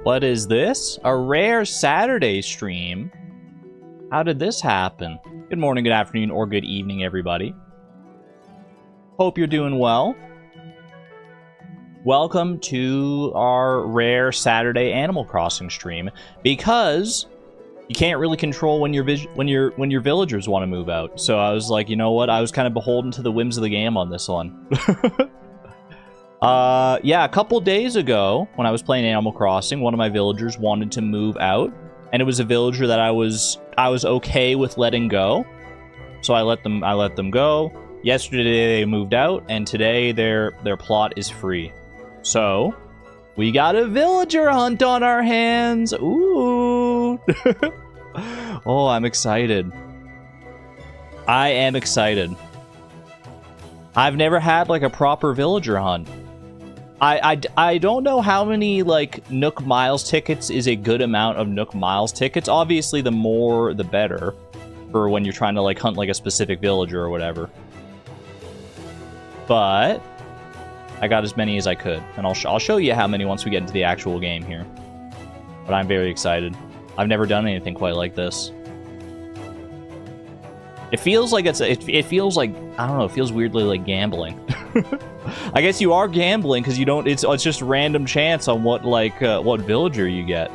What is this? A rare Saturday stream? How did this happen? Good morning, good afternoon, or good evening, everybody. Hope you're doing well. Welcome to our rare Saturday Animal Crossing stream, because you can't really control when your villagers want to move out. So I was like, you know what? I was kind of beholden to the whims of the game on this one. Yeah, a couple days ago, when I was playing Animal Crossing, one of my villagers wanted to move out, and it was a villager that I was okay with letting go. So I let them go. Yesterday they moved out, and today their plot is free. So we got a villager hunt on our hands. Ooh. Oh, I'm excited. I am excited. I've never had like a proper villager hunt. I don't know how many like Nook Miles tickets is a good amount of Nook Miles tickets. Obviously, the more the better for when you're trying to like hunt like a specific villager or whatever. But I got as many as I could, and I'll show you how many once we get into the actual game here. But I'm very excited. I've never done anything quite like this. It feels like it feels like, I don't know, it feels weirdly like gambling. I guess you are gambling because you don't, it's just random chance on what what villager you get.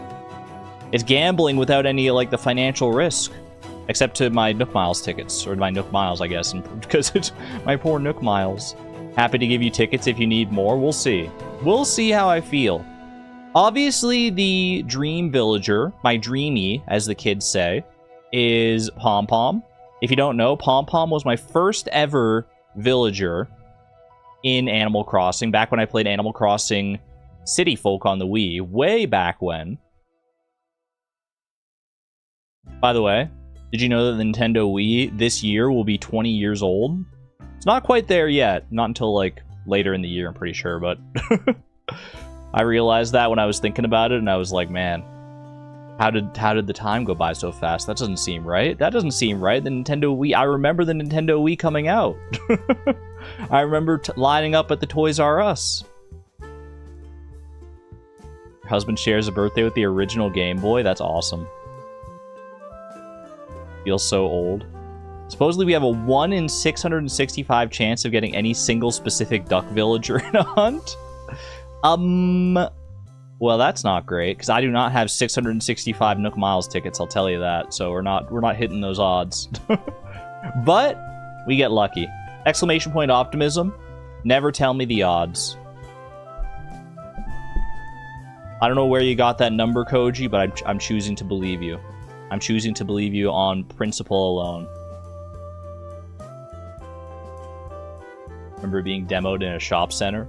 It's gambling without any like the financial risk, except to my Nook Miles tickets, or my Nook Miles, I guess, and because it's my poor Nook Miles. Happy to give you tickets if you need more. We'll see. We'll see how I feel. Obviously, the dream villager, my dreamy, as the kids say, is Pompom. If you don't know, Pompom was my first ever villager in Animal Crossing, back when I played Animal Crossing City Folk on the Wii, way back when. By the way, did you know that the Nintendo Wii this year will be 20 years old? It's not quite there yet. Not until, like, later in the year, I'm pretty sure, but... I realized that when I was thinking about it, and I was like, man, how did the time go by so fast? That doesn't seem right. That doesn't seem right. The Nintendo Wii... I remember the Nintendo Wii coming out. I remember lining up at the Toys R Us. Your husband shares a birthday with the original Game Boy? That's awesome. Feels so old. Supposedly we have a 1 in 665 chance of getting any single specific duck villager in a hunt. Well, that's not great, because I do not have 665 Nook Miles tickets, I'll tell you that. So we're not hitting those odds. But we get lucky. Exclamation point optimism. Never tell me the odds. I don't know where you got that number, Koji, but I'm choosing to believe you. I'm choosing to believe you on principle alone. Remember being demoed in a shop center?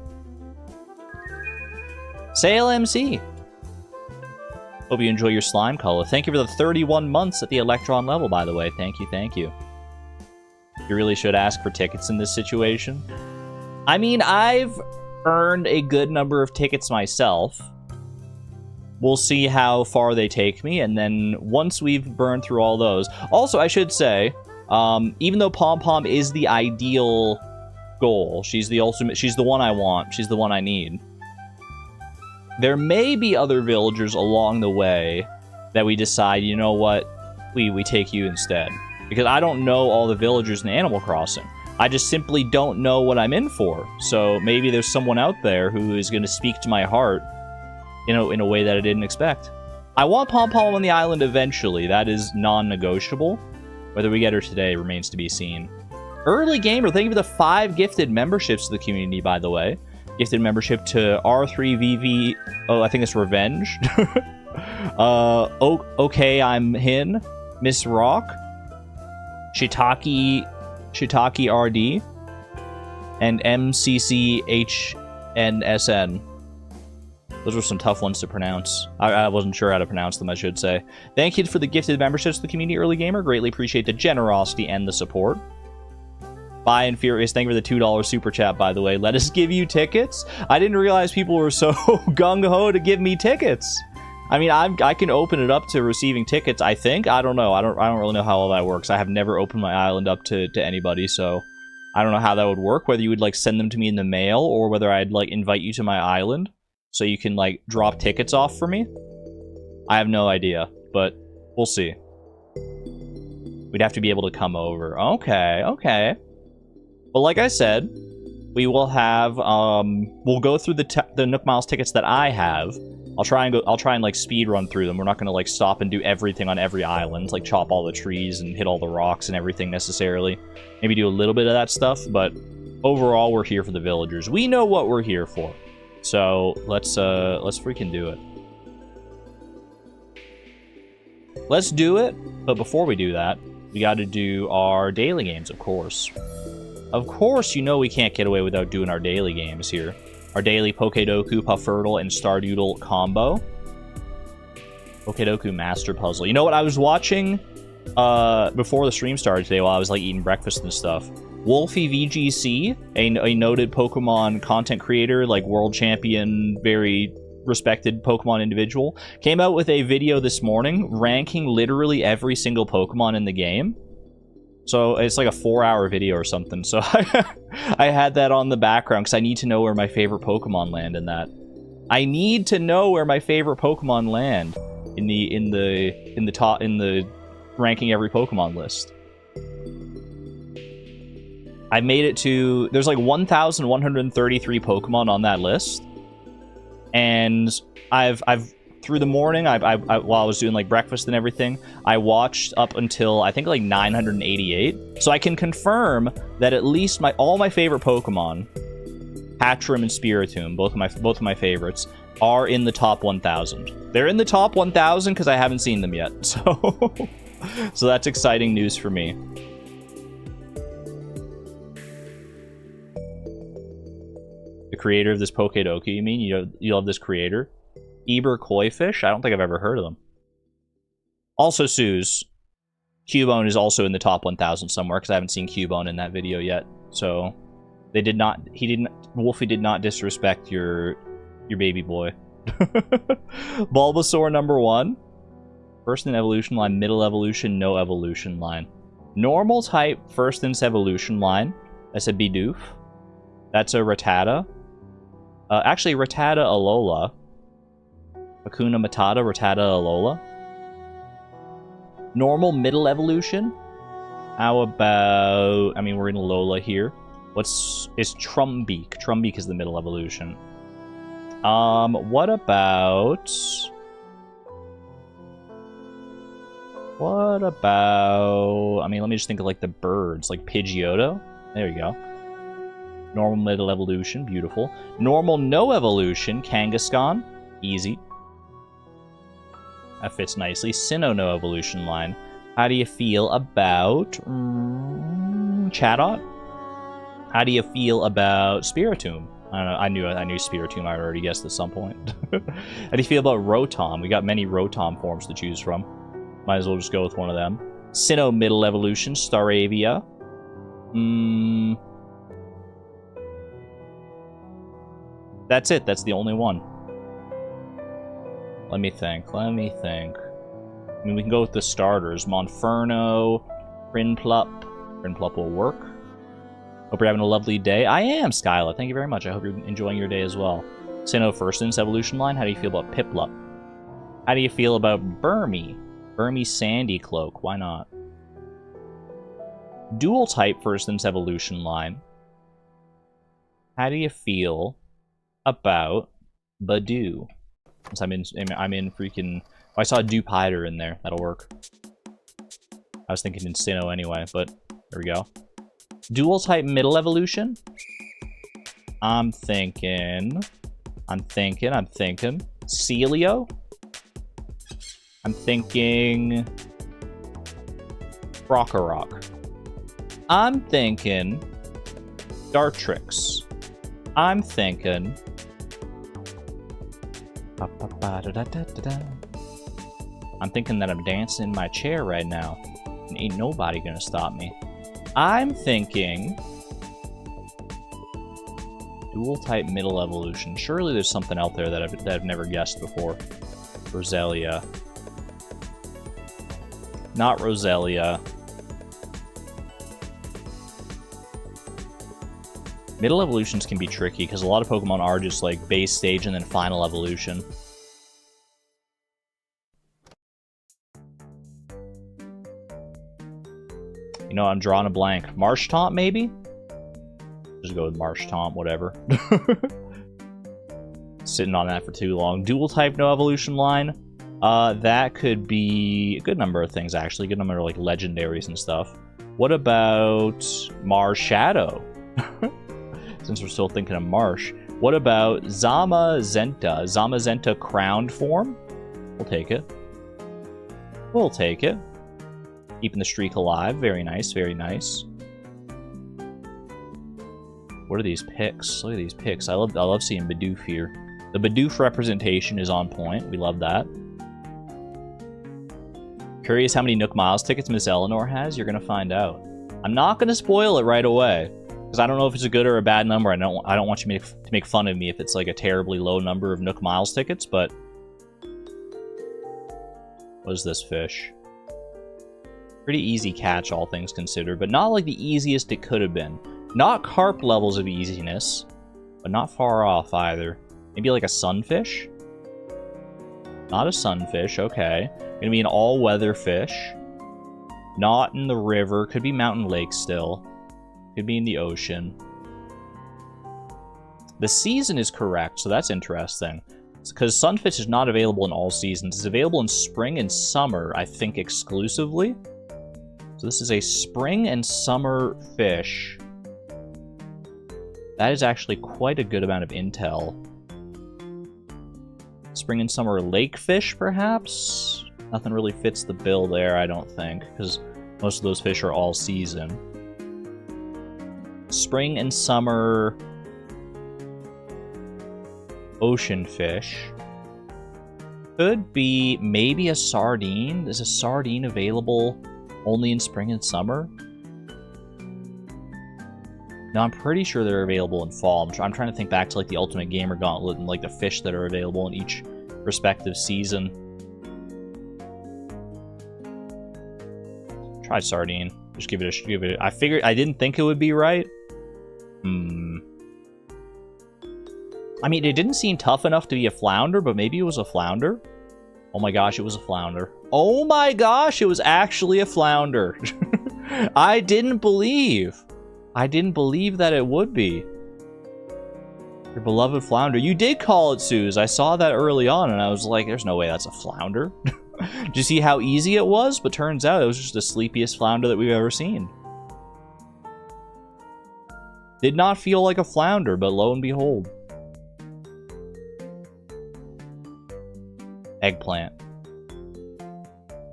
Sail MC! Hope you enjoy your slime color. Thank you for the 31 months at the Electron level, by the way. Thank you, thank you. You really should ask for tickets in this situation. I mean, I've earned a good number of tickets myself. We'll see how far they take me, and then once we've burned through all those... Also, I should say, even though Pompom is the ideal goal, she's the ultimate, she's the one I want, she's the one I need, there may be other villagers along the way that we decide, you know what, we take you instead. Because I don't know all the villagers in Animal Crossing. I just simply don't know what I'm in for. So maybe there's someone out there who is going to speak to my heart, you know, in a way that I didn't expect. I want Pompom on the island eventually. That is non-negotiable. Whether we get her today remains to be seen. Early Gamer, thank you for the 5 gifted memberships to the community, by the way. Gifted membership to R3VV... Oh, I think it's Revenge. Okay, I'm Hin. Miss Rock. Shiitake RD. And MCCHNSN. Those were some tough ones to pronounce. I wasn't sure how to pronounce them, I should say. Thank you for the gifted memberships to the community, Early Gamer. Greatly appreciate the generosity and the support. Bye and Furious, thank you for the $2 super chat, by the way. Let us give you tickets? I didn't realize people were so gung-ho to give me tickets. I mean, I can open it up to receiving tickets, I think. I don't know. I don't really know how all that works. I have never opened my island up to anybody, so I don't know how that would work. Whether you would, like, send them to me in the mail, or whether I'd, like, invite you to my island so you can, like, drop tickets off for me. I have no idea, but we'll see. We'd have to be able to come over. Okay, okay. But like I said, we will have, we'll go through the Nook Miles tickets that I have. I'll try and like speed run through them. We're not gonna like stop and do everything on every island, like chop all the trees and hit all the rocks and everything necessarily. Maybe do a little bit of that stuff, but overall we're here for the villagers. We know what we're here for. So let's freaking do it. Let's do it, but before we do that, we gotta do our daily games, of course. Of course, you know we can't get away without doing our daily games here. Our daily Pokedoku, Puffertle, and Stardoodle combo. Pokedoku Master Puzzle. You know what I was watching before the stream started today while I was like eating breakfast and stuff? Wolfie VGC, a noted Pokemon content creator, like world champion, very respected Pokemon individual, came out with a video this morning ranking literally every single Pokemon in the game. So it's like a 4-hour video or something. So I had that on the background because I need to know where my favorite Pokemon land in that. I need to know where my favorite Pokemon land in the ranking every Pokemon list. I made it to, there's like 1,133 Pokemon on that list, and I've through the morning, while I was doing like breakfast and everything, I watched up until I think like 988. So I can confirm that at least all my favorite Pokemon, Hatchrim and Spiritomb, both of my favorites, are in the top 1,000. They're in the top 1,000 because I haven't seen them yet. So, so that's exciting news for me. The creator of this Pokedoku, you mean? You love this creator? Eber Koi Fish? I don't think I've ever heard of them. Also, Suze, Cubone is also in the top 1,000 somewhere, because I haven't seen Cubone in that video yet. So, Wolfie did not disrespect your baby boy. Bulbasaur number 1. First in evolution line, middle evolution, no evolution line. Normal type, first in evolution line. That's a Bidoof. That's a Rattata. Actually, Rattata Alola. Hakuna Matata, Rattata Alola. Normal middle evolution. How about... I mean, we're in Alola here. Is Trumbeak. Trumbeak is the middle evolution. What about... I mean, let me just think of, like, the birds. Like, Pidgeotto. There you go. Normal middle evolution. Beautiful. Normal no evolution. Kangaskhan. Easy. That fits nicely. Sinnoh no evolution line. How do you feel about... Chatot? How do you feel about Spiritomb? I don't know. I knew Spiritomb. I already guessed at some point. How do you feel about Rotom? We got many Rotom forms to choose from. Might as well just go with one of them. Sinnoh middle evolution. Staravia. That's it. That's the only one. Let me think. I mean, we can go with the starters. Monferno, Prinplup. Prinplup will work. Hope you're having a lovely day. I am, Skyla. Thank you very much. I hope you're enjoying your day as well. Sinnoh first in its evolution line. How do you feel about Piplup? How do you feel about Burmy? Burmy Sandy Cloak. Why not? Dual type first in its evolution line. How do you feel about Badoo? Since I'm in freaking... Oh, I saw a Dewpider in there. That'll work. I was thinking in Sinnoh anyway, but there we go. Dual type middle evolution. I'm thinking. Celio. I'm thinking Krokorok. I'm thinking Dartrix. I'm thinking... I'm thinking that I'm dancing in my chair right now. And ain't nobody gonna stop me. I'm thinking... Dual type middle evolution. Surely there's something out there that I've never guessed before. Roselia. Not Roselia. Middle evolutions can be tricky, because a lot of Pokemon are just like base stage and then final evolution. You know, I'm drawing a blank. Marsh Tomp, maybe? Just go with Marsh Tomp, whatever. Sitting on that for too long. Dual type, no evolution line. That could be a good number of things, actually. A good number of, like, legendaries and stuff. What about Mars Shadow? Since we're still thinking of Marsh. What about Zamazenta? Zamazenta crowned form? We'll take it. We'll take it. Keeping the streak alive. Very nice, very nice. What are these pics? Look at these pics. I love seeing Bidoof here. The Bidoof representation is on point. We love that. Curious how many Nook Miles tickets Miss Eleanor has? You're gonna find out. I'm not gonna spoil it right away, because I don't know if it's a good or a bad number. I don't want you to make fun of me if it's like a terribly low number of Nook Miles tickets, but... What is this fish? Pretty easy catch, all things considered, but not like the easiest it could have been. Not carp levels of easiness, but not far off either. Maybe like a sunfish? Not a sunfish, okay. Gonna be an all-weather fish. Not in the river. Could be mountain lake still. Could be in the ocean. The season is correct, so that's interesting. Because sunfish is not available in all seasons. It's available in spring and summer, I think, exclusively. So this is a spring and summer fish. That is actually quite a good amount of intel. Spring and summer lake fish, perhaps? Nothing really fits the bill there, I don't think, because most of those fish are all season. Spring and summer ocean fish. Could be maybe a sardine. Is a sardine available only in spring and summer? No, I'm pretty sure they're available in fall. I'm trying to think back to like the Ultimate Gamer Gauntlet and like the fish that are available in each respective season. Try sardine. Just give it. I figured I didn't think it would be right. I mean, it didn't seem tough enough to be a flounder, but maybe it was a flounder. Oh my gosh, it was a flounder. Oh my gosh, it was actually a flounder. I didn't believe that it would be. Your beloved flounder. You did call it Suze. I saw that early on, and I was like, there's no way that's a flounder. Did you see how easy it was? But turns out it was just the sleepiest flounder that we've ever seen. Did not feel like a flounder, but lo and behold. Eggplant.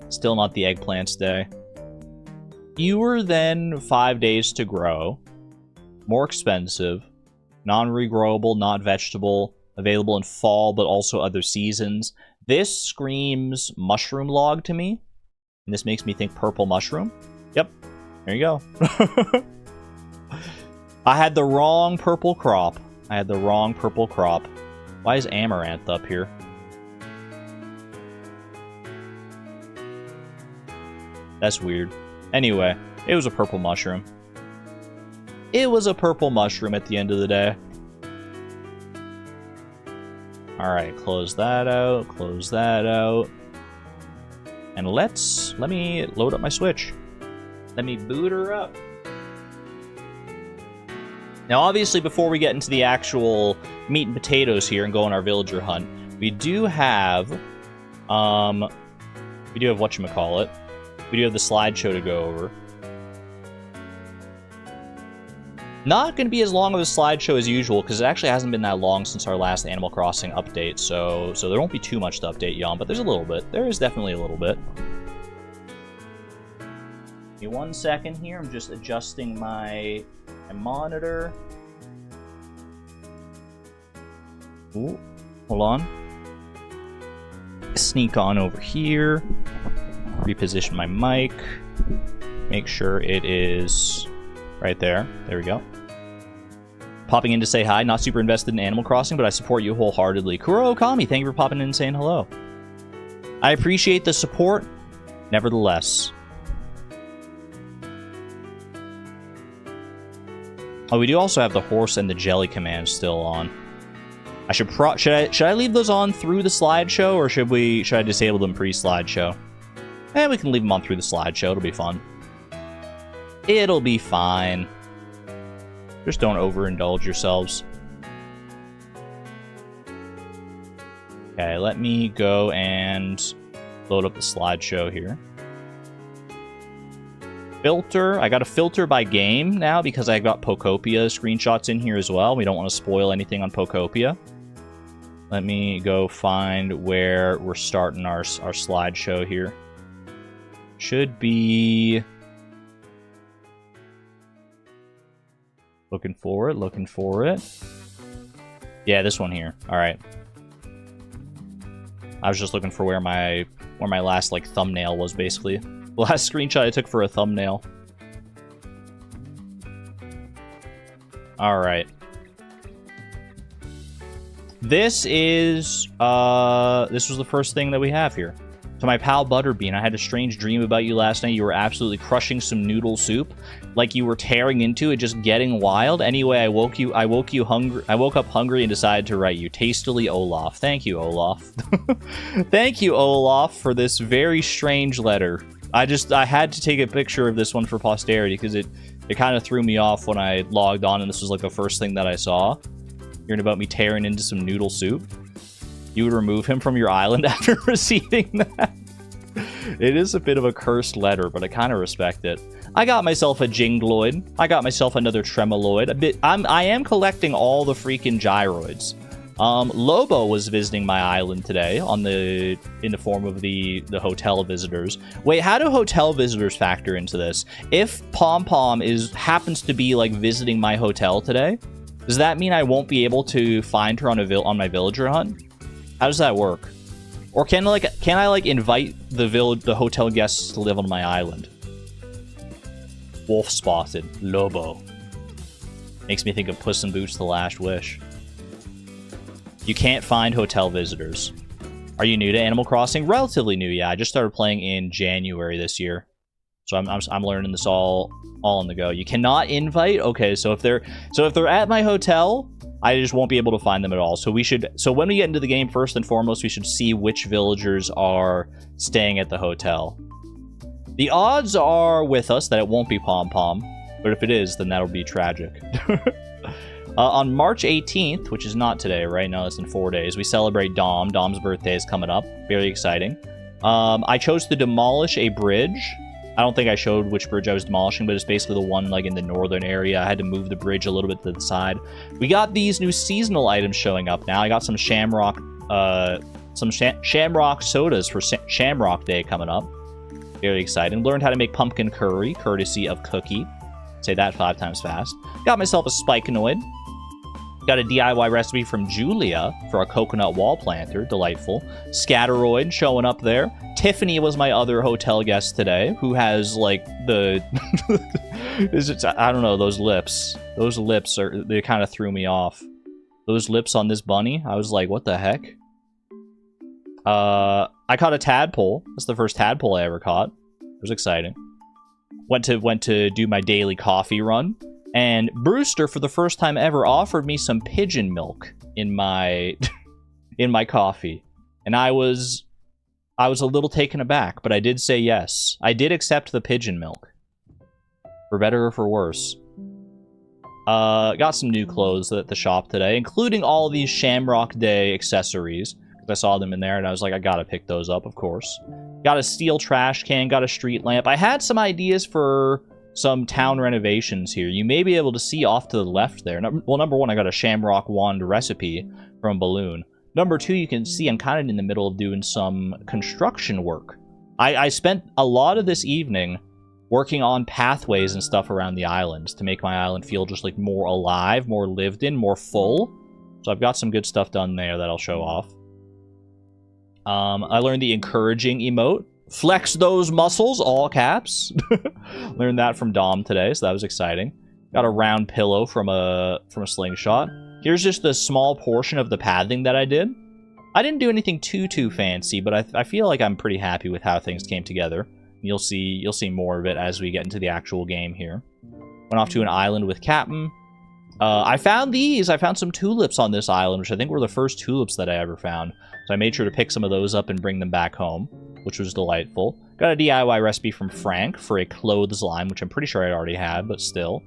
Still not the eggplant's day. Fewer than 5 days to grow. More expensive. Non-regrowable, not vegetable. Available in fall, but also other seasons. This screams mushroom log to me. And this makes me think purple mushroom. Yep. There you go. I had the wrong purple crop. Why is amaranth up here? That's weird. Anyway, it was a purple mushroom. It was a purple mushroom at the end of the day. Alright, close that out. And let me load up my Switch. Let me boot her up. Now, obviously, before we get into the actual meat and potatoes here and go on our villager hunt, we do have, whatchamacallit. We do have the slideshow to go over. Not going to be as long of a slideshow as usual, because it actually hasn't been that long since our last Animal Crossing update, so there won't be too much to update you on, but there's a little bit. There is definitely a little bit. Give me 1 second here, I'm just adjusting my monitor. Ooh, hold on. Sneak on over here. Reposition my mic. Make sure it is right there. There we go. Popping in to say hi. Not super invested in Animal Crossing, but I support you wholeheartedly. Kuro Okami, thank you for popping in and saying hello. I appreciate the support, nevertheless. Oh, we do also have the horse and the jelly command still on. I should I leave those on through the slideshow, or should I disable them pre-slideshow? We can leave them on through the slideshow. It'll be fun. It'll be fine. Just don't overindulge yourselves. Okay, let me go and load up the slideshow here. Filter. I got a filter by game now because I got Pokopia screenshots in here as well. We don't want to spoil anything on Pokopia. Let me go find where we're starting our slideshow here. Should be... Looking for it. Yeah, this one here. Alright. I was just looking for where my last, like, thumbnail was, basically. The last screenshot I took for a thumbnail. Alright. This is, this was the first thing that we have here. To my pal Butterbean, I had a strange dream about you last night. You were absolutely crushing some noodle soup, like you were tearing into it, just getting wild. Anyway, I woke up hungry and decided to write you. Tastily, Olaf. Thank you, Olaf. Thank you, Olaf, for this very strange letter. I had to take a picture of this one for posterity because it kind of threw me off when I logged on and this was like the first thing that I saw. Hearing about me tearing into some noodle soup. You would remove him from your island after receiving that. It is a bit of a cursed letter, but I kind of respect it. I got myself a Jingloid. I got myself another Tremoloid. I am collecting all the freaking gyroids. Lobo was visiting my island today in the form of the hotel visitors. Wait, how do hotel visitors factor into this? If Pompom happens to be like visiting my hotel today, does that mean I won't be able to find her on my villager hunt? How does that work? Or can I like invite the hotel guests to live on my island? Wolf spotted. Lobo. Makes me think of Puss in Boots: The Last Wish. You can't find hotel visitors. Are you new to Animal Crossing? Relatively new, yeah. I just started playing in January this year. So I'm learning this all on the go. You cannot invite? Okay, so if they're at my hotel, I just won't be able to find them at all. So when we get into the game, first and foremost, we should see which villagers are staying at the hotel. The odds are with us that it won't be Pompom, but if it is, then that'll be tragic. On March 18th, which is not today, right now, it's in 4 days, we celebrate Dom. Dom's birthday is coming up. Very exciting. I chose to demolish a bridge. I don't think I showed which bridge I was demolishing, but it's basically the one like in the northern area. I had to move the bridge a little bit to the side. We got these new seasonal items showing up now. I got some shamrock sodas for Shamrock Day coming up. Very exciting. Learned how to make pumpkin curry, courtesy of Cookie. Say that 5 times fast. Got myself a Spikenoid. Got a DIY recipe from Julia for a coconut wall planter. Delightful. Scatteroid showing up there. Tiffany was my other hotel guest today, who has, like, the... I don't know, those lips. Those lips, they kind of threw me off. Those lips on this bunny, I was like, what the heck? I caught a tadpole. That's the first tadpole I ever caught. It was exciting. Went to do my daily coffee run. And Brewster, for the first time ever, offered me some pigeon milk in my in my coffee. And I was a little taken aback, but I did say yes. I did accept the pigeon milk. For better or for worse. Got some new clothes at the shop today, including all these Shamrock Day accessories. I saw them in there, and I was like, I gotta pick those up, of course. Got a steel trash can, got a street lamp. I had some ideas for some town renovations here. You may be able to see off to the left there. Well, number one, I got a Shamrock Wand recipe from Balloon. Number two, you can see I'm kind of in the middle of doing some construction work. I spent a lot of this evening working on pathways and stuff around the islands to make my island feel just like more alive, more lived in, more full. So I've got some good stuff done there that I'll show off. I learned the encouraging emote. Flex those muscles, all caps. Learned that from Dom today, so that was exciting. Got a round pillow from a slingshot. Here's just a small portion of the pathing that I did. I didn't do anything too fancy, but I feel like I'm pretty happy with how things came together. You'll see more of it as we get into the actual game here. Went off to an island with Captain. I found these. I found some tulips on this island, which I think were the first tulips that I ever found. So I made sure to pick some of those up and bring them back home, which was delightful. Got a DIY recipe from Frank for a clothesline, which I'm pretty sure I already had, but still.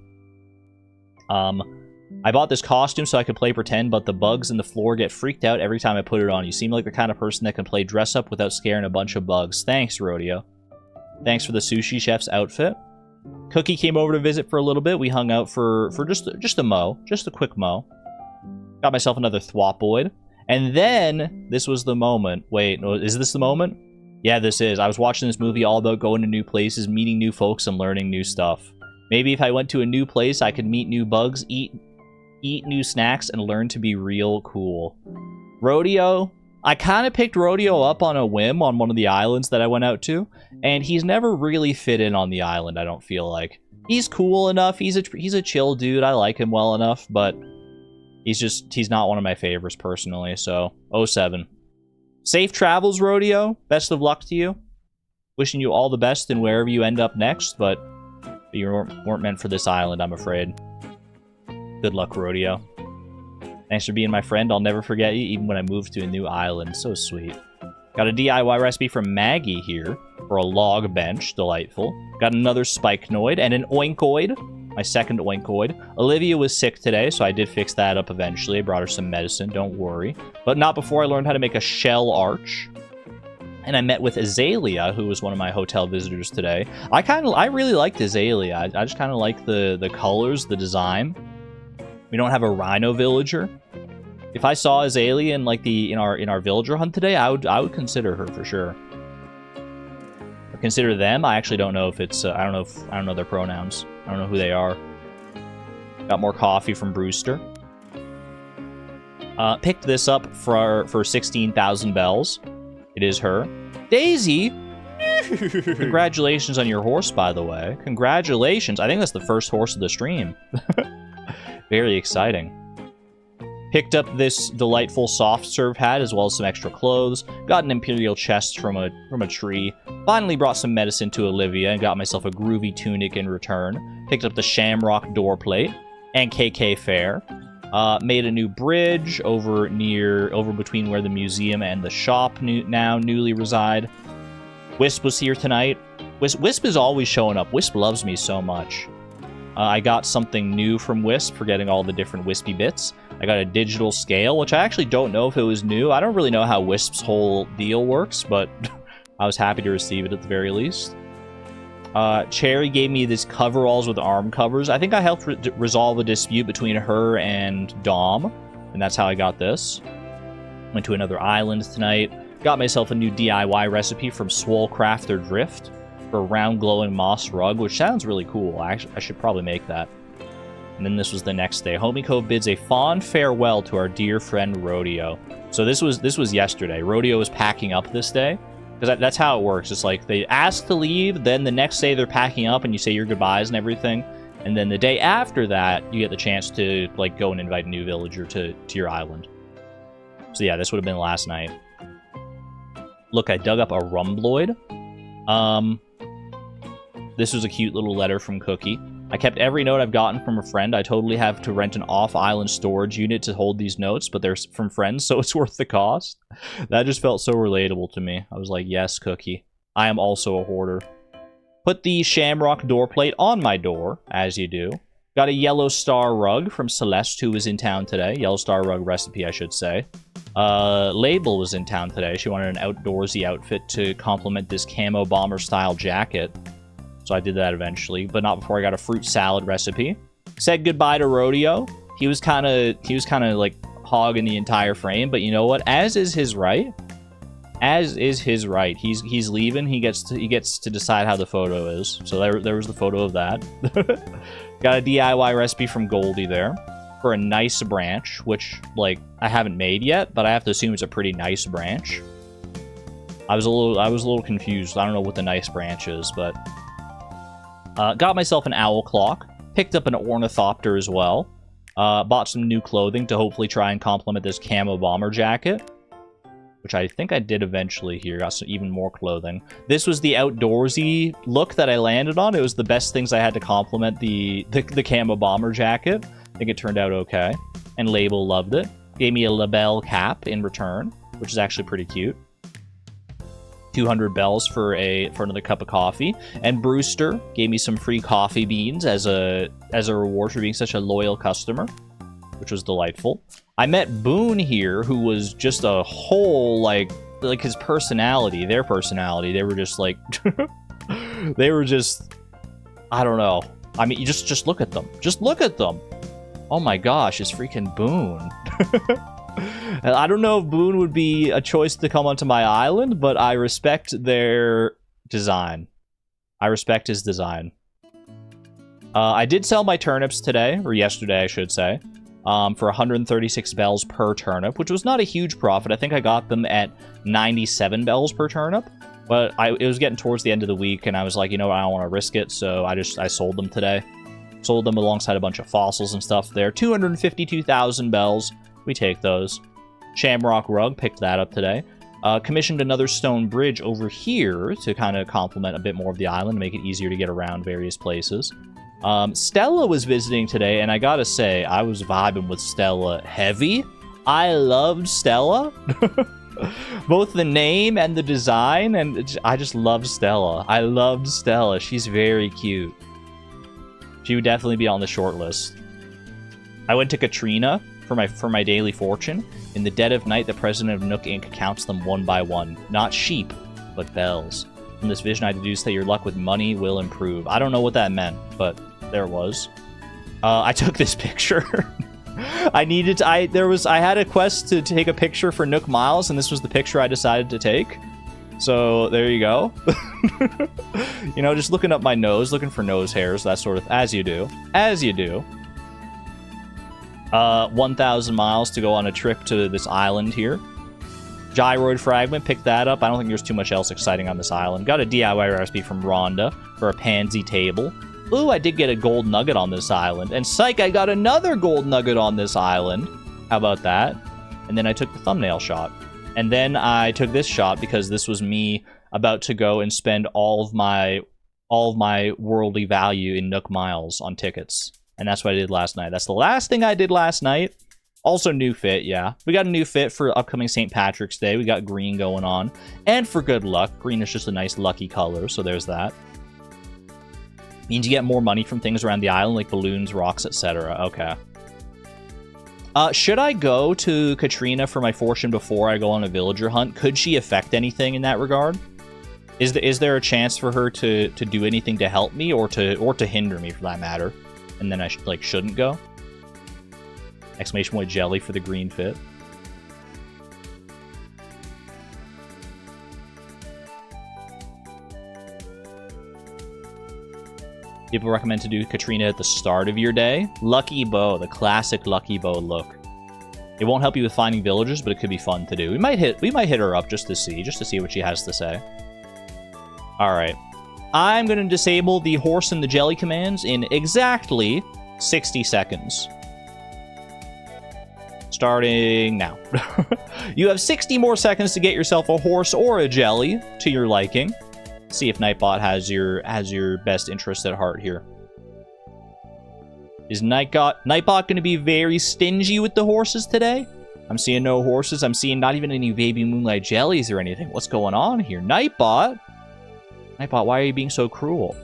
I bought this costume so I could play pretend, but the bugs in the floor get freaked out every time I put it on. You seem like the kind of person that can play dress up without scaring a bunch of bugs. Thanks, Rodeo. Thanks for the sushi chef's outfit. Cookie came over to visit for a little bit. We hung out for just a mo. Just a quick mo. Got myself another thwopoid. And then, this was the moment. Wait, is this the moment? Yeah, this is. I was watching this movie all about going to new places, meeting new folks, and learning new stuff. Maybe if I went to a new place, I could meet new bugs, eat new snacks, and learn to be real cool. Rodeo? I kind of picked Rodeo up on a whim on one of the islands that I went out to, and he's never really fit in on the island, I don't feel like. He's cool enough, he's a chill dude, I like him well enough, but he's not one of my favorites personally, so 07. Safe travels, Rodeo. Best of luck to you. Wishing you all the best in wherever you end up next, but you weren't meant for this island, I'm afraid. Good luck, Rodeo. Thanks for being my friend. I'll never forget you, even when I moved to a new island. So sweet. Got a DIY recipe from Maggie here for a log bench. Delightful. Got another Spikenoid and an Oinkoid. My second Oinkoid. Olivia was sick today, so I did fix that up eventually. I brought her some medicine, don't worry. But not before I learned how to make a shell arch. And I met with Azalea, who was one of my hotel visitors today. I really liked Azalea. I just kind of like the colors, the design. We don't have a rhino villager. If I saw Azalea in like in our villager hunt today, I would consider her for sure. Or consider them. I actually don't know if it's I don't know their pronouns. I don't know who they are. Got more coffee from Brewster. Picked this up for 16,000 bells. It is her. Daisy. Congratulations on your horse, by the way. Congratulations. I think that's the first horse of the stream. Very exciting. Picked up this delightful soft serve hat as well as some extra clothes. Got an imperial chest from a tree. Finally brought some medicine to Olivia and got myself a groovy tunic in return. Picked up the shamrock door plate and KK Fair. Made a new bridge over between where the museum and the shop newly reside. Wisp was here tonight. Wisp is always showing up. Wisp loves me so much. I got something new from Wisp for getting all the different Wispy bits. I got a digital scale, which I actually don't know if it was new. I don't really know how Wisp's whole deal works, but I was happy to receive it at the very least. Cherry gave me these coveralls with arm covers. I think I helped resolve a dispute between her and Dom, and that's how I got this. Went to another island tonight. Got myself a new DIY recipe from Swole Crafter Drift for a round glowing moss rug, which sounds really cool. I should probably make that. And then this was the next day. Homi Cove bids a fond farewell to our dear friend Rodeo. So this was yesterday. Rodeo was packing up this day. Because that's how it works. It's like they ask to leave, then the next day they're packing up and you say your goodbyes and everything. And then the day after that, you get the chance to like go and invite a new villager to your island. So yeah, this would have been last night. Look, I dug up a Rumbloid. This was a cute little letter from Cookie. I kept every note I've gotten from a friend. I totally have to rent an off-island storage unit to hold these notes, but they're from friends, so it's worth the cost. That just felt so relatable to me. I was like, yes, Cookie. I am also a hoarder. Put the shamrock door plate on my door, as you do. Got a yellow star rug from Celeste, who was in town today. Yellow star rug recipe, I should say. Label was in town today. She wanted an outdoorsy outfit to complement this camo bomber-style jacket. So I did that eventually, but not before I got a fruit salad recipe. Said goodbye to Rodeo. He was kind of like hogging the entire frame, but you know what? As is his right. As is his right. He's leaving. He gets to decide how the photo is. So there was the photo of that. Got a DIY recipe from Goldie there for a nice branch, which like I haven't made yet, but I have to assume it's a pretty nice branch. I was a little confused. I don't know what the nice branch is, but got myself an owl clock. Picked up an ornithopter as well. Bought some new clothing to hopefully try and complement this camo bomber jacket, which I think I did eventually here. Got some even more clothing. This was the outdoorsy look that I landed on. It was the best things I had to complement the camo bomber jacket. I think it turned out okay. And Label loved it. Gave me a label cap in return, which is actually pretty cute. 200 bells for another cup of coffee. And Brewster gave me some free coffee beans as a reward for being such a loyal customer, which was delightful. I met Boone here, who was just a whole, like his personality, their personality. They were just like, they were just, I don't know. I mean, you just look at them. Just look at them. Oh my gosh, it's freaking Boone. I don't know if Boone would be a choice to come onto my island, but I respect their design. I respect his design. I did sell my turnips today, or yesterday, I should say, for 136 bells per turnip, which was not a huge profit. I think I got them at 97 bells per turnip, but it was getting towards the end of the week, and I was like, you know what, I don't want to risk it, so I sold them today. Sold them alongside a bunch of fossils and stuff there. 252,000 bells. We take those. Shamrock Rug, picked that up today. Commissioned another stone bridge over here to kind of complement a bit more of the island, make it easier to get around various places. Stella was visiting today, and I gotta say, I was vibing with Stella heavy. I loved Stella. Both the name and the design, and I just love Stella. I loved Stella. She's very cute. She would definitely be on the short list. I went to Katrina for my daily fortune. In the dead of night, the president of Nook Inc. counts them one by one. Not sheep, but bells. From this vision, I deduced that your luck with money will improve. I don't know what that meant, but there it was. I took this picture. I had a quest to take a picture for Nook Miles, and this was the picture I decided to take. So there you go. You know, just looking up my nose, looking for nose hairs, that sort of, as you do. 1,000 miles to go on a trip to this island here. Gyroid fragment, picked that up. I don't think there's too much else exciting on this island. Got a DIY recipe from Rhonda for a pansy table. Ooh, I did get a gold nugget on this island. And psych, I got another gold nugget on this island. How about that? And then I took the thumbnail shot. And then I took this shot because this was me about to go and spend all of my worldly value in Nook Miles on tickets. And that's what I did last night. That's the last thing I did last night. Also new fit, yeah. We got a new fit for upcoming St. Patrick's Day. We got green going on. And for good luck. Green is just a nice lucky color, so there's that. Means you get more money from things around the island, like balloons, rocks, etc. Okay. Should I go to Katrina for my fortune before I go on a villager hunt? Could she affect anything in that regard? Is there a chance for her to do anything to help me or to hinder me, for that matter? And then I shouldn't go? Exclamation point jelly for the green fit. People recommend to do Katrina at the start of your day. Lucky Bow, the classic Lucky Bow look. It won't help you with finding villagers, but it could be fun to do. We might hit her up just to see what she has to say. All right. I'm going to disable the horse and the jelly commands in exactly 60 seconds. Starting now. You have 60 more seconds to get yourself a horse or a jelly to your liking. See if Nightbot has your best interest at heart here. Is Nightbot going to be very stingy with the horses today? I'm seeing no horses. I'm seeing not even any baby moonlight jellies or anything. What's going on here? Nightbot? Nightbot, why are you being so cruel?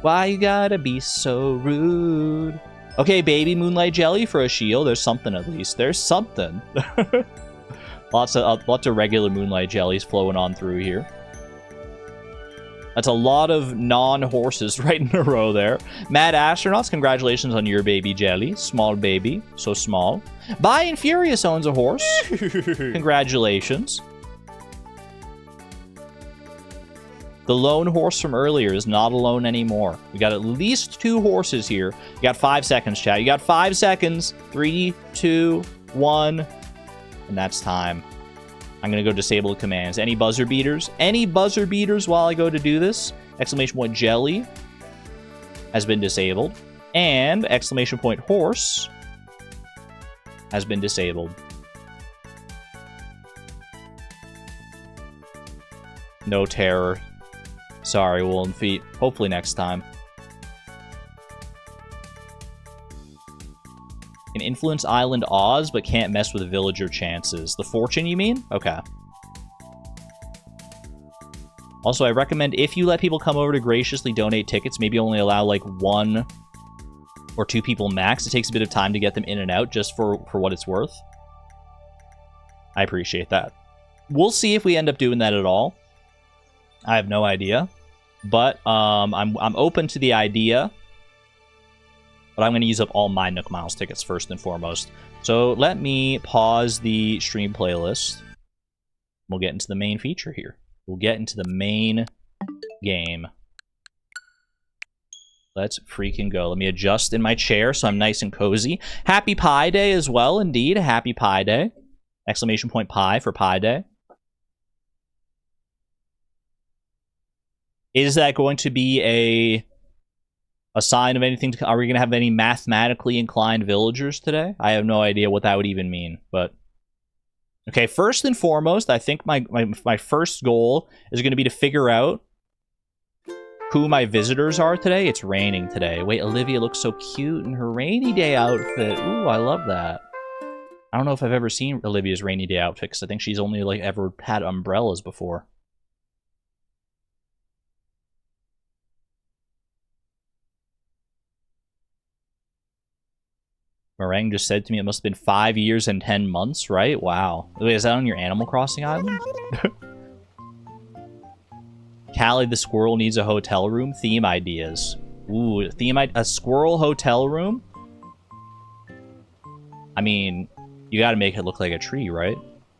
Why you gotta be so rude? Okay, baby moonlight jelly for a shield. There's something at least. There's something. Lots of regular moonlight jellies flowing on through here. That's a lot of non-horses right in a row there. Mad Astronauts, congratulations on your baby jelly. Small baby, so small. Bye and Furious owns a horse. Congratulations. The lone horse from earlier is not alone anymore. We got at least 2 horses here. You got 5 seconds, chat. You got 5 seconds. 3, 2, 1. And that's time. I'm going to go disable the commands. Any buzzer beaters? Any buzzer beaters while I go to do this? Exclamation point jelly has been disabled. And exclamation point horse has been disabled. No terror. Sorry, Woolen Feet. Hopefully next time. Can influence island odds, but can't mess with villager chances. The fortune, you mean? Okay. Also, I recommend if you let people come over to graciously donate tickets, maybe only allow like 1 or 2 people max. It takes a bit of time to get them in and out just for what it's worth. I appreciate that. We'll see if we end up doing that at all. I have no idea. But I'm open to the idea. But I'm going to use up all my Nook Miles tickets first and foremost. So let me pause the stream playlist. We'll get into the main feature here. We'll get into the main game. Let's freaking go. Let me adjust in my chair so I'm nice and cozy. Happy Pi Day as well, indeed. Happy Pi Day. Exclamation point Pi for Pi Day. Is that going to be a sign of anything? Are we going to have any mathematically inclined villagers today? I have no idea what that would even mean, but... Okay, first and foremost, I think my first goal is going to be to figure out who my visitors are today. It's raining today. Wait, Olivia looks so cute in her rainy day outfit. Ooh, I love that. I don't know if I've ever seen Olivia's rainy day outfit, because I think she's only like ever had umbrellas before. Meringue just said to me it must have been 5 years and 10 months, right? Wow. Wait, is that on your Animal Crossing island? Callie the squirrel needs a hotel room. Theme ideas. Ooh, a squirrel hotel room? I mean, you gotta make it look like a tree, right?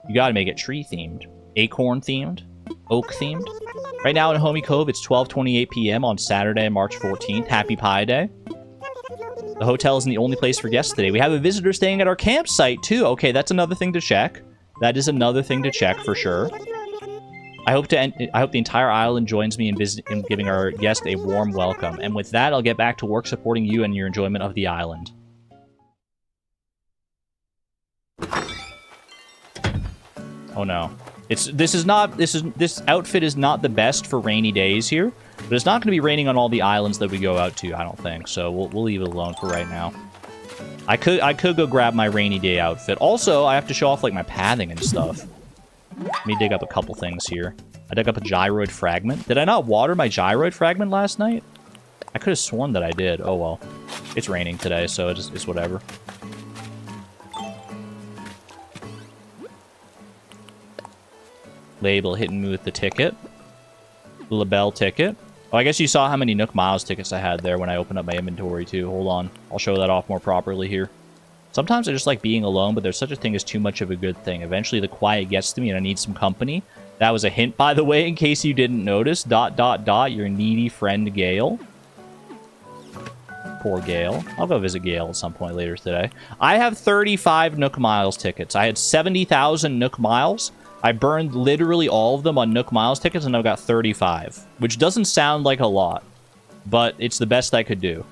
You gotta make it tree themed. Acorn themed. Oak themed. Right now in Homi Cove, it's 12:28 p.m. on Saturday, March 14th. Happy Pi Day. The hotel isn't the only place for guests today. We have a visitor staying at our campsite, too. Okay, that's another thing to check. That is another thing to check, for sure. I hope the entire island joins me in giving our guest a warm welcome. And with that, I'll get back to work supporting you and your enjoyment of the island. Oh, no. This outfit is not the best for rainy days here. But it's not going to be raining on all the islands that we go out to, I don't think. So we'll leave it alone for right now. I could go grab my rainy day outfit. Also, I have to show off like my pathing and stuff. Let me dig up a couple things here. I dug up a gyroid fragment. Did I not water my gyroid fragment last night? I could have sworn that I did. Oh well. It's raining today, so it's whatever. Label hitting me with the ticket. Label ticket. Oh, I guess you saw how many Nook Miles tickets I had there when I opened up my inventory, too. Hold on. I'll show that off more properly here. Sometimes I just like being alone, but there's such a thing as too much of a good thing. Eventually, the quiet gets to me, and I need some company. That was a hint, by the way, in case you didn't notice. ... Your needy friend, Gale. Poor Gale. I'll go visit Gale at some point later today. I have 35 Nook Miles tickets. I had 70,000 Nook Miles. I burned literally all of them on Nook Miles tickets, and I've got 35. Which doesn't sound like a lot, but it's the best I could do.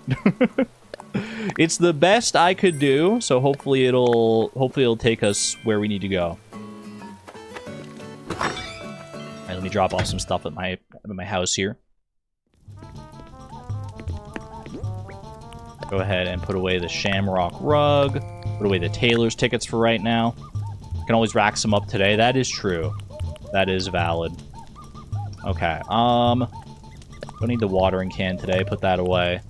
It's the best I could do, so hopefully it'll take us where we need to go. Alright, let me drop off some stuff at my house here. Go ahead and put away the Shamrock rug. Put away the Taylor's tickets for right now. Can always rack some up today. That is true. That is valid. Okay. Don't need the watering can today. Put that away.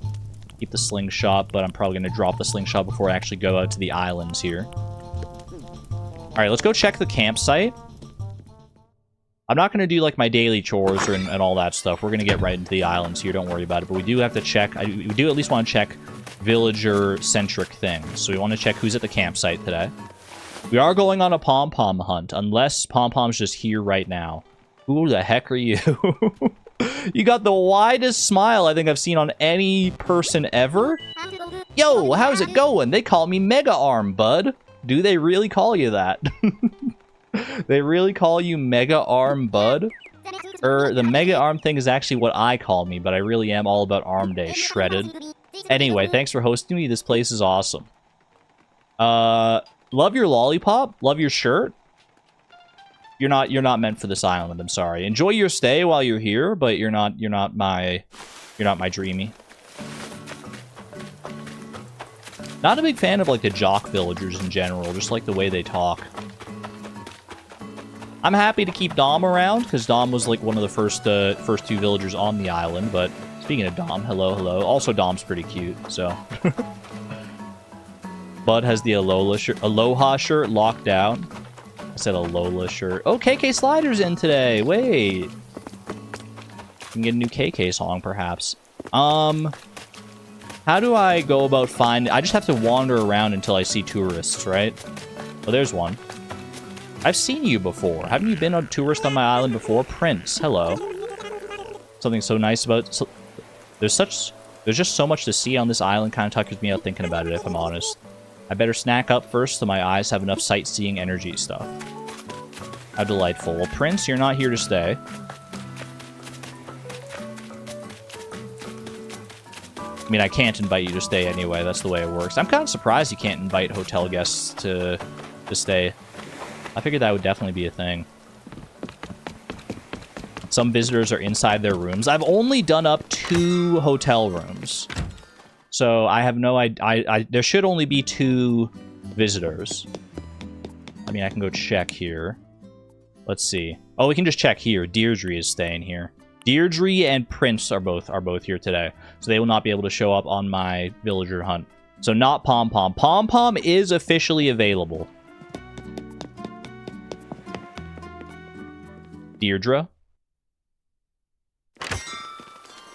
Keep the slingshot, but I'm probably going to drop the slingshot before I actually go out to the islands here. Alright, let's go check the campsite. I'm not going to do, like, my daily chores and all that stuff. We're going to get right into the islands here. Don't worry about it. But we do have to check... we do at least want to check villager-centric things. So we want to check who's at the campsite today. We are going on a Pompom hunt, unless Pompom's just here right now. Who the heck are you? You got the widest smile I think I've seen on any person ever. Yo, how's it going? They call me Mega Arm, bud. Do they really call you that? They really call you Mega Arm, bud? The Mega Arm thing is actually what I call me, but I really am all about Arm Day, shredded. Anyway, thanks for hosting me. This place is awesome. Love your lollipop. Love your shirt. You're not meant for this island. I'm sorry. Enjoy your stay while you're here, but you're not my dreamy. Not a big fan of like the jock villagers in general. Just like the way they talk. I'm happy to keep Dom around, because Dom was like one of the first two villagers on the island, but speaking of Dom, hello, hello. Also, Dom's pretty cute, so... Bud has the Aloha shirt locked down. I said Alola shirt. Oh, KK Slider's in today. Wait. We can get a new KK song, perhaps. How do I go about finding... I just have to wander around until I see tourists, right? Oh, there's one. I've seen you before. Haven't you been a tourist on my island before? Prince, hello. Something so nice about... There's just so much to see on this island. Kind of tuckers me out thinking about it, if I'm honest. I better snack up first so my eyes have enough sightseeing energy stuff. How delightful. Well, Prince, you're not here to stay. I mean, I can't invite you to stay anyway. That's the way it works. I'm kind of surprised you can't invite hotel guests to stay. I figured that would definitely be a thing. Some visitors are inside their rooms. I've only done up 2 hotel rooms. So I have no idea. There should only be 2 visitors. I mean, I can go check here. Let's see. Oh, we can just check here. Deirdre is staying here. Deirdre and Prince are both here today. So they will not be able to show up on my villager hunt. So not Pompom. Pompom is officially available. Deirdre.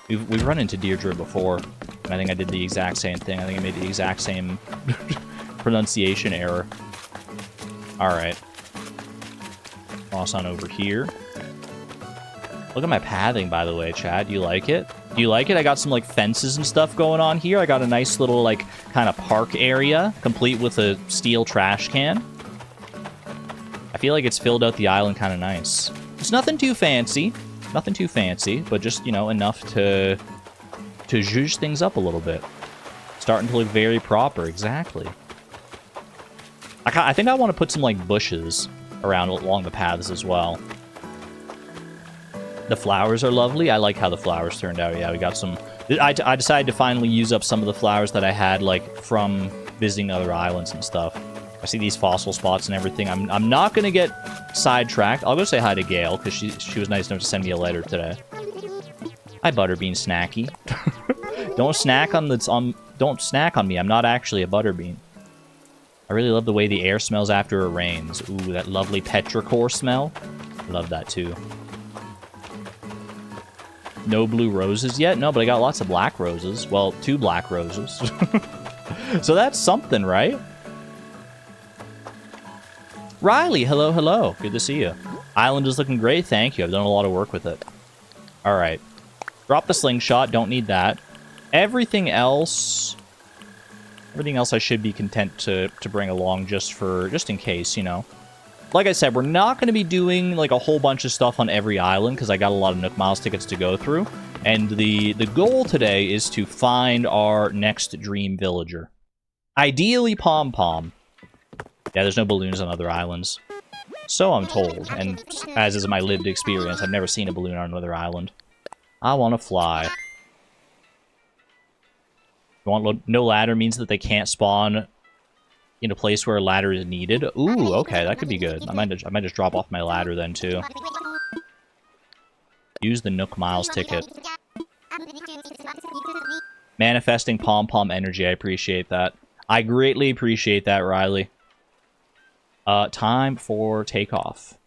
We've run into Deirdre before. And I think I did the exact same thing. I think I made the exact same pronunciation error. Alright. Cross on over here. Look at my pathing, by the way, Chad. Do you like it? Do you like it? I got some, like, fences and stuff going on here. I got a nice little, like, kind of park area, complete with a steel trash can. I feel like it's filled out the island kind of nice. It's nothing too fancy. Nothing too fancy, but just, you know, enough to zhuzh things up a little bit. Starting to look very proper, exactly. I think I want to put some, like, bushes around along the paths as well. The flowers are lovely. I like how the flowers turned out. Yeah, we got some... I decided to finally use up some of the flowers that I had, like, from visiting other islands and stuff. I see these fossil spots and everything. I'm not going to get sidetracked. I'll go say hi to Gail, because she was nice enough to send me a letter today. Hi, Butterbean Snacky. Don't snack on me. I'm not actually a Butterbean. I really love the way the air smells after it rains. Ooh, that lovely petrichor smell. I love that, too. No blue roses yet? No, but I got lots of black roses. Well, 2 black roses. So that's something, right? Riley, hello, hello. Good to see you. Island is looking great, thank you. I've done a lot of work with it. Alright. Drop the slingshot, don't need that. Everything else I should be content to bring along just in case, you know. Like I said, we're not going to be doing, like, a whole bunch of stuff on every island, because I got a lot of Nook Miles tickets to go through. And the goal today is to find our next dream villager. Ideally, Pompom. Yeah, there's no balloons on other islands. So I'm told, and as is my lived experience, I've never seen a balloon on another island. I want to fly. No ladder means that they can't spawn in a place where a ladder is needed. Ooh, okay, that could be good. I might just drop off my ladder then, too. Use the Nook Miles ticket. Manifesting Pom-Pom energy, I appreciate that. I greatly appreciate that, Riley. Time for takeoff.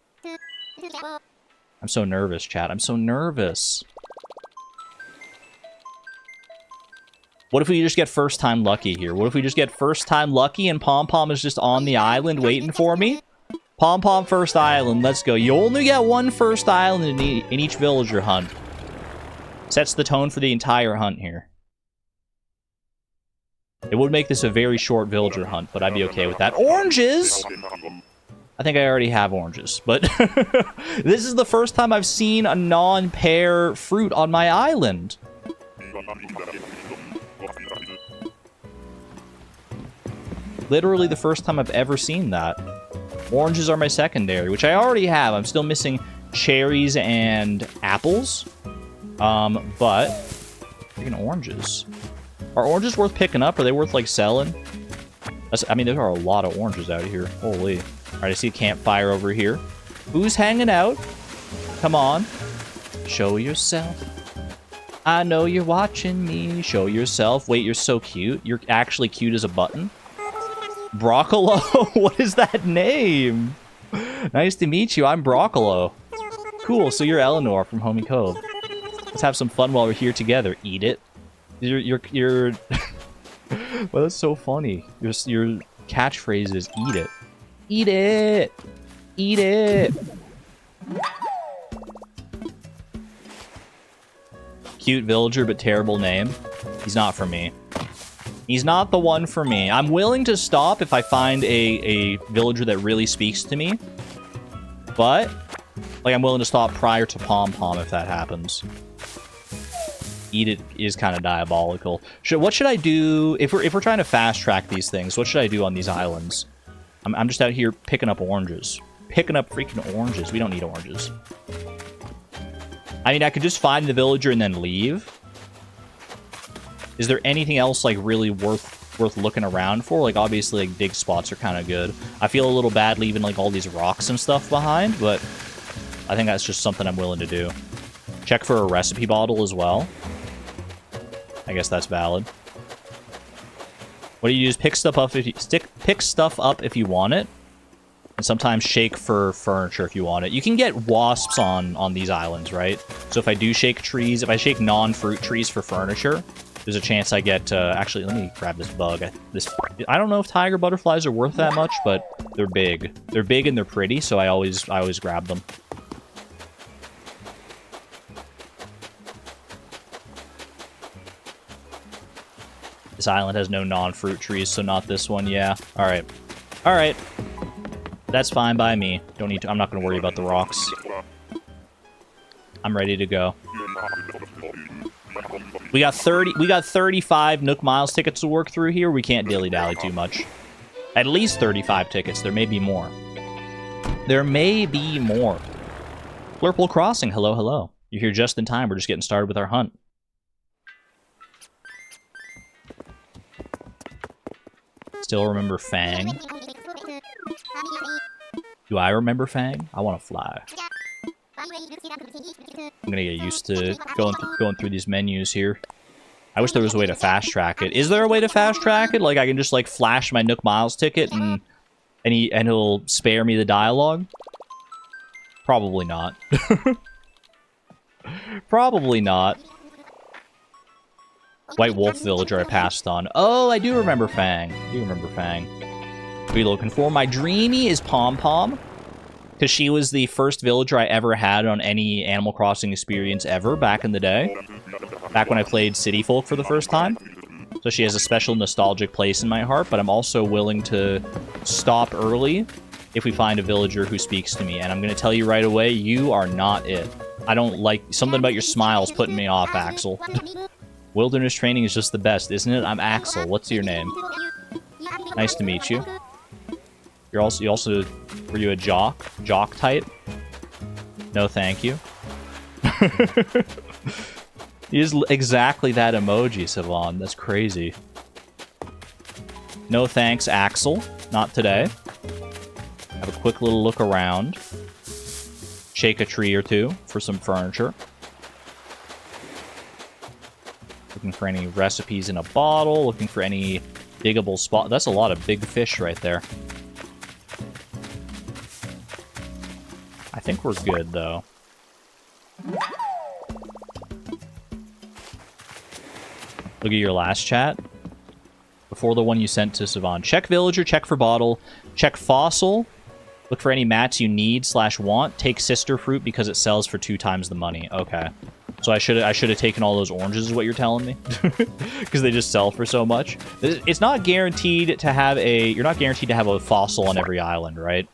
I'm so nervous, chat. I'm so nervous. What if we just get first-time lucky here? What if we just get first-time lucky and Pom-Pom is just on the island waiting for me? Pom-Pom first island, let's go. You only get 1 first island in each villager hunt. Sets the tone for the entire hunt here. It would make this a very short villager hunt, but I'd be okay with that. Oranges! I think I already have oranges, but this is the first time I've seen a non-pear fruit on my island. Literally the first time I've ever seen that. Oranges are my secondary, which I already have. I'm still missing cherries and apples. But freaking oranges. Are oranges worth picking up? Are they worth, like, selling? I mean, there are a lot of oranges out here. Holy. Alright, I see a campfire over here. Who's hanging out? Come on. Show yourself. I know you're watching me. Show yourself. Wait, you're so cute. You're actually cute as a button. Broccolo? What is that name? Nice to meet you. I'm Broccolo. Cool, so you're Eleanor from Homi Cove. Let's have some fun while we're here together. Eat it. You're well, that's so funny. Your catchphrase is eat it. Eat it! Eat it! Cute villager, but terrible name. He's not for me. He's not the one for me. I'm willing to stop if I find a villager that really speaks to me. But, like, I'm willing to stop prior to Pompom if that happens. Eat it is kind of diabolical. What should I do if we're trying to fast track these things? What should I do on these islands? I'm just out here picking up oranges. Picking up freaking oranges. We don't need oranges. I mean, I could just find the villager and then leave. Is there anything else, like, really worth looking around for? Like, obviously, like, dig spots are kind of good. I feel a little bad leaving, like, all these rocks and stuff behind, but I think that's just something I'm willing to do. Check for a recipe bottle as well. I guess that's valid. What do you use? Pick stuff up if you want it. And sometimes shake for furniture if you want it. You can get wasps on these islands, right? So if I do shake trees, if I shake non-fruit trees for furniture, there's a chance I get... actually, let me grab this bug. I don't know if tiger butterflies are worth that much, but they're big. They're big and they're pretty, so I always grab them. This island has no non-fruit trees, so not this one. Yeah. All right. All right. That's fine by me. Don't need to. I'm not going to worry about the rocks. I'm ready to go. We got 35 Nook Miles tickets to work through here. We can't dilly-dally too much. At least 35 tickets. There may be more. There may be more. Blurple Crossing. Hello, hello. You're here just in time. We're just getting started with our hunt. Still remember Fang. Do I remember Fang? I want to fly. I'm gonna get used to going through these menus here. I wish there was a way to fast track it. Is there a way to fast track it? Like I can just like flash my Nook Miles ticket and he'll spare me the dialogue? Probably not. Probably not. White Wolf Villager I passed on. Oh, I do remember Fang. I do remember Fang. What are you looking for? My dreamy is Pompom. Because she was the first villager I ever had on any Animal Crossing experience ever back in the day. Back when I played City Folk for the first time. So she has a special nostalgic place in my heart, but I'm also willing to stop early if we find a villager who speaks to me. And I'm going to tell you right away, you are not it. I don't like... Something about your smile's putting me off, Axel. Wilderness training is just the best, isn't it? I'm Axel. What's your name? Nice to meet you. Were you a jock? Jock type? No, thank you. He is exactly that emoji, Savon. That's crazy. No thanks, Axel. Not today. Have a quick little look around. Shake a tree or two for some furniture. Looking for any recipes in a bottle. Looking for any diggable spot. That's a lot of big fish right there. I think we're good, though. Look at your last chat. Before the one you sent to Savon. Check villager, check for bottle, check fossil. Look for any mats you need / want. Take sister fruit because it sells for 2 times the money. Okay. So I should have taken all those oranges is what you're telling me? Because they just sell for so much. It's not guaranteed to have a... You're not guaranteed to have a fossil on every island, right?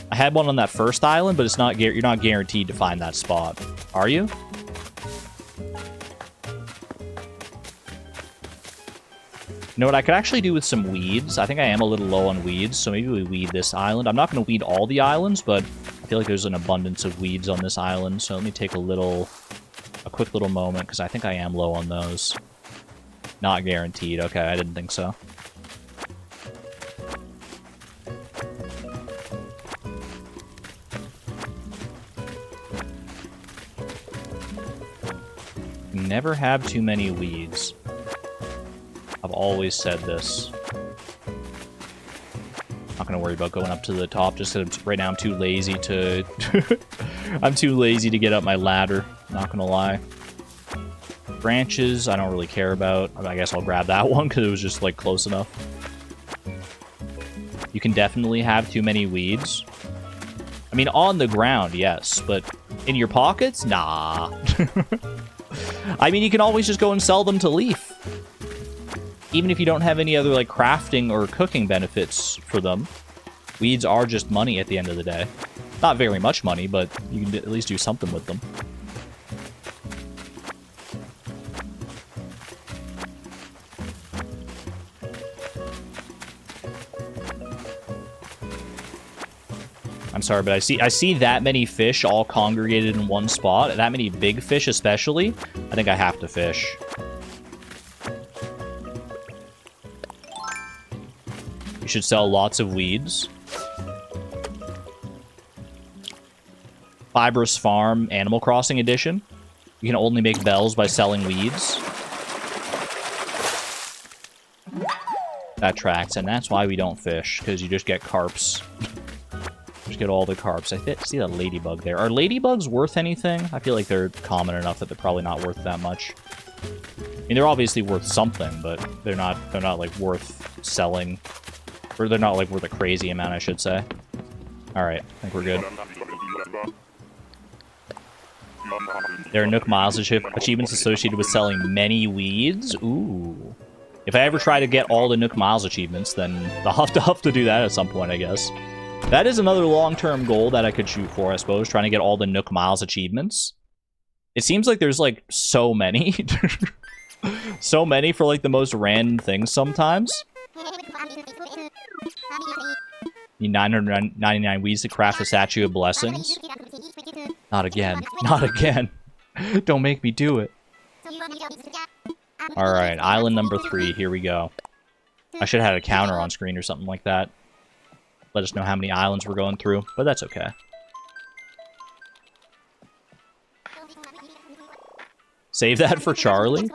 I had one on that first island, but it's not you're not guaranteed to find that spot. Are you? You know what I could actually do with some weeds? I think I am a little low on weeds, so maybe we weed this island. I'm not going to weed all the islands, but I feel like there's an abundance of weeds on this island, so let me take a quick little moment, because I think I am low on those. Not guaranteed. Okay, I didn't think so. can never have too many weeds. I've always said this. Not gonna worry about going up to the top, just because right now I'm too lazy to... I'm too lazy to get up my ladder, not gonna lie. Branches, I don't really care about. I guess I'll grab that one, because it was just, like, close enough. You can definitely have too many weeds. I mean, on the ground, yes, but in your pockets? Nah. I mean, you can always just go and sell them to Leaf. Even if you don't have any other, like, crafting or cooking benefits for them. Weeds are just money at the end of the day. Not very much money, but you can at least do something with them. I'm sorry, but I see that many fish all congregated in one spot. That many big fish especially. I think I have to fish. You should sell lots of weeds. Fibrous Farm Animal Crossing Edition. You can only make bells by selling weeds. That tracks, and that's why we don't fish, because you just get carps. Just get all the carps. I see that ladybug there. Are ladybugs worth anything? I feel like they're common enough that they're probably not worth that much. I mean, they're obviously worth something, but they're not like worth selling. Or they're not like worth a crazy amount, I should say. Alright, I think we're good. There are Nook Miles achievements associated with selling many weeds. Ooh. If I ever try to get all the Nook Miles achievements, then I'll have to do that at some point, I guess. That is another long-term goal that I could shoot for, I suppose, trying to get all the Nook Miles achievements. It seems like there's, like, so many. So many for, like, the most random things sometimes. Need 999 weeds to craft a statue of blessings. Not again. Not again. Don't make me do it. Alright, island number 3. Here we go. I should have had a counter on screen or something like that. Let us know how many islands we're going through, but that's okay. Save that for Charlie?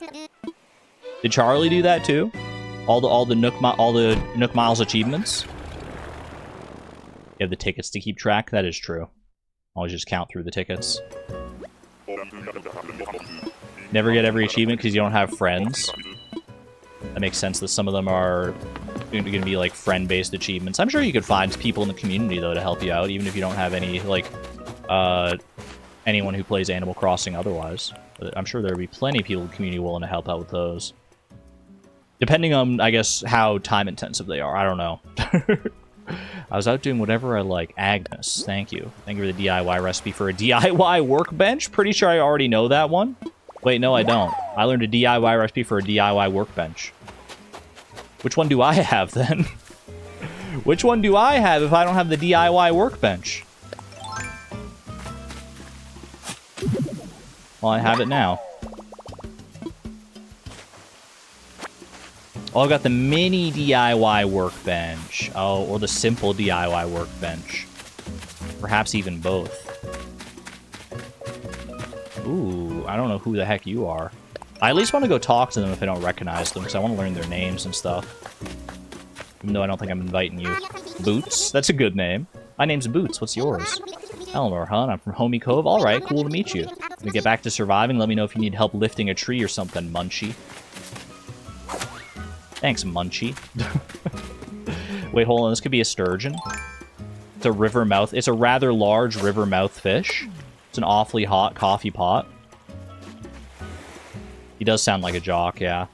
Did Charlie do that too? All the Nook Miles achievements? You have the tickets to keep track? That is true. Always just count through the tickets. Never get every achievement because you don't have friends. That makes sense that some of them are going to be like friend-based achievements. I'm sure you could find people in the community though to help you out, even if you don't have any like anyone who plays Animal Crossing otherwise. But I'm sure there would be plenty of people in the community willing to help out with those. Depending on, I guess, how time-intensive they are. I don't know. I was out doing whatever I like. Agnes, thank you. Thank you for the DIY recipe for a DIY workbench. Pretty sure I already know that one. Wait, no, I don't. I learned a DIY recipe for a DIY workbench. Which one do I have, then? Which one do I have if I don't have the DIY workbench? Well, I have it now. Oh, I've got the mini DIY workbench. Oh, or the simple DIY workbench. Perhaps even both. Ooh, I don't know who the heck you are. I at least want to go talk to them if I don't recognize them, because I want to learn their names and stuff. Even though I don't think I'm inviting you. Boots? That's a good name. My name's Boots. What's yours? Eleanor, huh? I'm from Homi Cove. Alright, cool to meet you. When we get back to surviving, let me know if you need help lifting a tree or something, Munchie. Thanks, Munchie. Wait, hold on. This could be a sturgeon. It's a river mouth. It's a rather large river mouth fish. It's an awfully hot coffee pot. He does sound like a jock, yeah.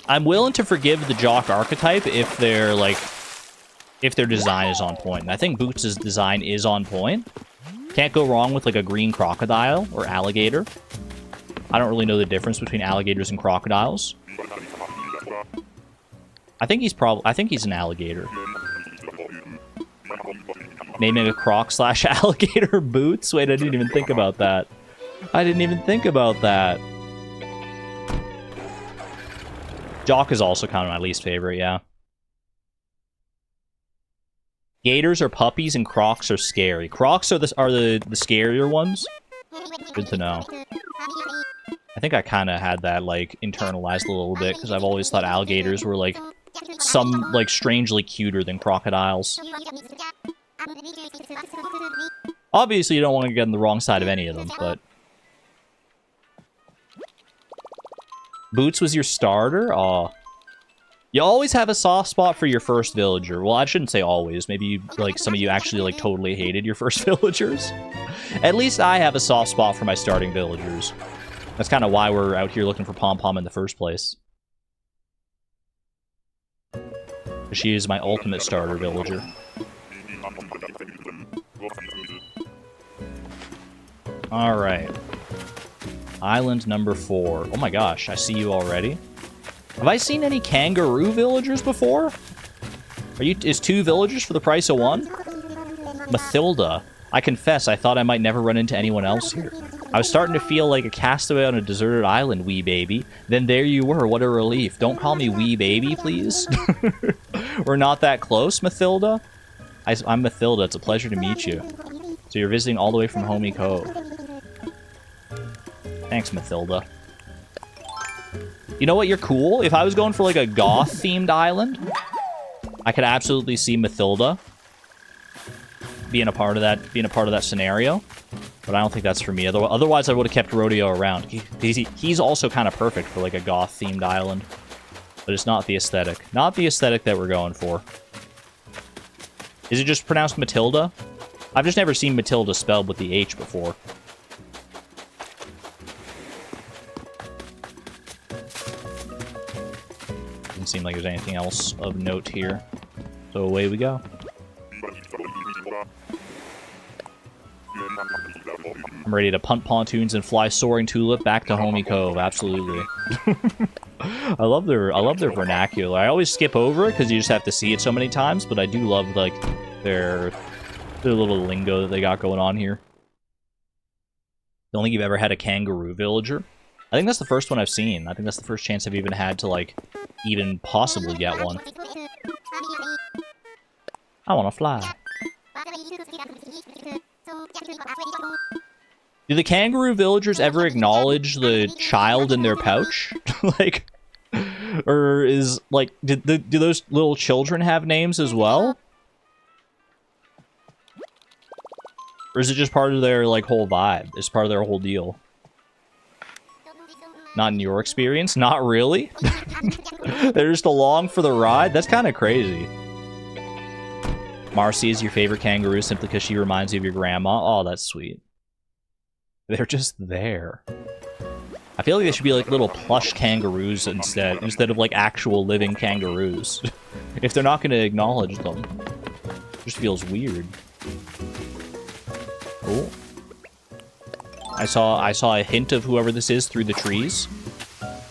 I'm willing to forgive the jock archetype if they're, like... if their design is on point. And I think Boots' design is on point. Can't go wrong with, like, a green crocodile or alligator. I don't really know the difference between alligators and crocodiles. I think he's an alligator. Naming a croc/alligator Boots? Wait, I didn't even think about that. I didn't even think about that. Jock is also kind of my least favorite, yeah. Gators are puppies and crocs are scary. Crocs are the scarier ones. Good to know. I think I kind of had that, like, internalized a little bit, because I've always thought alligators were, like, strangely cuter than crocodiles. Obviously, you don't want to get on the wrong side of any of them, but... Boots was your starter? Aw. You always have a soft spot for your first villager. Well, I shouldn't say always. Maybe, like, some of you actually, like, totally hated your first villagers. At least I have a soft spot for my starting villagers. That's kind of why we're out here looking for Pompom in the first place. She is my ultimate starter villager. Alright. Island number 4. Oh my gosh, I see you already. Have I seen any kangaroo villagers before? Is 2 villagers for the price of 1? Mathilda. I confess, I thought I might never run into anyone else here. I was starting to feel like a castaway on a deserted island, wee baby. Then there you were, what a relief. Don't call me wee baby, please. We're not that close, Mathilda? I'm Mathilda, it's a pleasure to meet you. So you're visiting all the way from Homi Cove. Thanks, Mathilda. You know what, you're cool. If I was going for like a goth-themed island, I could absolutely see Mathilda being a part of that scenario. But I don't think that's for me. Otherwise, I would have kept Rodeo around. He's also kind of perfect for like a goth-themed island. But it's not the aesthetic. Not the aesthetic that we're going for. Is it just pronounced Matilda? I've just never seen Matilda spelled with the H before. Doesn't seem like there's anything else of note here. So away we go. I'm ready to punt pontoons and fly soaring tulip back to Homi Cove. Absolutely. I love their vernacular. I always skip over it because you just have to see it so many times, but I do love like their little lingo that they got going on here. I don't think you've ever had a kangaroo villager. I think that's the first one I've seen. I think that's the first chance I've even had to like even possibly get one. I want to fly. Do the kangaroo villagers ever acknowledge the child in their pouch? Like, or is, like, do those little children have names as well? Or is it just part of their, like, whole vibe? It's part of their whole deal? Not in your experience? Not really? They're just along for the ride? That's kind of crazy. Marcy is your favorite kangaroo simply because she reminds you of your grandma. Oh, that's sweet. They're just there. I feel like they should be like little plush kangaroos instead of like actual living kangaroos. If they're not going to acknowledge them. It just feels weird. Cool. I saw a hint of whoever this is through the trees.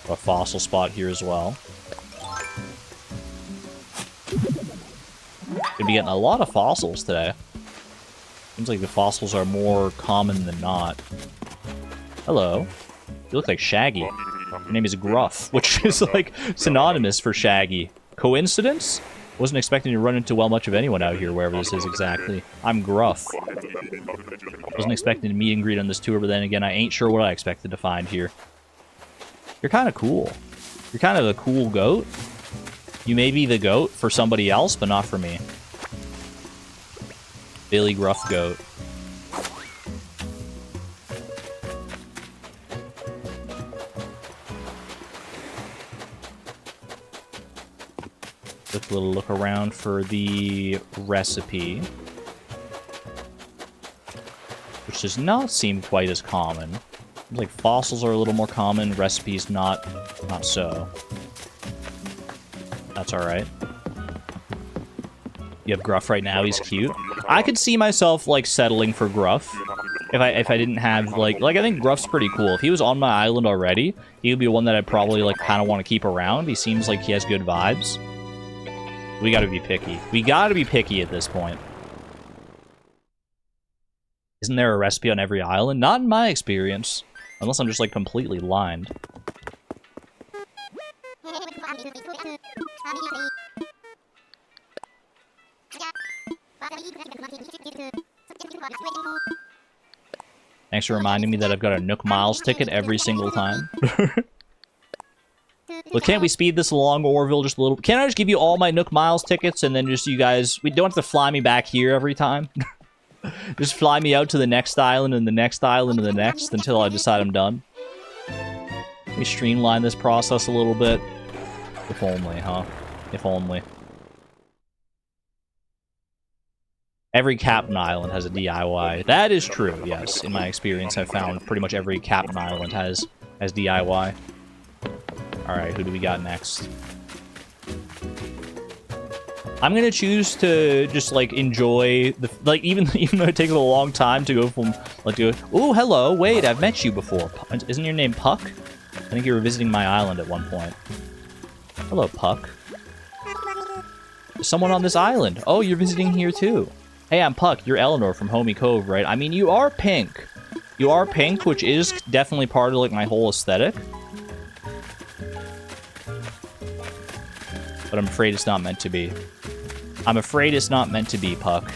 A fossil spot here as well. Gonna be getting a lot of fossils today. Seems like the fossils are more common than not. Hello. You look like Shaggy. Your name is Gruff, which is like synonymous for Shaggy. Coincidence? Wasn't expecting to run into well much of anyone out here, wherever this is exactly. I'm Gruff. Wasn't expecting to meet and greet on this tour, but then again, I ain't sure what I expected to find here. You're kind of cool. You're kind of a cool goat. You may be the goat for somebody else, but not for me. Billy Gruff Goat. Quick little look around for the recipe. Which does not seem quite as common. Seems like fossils are a little more common, recipes not so. That's alright. You have Gruff right now, he's cute. I could see myself, like, settling for Gruff. If I didn't have, like, I think Gruff's pretty cool. If he was on my island already, he would be one that I'd probably, like, kind of want to keep around. He seems like he has good vibes. We gotta be picky. We gotta be picky at this point. Isn't there a recipe on every island? Not in my experience. Unless I'm just, like, completely blind. Thanks for reminding me that I've got a Nook Miles ticket every single time. Well, can't we speed this along, Orville, just a little? Can't I just give you all my Nook Miles tickets and then just you guys... We don't have to fly me back here every time. Just fly me out to the next island and the next island and the next until I decide I'm done. Let me streamline this process a little bit. If only, huh? If only. Every Captain Island has a DIY. That is true, yes. In my experience, I've found pretty much every Captain Island has DIY. Alright, who do we got next? I'm gonna choose to just, like, enjoy the... Like, even though it takes a long time to go from... Like, oh, hello, wait, I've met you before. Isn't your name Puck? I think you were visiting my island at one point. Hello, Puck. There's someone on this island. Oh, you're visiting here, too. Hey, I'm Puck. You're Eleanor from Homi Cove, right? I mean, you are pink. You are pink, which is definitely part of, like, my whole aesthetic. But I'm afraid it's not meant to be. I'm afraid it's not meant to be, Puck.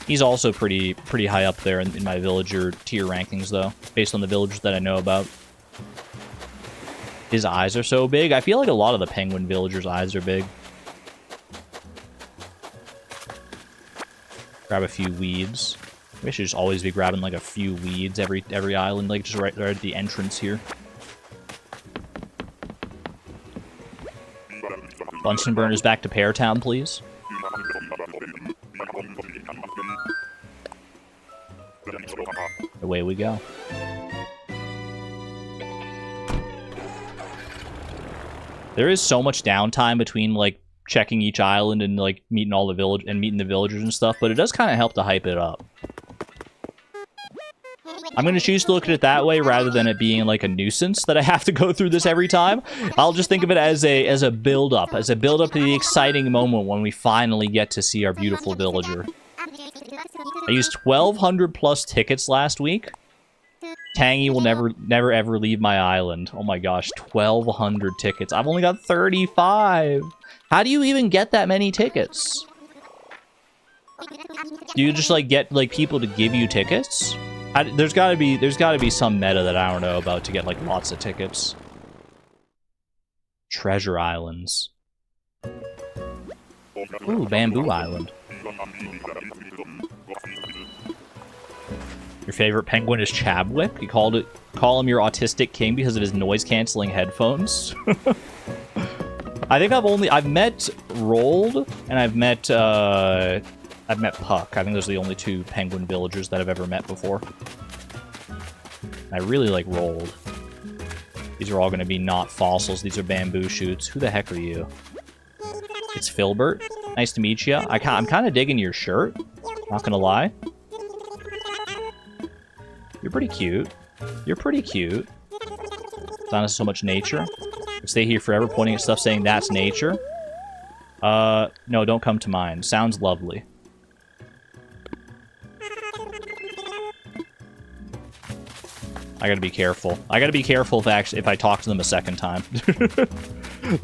He's also pretty high up there in my villager tier rankings, though, based on the villagers that I know about. His eyes are so big. I feel like a lot of the penguin villagers' eyes are big. Grab a few weeds. We should just always be grabbing, like, a few weeds every island, like, just right at the entrance here. Bunsen burners back to Pear Town, please. Away we go. There is so much downtime between, like, checking each island and, like, meeting all the meeting the villagers and stuff, but it does kind of help to hype it up. I'm going to choose to look at it that way rather than it being like a nuisance that I have to go through this every time. I'll just think of it as a build-up, to the exciting moment when we finally get to see our beautiful villager. I used 1,200 plus tickets last week. Tangy will never ever leave my island. Oh my gosh, 1,200 tickets. I've only got 35. How do you even get that many tickets? Do you just like get like people to give you tickets? There's gotta be some meta that I don't know about to get like lots of tickets. Treasure islands. Ooh, Bamboo Island. Your favorite penguin is Chabwick? You call him your autistic king because of his noise-canceling headphones? I think I've met Rolled and I've met Puck. I think those are the only two penguin villagers that I've ever met before. I really like Rolled. These are all going to be not fossils. These are bamboo shoots. Who the heck are you? It's Filbert. Nice to meet you. I'm kind of digging your shirt. Not going to lie. You're pretty cute. You're pretty cute. It's not so much nature. I'll stay here forever pointing at stuff saying that's nature. No, don't come to mine. Sounds lovely. I gotta be careful. I gotta be careful if I talk to them a second time.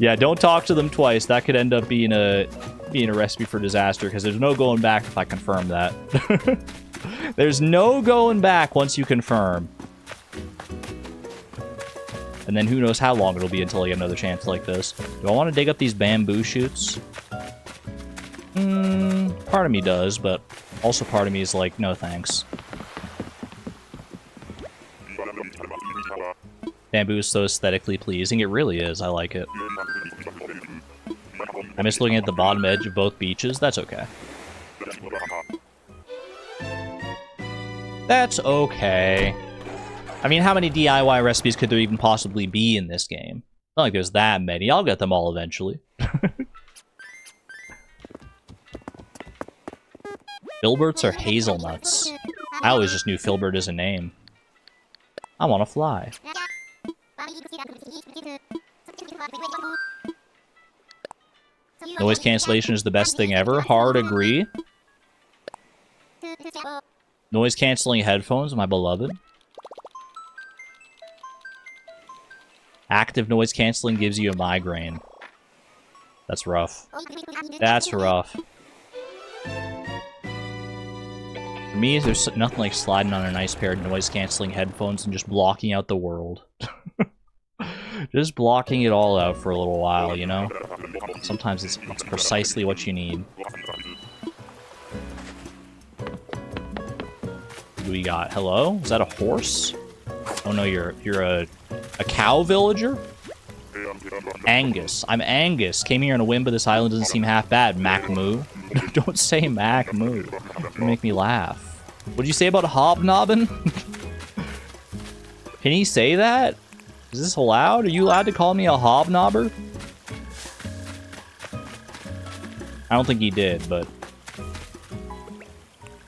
Yeah, don't talk to them twice. That could end up being a recipe for disaster, because there's no going back if I confirm that. There's no going back once you confirm. And then who knows how long it'll be until I get another chance like this. Do I want to dig up these bamboo shoots? Part of me does, but also part of me is like, no thanks. Bamboo is so aesthetically pleasing. It really is. I like it. I miss looking at the bottom edge of both beaches. That's okay. That's okay. I mean, how many DIY recipes could there even possibly be in this game? Not like there's that many. I'll get them all eventually. Filberts or hazelnuts? I always just knew Filbert as a name. I want to fly. Noise cancellation is the best thing ever. Hard agree. Noise cancelling headphones, my beloved. Active noise cancelling gives you a migraine. That's rough. That's rough. For me, there's nothing like sliding on a nice pair of noise-canceling headphones and just blocking out the world. Just blocking it all out for a little while, you know? Sometimes it's precisely what you need. What do we got? Hello? Is that a horse? Oh no, you're a cow villager? Angus. I'm Angus. Came here on a whim, but this island doesn't seem half bad. Mac Moo. Don't say Mac Moo. You make me laugh. What'd you say about hobnobbing? Can he say that? Is this allowed? Are you allowed to call me a hobnobber? I don't think he did, but...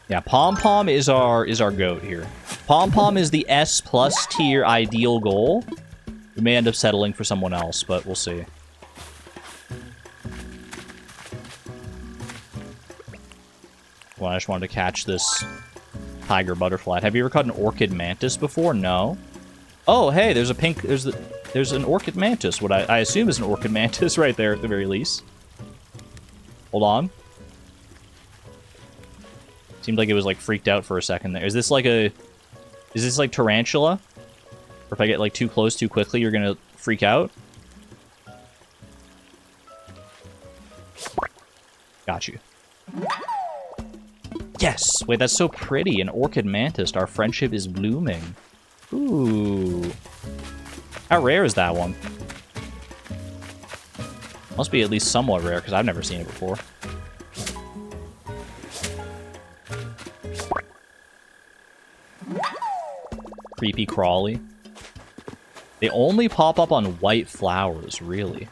Yeah, Pompom is our goat here. Pompom is the S+ tier ideal goal. We may end up settling for someone else, but we'll see. Well, I just wanted to catch this tiger butterfly. Have you ever caught an orchid mantis before? No. Oh, hey, there's a pink... There's an orchid mantis. What I assume is an orchid mantis right there at the very least. Hold on. Seemed like it was like freaked out for a second there. Is this like a... Is this like tarantula? Or if I get like too close too quickly, you're gonna freak out? Got you. Yes! Wait, that's so pretty. An orchid mantis. Our friendship is blooming. Ooh. How rare is that one? Must be at least somewhat rare, because I've never seen it before. Creepy crawly. They only pop up on white flowers, really.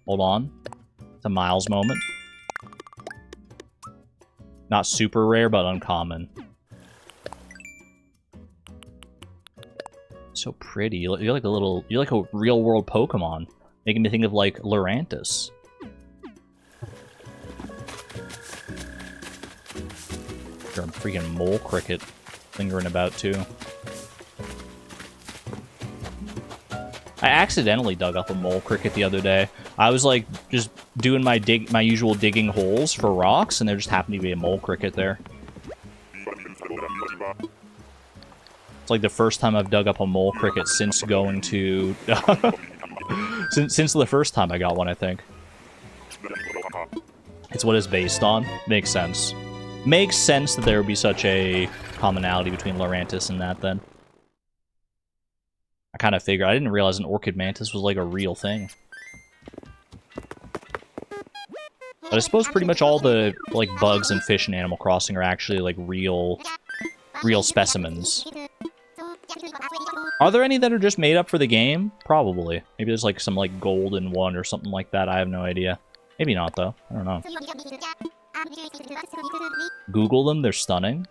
Hold on. It's a Miles moment. Not super rare, but uncommon. So pretty. You're like a little... You're like a real-world Pokemon. Making me think of, like, Lurantis. You're a freaking mole cricket lingering about, too. I accidentally dug up a mole cricket the other day. I was, like, just doing my usual digging holes for rocks, and there just happened to be a mole cricket there. It's like the first time I've dug up a mole cricket since going to... since the first time I got one, I think. It's what it's based on. Makes sense. Makes sense that there would be such a commonality between Lurantis and that, then. I kind of figured. I didn't realize an orchid mantis was, like, a real thing. But I suppose pretty much all the, like, bugs and fish in Animal Crossing are actually, like, real specimens. Are there any that are just made up for the game? Probably. Maybe there's, like, some, like, golden one or something like that. I have no idea. Maybe not, though. I don't know. Google them. They're stunning.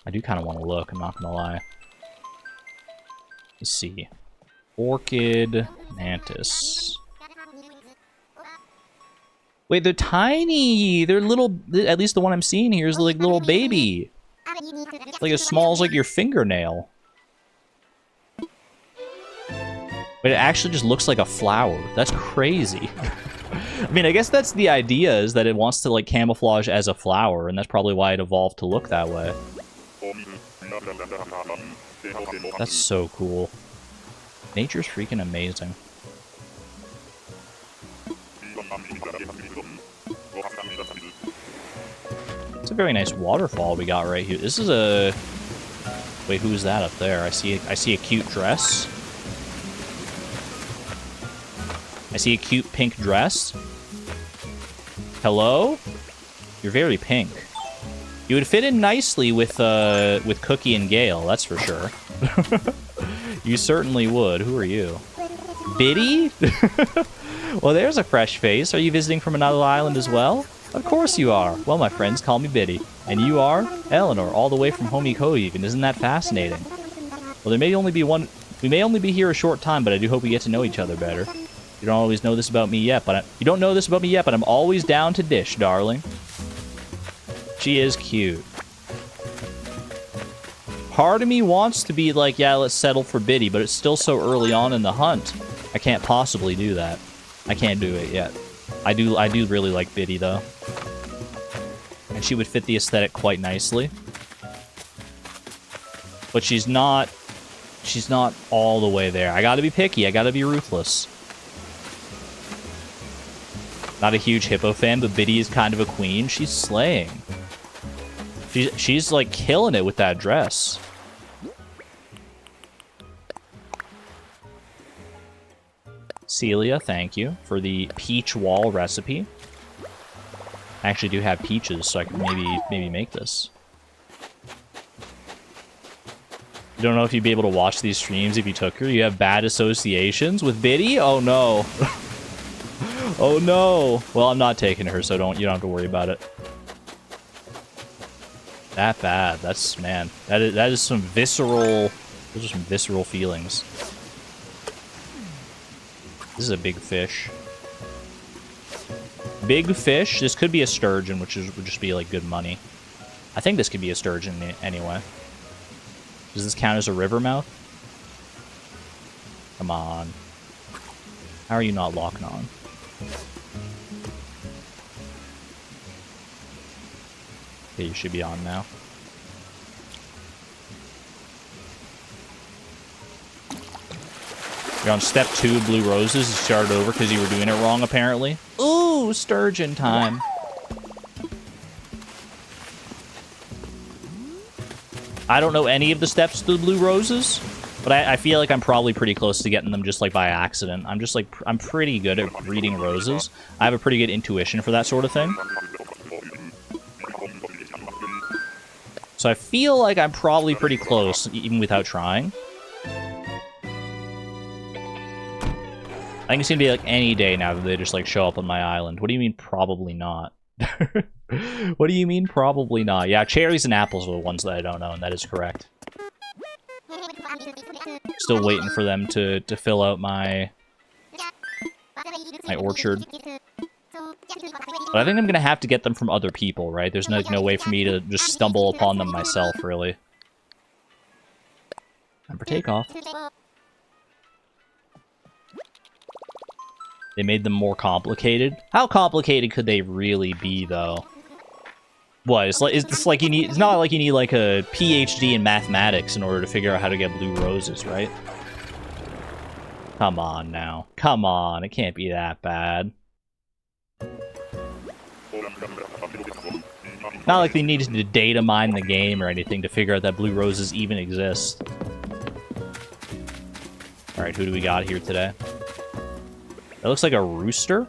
I do kind of want to look. I'm not going to lie. Let's see. Orchid mantis. Wait, they're tiny! They're little... At least the one I'm seeing here is, like, little baby. It's like as small as, like, your fingernail. But it actually just looks like a flower. That's crazy. I mean, I guess that's the idea, is that it wants to, like, camouflage as a flower, and that's probably why it evolved to look that way. That's so cool. Nature's freaking amazing. It's a very nice waterfall we got right here. This is a... Wait, who is that up there? I see a cute dress. I see a cute pink dress. Hello? You're very pink. You would fit in nicely with Cookie and Gale, that's for sure. You certainly would. Who are you? Biddy? Well, there's a fresh face. Are you visiting from another island as well? Of course you are. Well, my friends call me Biddy. And you are? Eleanor, all the way from Homi Cove even. Isn't that fascinating? Well, there may only be one... We may only be here a short time, but I do hope we get to know each other better. You don't always know this about me yet, but you don't know this about me yet, but I'm always down to dish, darling. She is cute. Part of me wants to be like, yeah, let's settle for Biddy, but it's still so early on in the hunt. I can't possibly do that. I can't do it yet. I do really like Biddy, though. And she would fit the aesthetic quite nicely. But she's not all the way there. I gotta be picky. I gotta be ruthless. Not a huge Hippo fan, but Biddy is kind of a queen. She's slaying. She's like killing it with that dress. Celia, thank you for the peach wall recipe. I actually do have peaches, so I can maybe make this. You don't know if you'd be able to watch these streams if you took her. You have bad associations with Biddy? Oh no. Oh no. Well, I'm not taking her, so you don't have to worry about it. That bad. That's, man. That is some visceral. Those are some visceral feelings. This is a big fish. Big fish. This could be a sturgeon, would just be like good money. I think this could be a sturgeon anyway. Does this count as a river mouth? Come on. How are you not locking on? Okay, you should be on now. You're on step 2, Blue Roses. You started over because you were doing it wrong, apparently. Ooh, sturgeon time. I don't know any of the steps to the Blue Roses, but I feel like I'm probably pretty close to getting them just like by accident. I'm pretty good at reading roses. I have a pretty good intuition for that sort of thing. So I feel like I'm probably pretty close, even without trying. I think it's gonna be like any day now that they just like show up on my island. What do you mean probably not? What do you mean probably not? Yeah, cherries and apples are the ones that I don't know, and that is correct. Still waiting for them to fill out my orchard. But I think I'm gonna have to get them from other people, right? There's no way for me to just stumble upon them myself, really. Time for takeoff. They made them more complicated. How complicated could they really be, though? What? It's like you need. It's not like you need like a PhD in mathematics in order to figure out how to get blue roses, right? Come on now. Come on. It can't be that bad. Not like they needed to data mine the game or anything to figure out that blue roses even exist. Alright, who do we got here today? That looks like a rooster?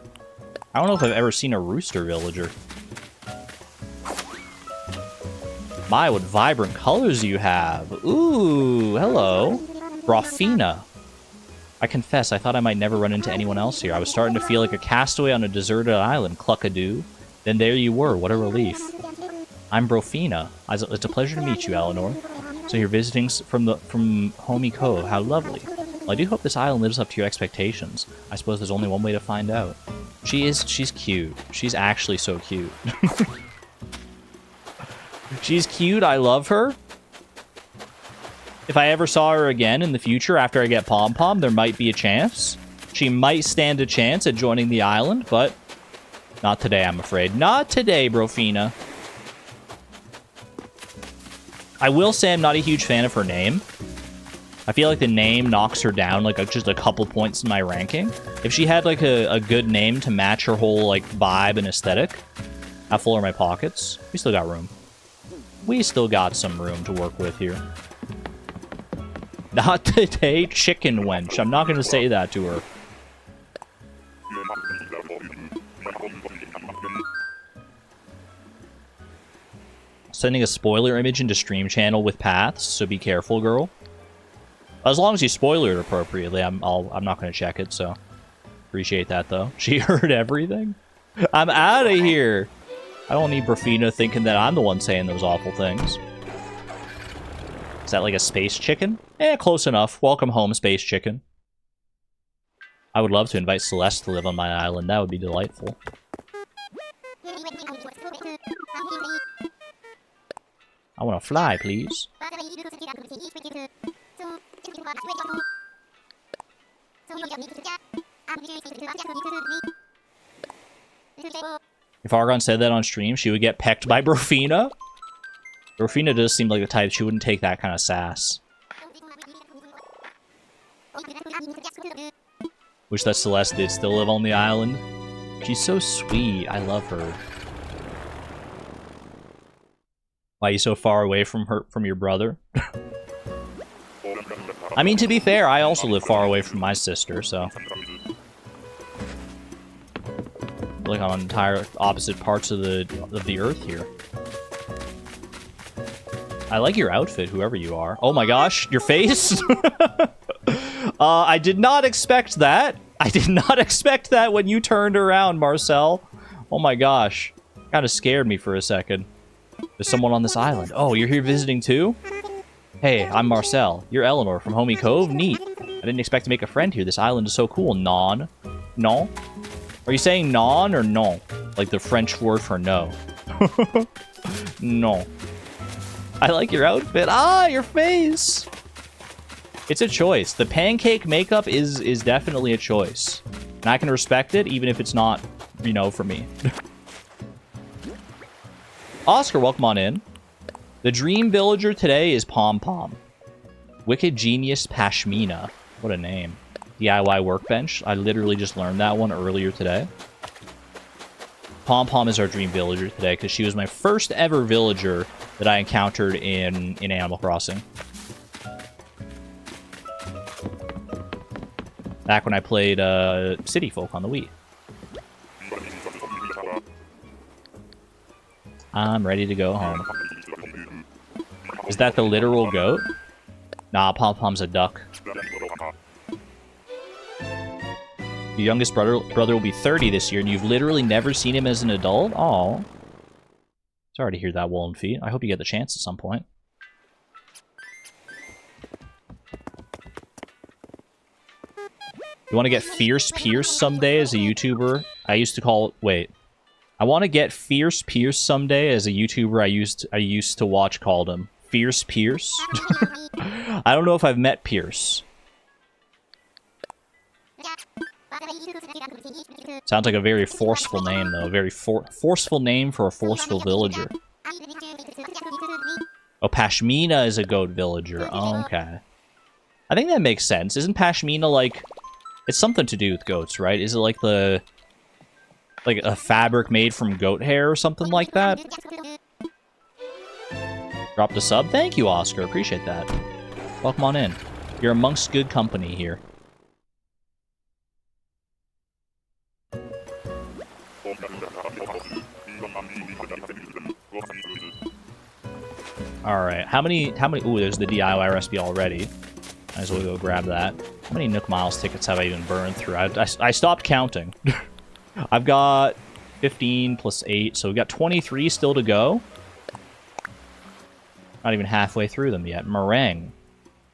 I don't know if I've ever seen a rooster villager. My, what vibrant colors you have. Ooh, hello. Rafina. I confess, I thought I might never run into anyone else here. I was starting to feel like a castaway on a deserted island, cluckadoo. Then there you were, what a relief. I'm Brofina. It's a pleasure to meet you, Eleanor. So you're visiting from Homi Cove. How lovely. Well, I do hope this island lives up to your expectations. I suppose there's only one way to find out. She's cute. She's actually so cute. She's cute, I love her. If I ever saw her again in the future after I get Pompom, there might be a chance. She might stand a chance at joining the island, but not today, I'm afraid. Not today, Brofina. I will say I'm not a huge fan of her name. I feel like the name knocks her down like just a couple points in my ranking. If she had like a good name to match her whole like vibe and aesthetic, how full are my pockets? We still got room. We still got some room to work with here. Not today, chicken wench. I'm not going to say that to her. Sending a spoiler image into stream channel with paths, so be careful, girl. As long as you spoiler it appropriately, I'm not going to check it, so appreciate that though. She heard everything. I'm out of here. I don't need Brofina thinking that I'm the one saying those awful things. Is that like a space chicken? Eh, close enough. Welcome home, space chicken. I would love to invite Celeste to live on my island. That would be delightful. I want to fly, please. If Argon said that on stream, she would get pecked by Brofina. Brofina does seem like the type she wouldn't take that kind of sass. Wish that Celeste did still live on the island. She's so sweet. I love her. Why are you so far away from your brother? I mean, to be fair, I also live far away from my sister, so... like on entire opposite parts of the earth here. I like your outfit, whoever you are. Oh my gosh, your face? I did not expect that. I did not expect that when you turned around, Marcel. Oh my gosh. Kind of scared me for a second. There's someone on this island. Oh, you're here visiting too? Hey, I'm Marcel. You're Eleanor from Homi Cove? Neat. I didn't expect to make a friend here. This island is so cool. Non? Non? Are you saying non or non? Like the French word for no. No. I like your outfit. Ah, your face. It's a choice. The pancake makeup is definitely a choice. And I can respect it, even if it's not, you know, for me. Oscar, welcome on in. The dream villager today is Pompom. Wicked Genius Pashmina. What a name. DIY Workbench. I literally just learned that one earlier today. Pompom is our dream villager today because she was my first ever villager that I encountered in Animal Crossing. Back when I played City Folk on the Wii. I'm ready to go home. Is that the literal goat? Nah, Pompom's a duck. Your youngest brother will be 30 this year, and you've literally never seen him as an adult? Aw. Sorry to hear that, Woolen Feet. I hope you get the chance at some point. You want to get Fierce Pierce someday as a YouTuber? I used to call... Wait. I want to get Fierce Pierce someday as a YouTuber I used to watch called him. Fierce Pierce? I don't know if I've met Pierce. Sounds like a very forceful name, though. A very forceful name for a forceful villager. Oh, Pashmina is a goat villager. Oh, okay. I think that makes sense. Isn't Pashmina, like... It's something to do with goats, right? Is it like the... like a fabric made from goat hair or something like that? Dropped a sub? Thank you, Oscar. Appreciate that. Welcome on in. You're amongst good company here. Alright, how many... Ooh, there's the DIY recipe already. Might as well go grab that. How many Nook Miles tickets have I even burned through? I stopped counting. I've got 15 plus 8, so we've got 23 still to go. Not even halfway through them yet. Meringue.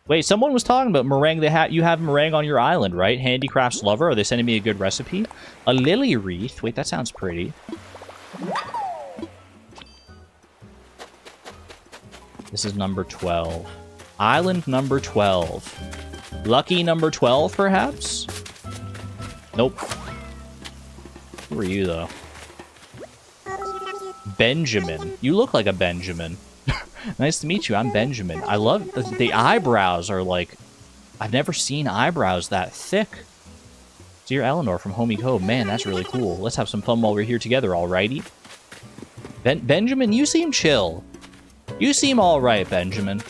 Wait, someone was talking about meringue. You have meringue on your island, right? Handicrafts Lover. Are they sending me a good recipe? A lily wreath. Wait, that sounds pretty. This is number 12. Island number 12. Lucky number 12, perhaps? Nope. Who are you, though? Benjamin. You look like a Benjamin. Nice to meet you. I'm Benjamin. I love... The eyebrows are like... I've never seen eyebrows that thick. Dear Eleanor from Homi Cove. Man, that's really cool. Let's have some fun while we're here together, alrighty? Benjamin, you seem chill. You seem alright, Benjamin.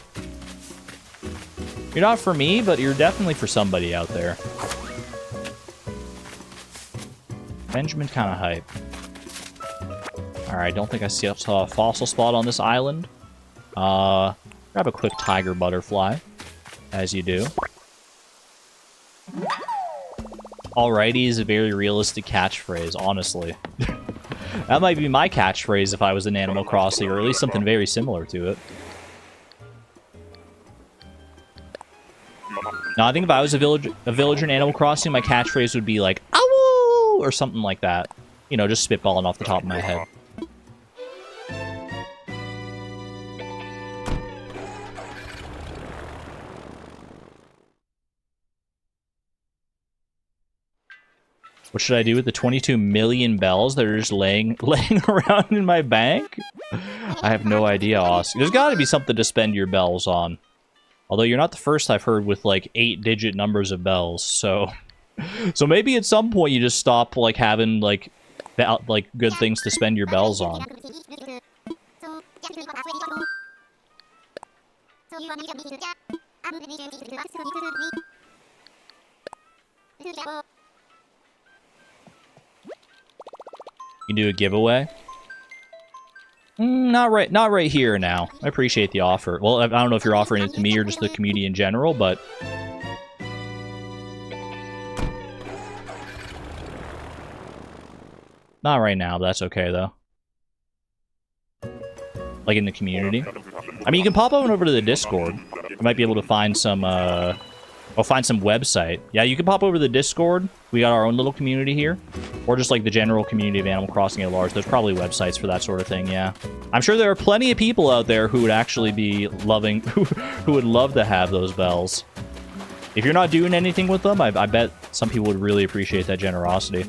You're not for me, but you're definitely for somebody out there. Benjamin kind of hype. Alright, don't think I saw a fossil spot on this island. Grab a quick tiger butterfly. As you do. Alrighty is a very realistic catchphrase, honestly. That might be my catchphrase if I was in Animal Crossing, or at least something very similar to it. Now, I think if I was a villager in Animal Crossing, my catchphrase would be like, "Ow!" or something like that. You know, just spitballing off the top of my head. What should I do with the 22 million bells that are just laying around in my bank? I have no idea, Oscar. There's got to be something to spend your bells on. Although you're not the first I've heard with, like, 8-digit numbers of bells, so... So maybe at some point you just stop, like, having, like, good things to spend your bells on. You can do a giveaway? Not right here now. I appreciate the offer. Well, I don't know if you're offering it to me or just the community in general, but... Not right now, but that's okay, though. Like in the community. I mean, you can pop on over to the Discord. You might be able to find some, find some website. Yeah, you can pop over to the Discord. We got our own little community here. Or just like the general community of Animal Crossing at large. There's probably websites for that sort of thing, yeah. I'm sure there are plenty of people out there who would actually be loving, who would love to have those bells. If you're not doing anything with them, I bet some people would really appreciate that generosity.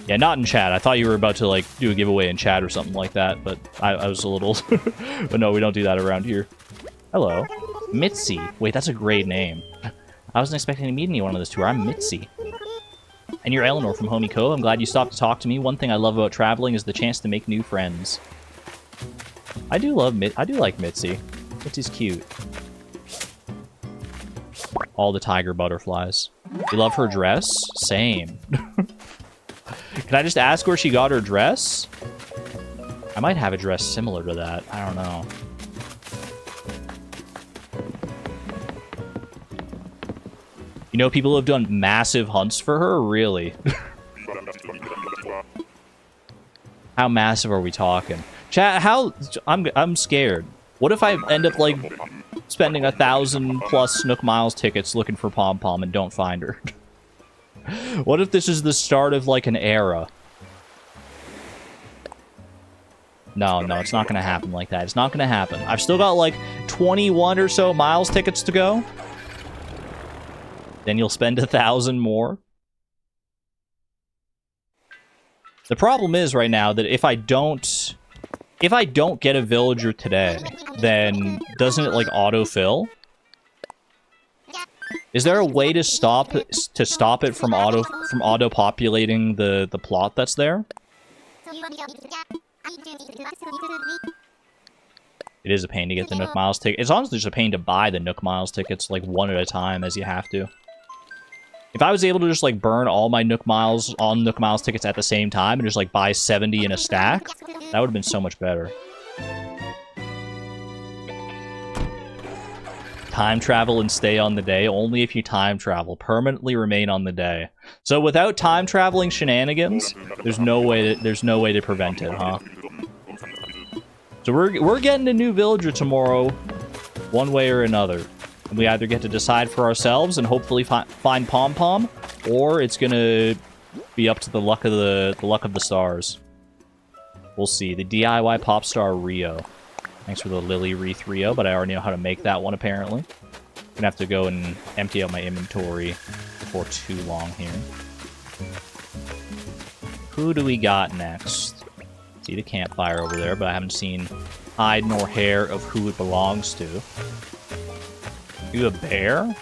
Yeah, not in chat. I thought you were about to, like, do a giveaway in chat or something like that, but I was a little... But no, we don't do that around here. Hello. Mitzi. Wait, that's a great name. I wasn't expecting to meet anyone on this tour. I'm Mitzi. And you're Eleanor from Homi Cove. I'm glad you stopped to talk to me. One thing I love about traveling is the chance to make new friends. I do like Mitzi. Mitzi's cute. All the tiger butterflies. You love her dress? Same. Can I just ask where she got her dress? I might have a dress similar to that. I don't know. You know, people have done massive hunts for her? Really? How massive are we talking? Chat, how... I'm scared. What if I end up, like, spending 1,000+ Nook Miles tickets looking for Pompom and don't find her? What if this is the start of, like, an era? No, it's not gonna happen like that. It's not gonna happen. I've still got, like, 21 or so Miles tickets to go. Then you'll spend 1,000 more. The problem is right now that if I don't get a villager today, then doesn't it, like, autofill? Is there a way to stop it from auto-populating the plot that's there? It is a pain to get the Nook Miles ticket. It's honestly just a pain to buy the Nook Miles tickets, like, one at a time, as you have to. If I was able to just, like, burn all my Nook Miles on Nook Miles tickets at the same time and just, like, buy 70 in a stack, that would have been so much better. Time travel and stay on the day. Only if you time travel. Permanently remain on the day. So without time traveling shenanigans, there's no way to prevent it, huh? So we're getting a new villager tomorrow, one way or another. And we either get to decide for ourselves and hopefully find Pompom, or it's gonna be up to the luck of the stars. We'll see. The DIY pop star Rio. Thanks for the lily wreath Rio, but I already know how to make that one apparently. Gonna have to go and empty out my inventory before too long here. Who do we got next? See the campfire over there, but I haven't seen hide nor hair of who it belongs to. You a bear?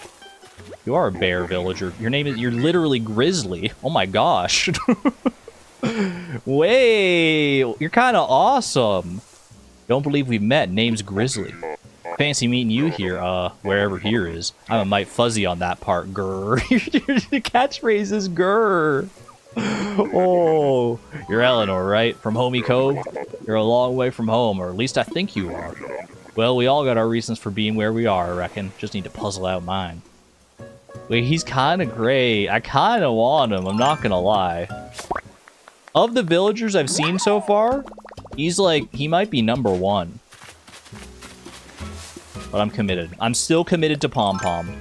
You are a bear villager. Your name is... You're literally Grizzly. Oh my gosh. Wait, you're kind of awesome. Don't believe we've met. Name's Grizzly. Fancy meeting you here, wherever here is. I'm a mite fuzzy on that part, grrr. Your catchphrase is grrr. Oh, you're Eleanor, right? From Homi Cove? You're a long way from home, or at least I think you are. Well, we all got our reasons for being where we are, I reckon. Just need to puzzle out mine. Wait, he's kind of great. I kind of want him, I'm not gonna lie. Of the villagers I've seen so far, he's like, he might be #1. But I'm committed. I'm still committed to Pompom.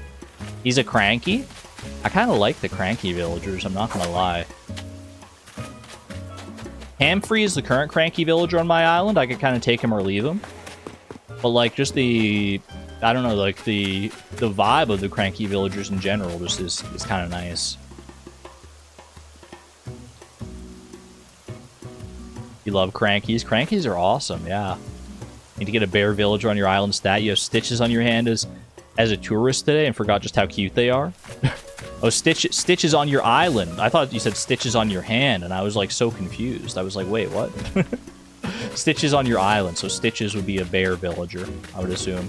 He's a cranky. I kind of like the cranky villagers, I'm not gonna lie. Hamfrey is the current cranky villager on my island. I could kind of take him or leave him. But, like, just the I don't know, like the vibe of the cranky villagers in general just is kind of nice. You love crankies? Crankies are awesome, yeah. Need to get a bear villager on your island stat. You have stitches on your hand as a tourist today and forgot just how cute they are. Oh, stitches on your island. I thought you said stitches on your hand, and I was like so confused. I was like, wait, what? Stitches on your island, so Stitches would be a bear villager, I would assume.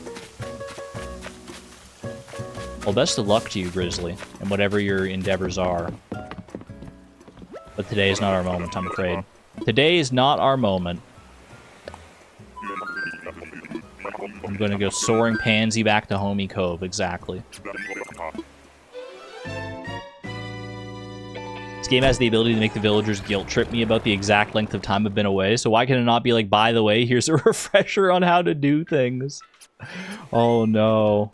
Well, best of luck to you, Grizzly, and whatever your endeavors are. But today is not our moment, I'm afraid. Today is not our moment. I'm gonna go soaring pansy back to Homi Cove, exactly. This game has the ability to make the villagers guilt trip me about the exact length of time I've been away, so why can it not be like, by the way, here's a refresher on how to do things? Oh no.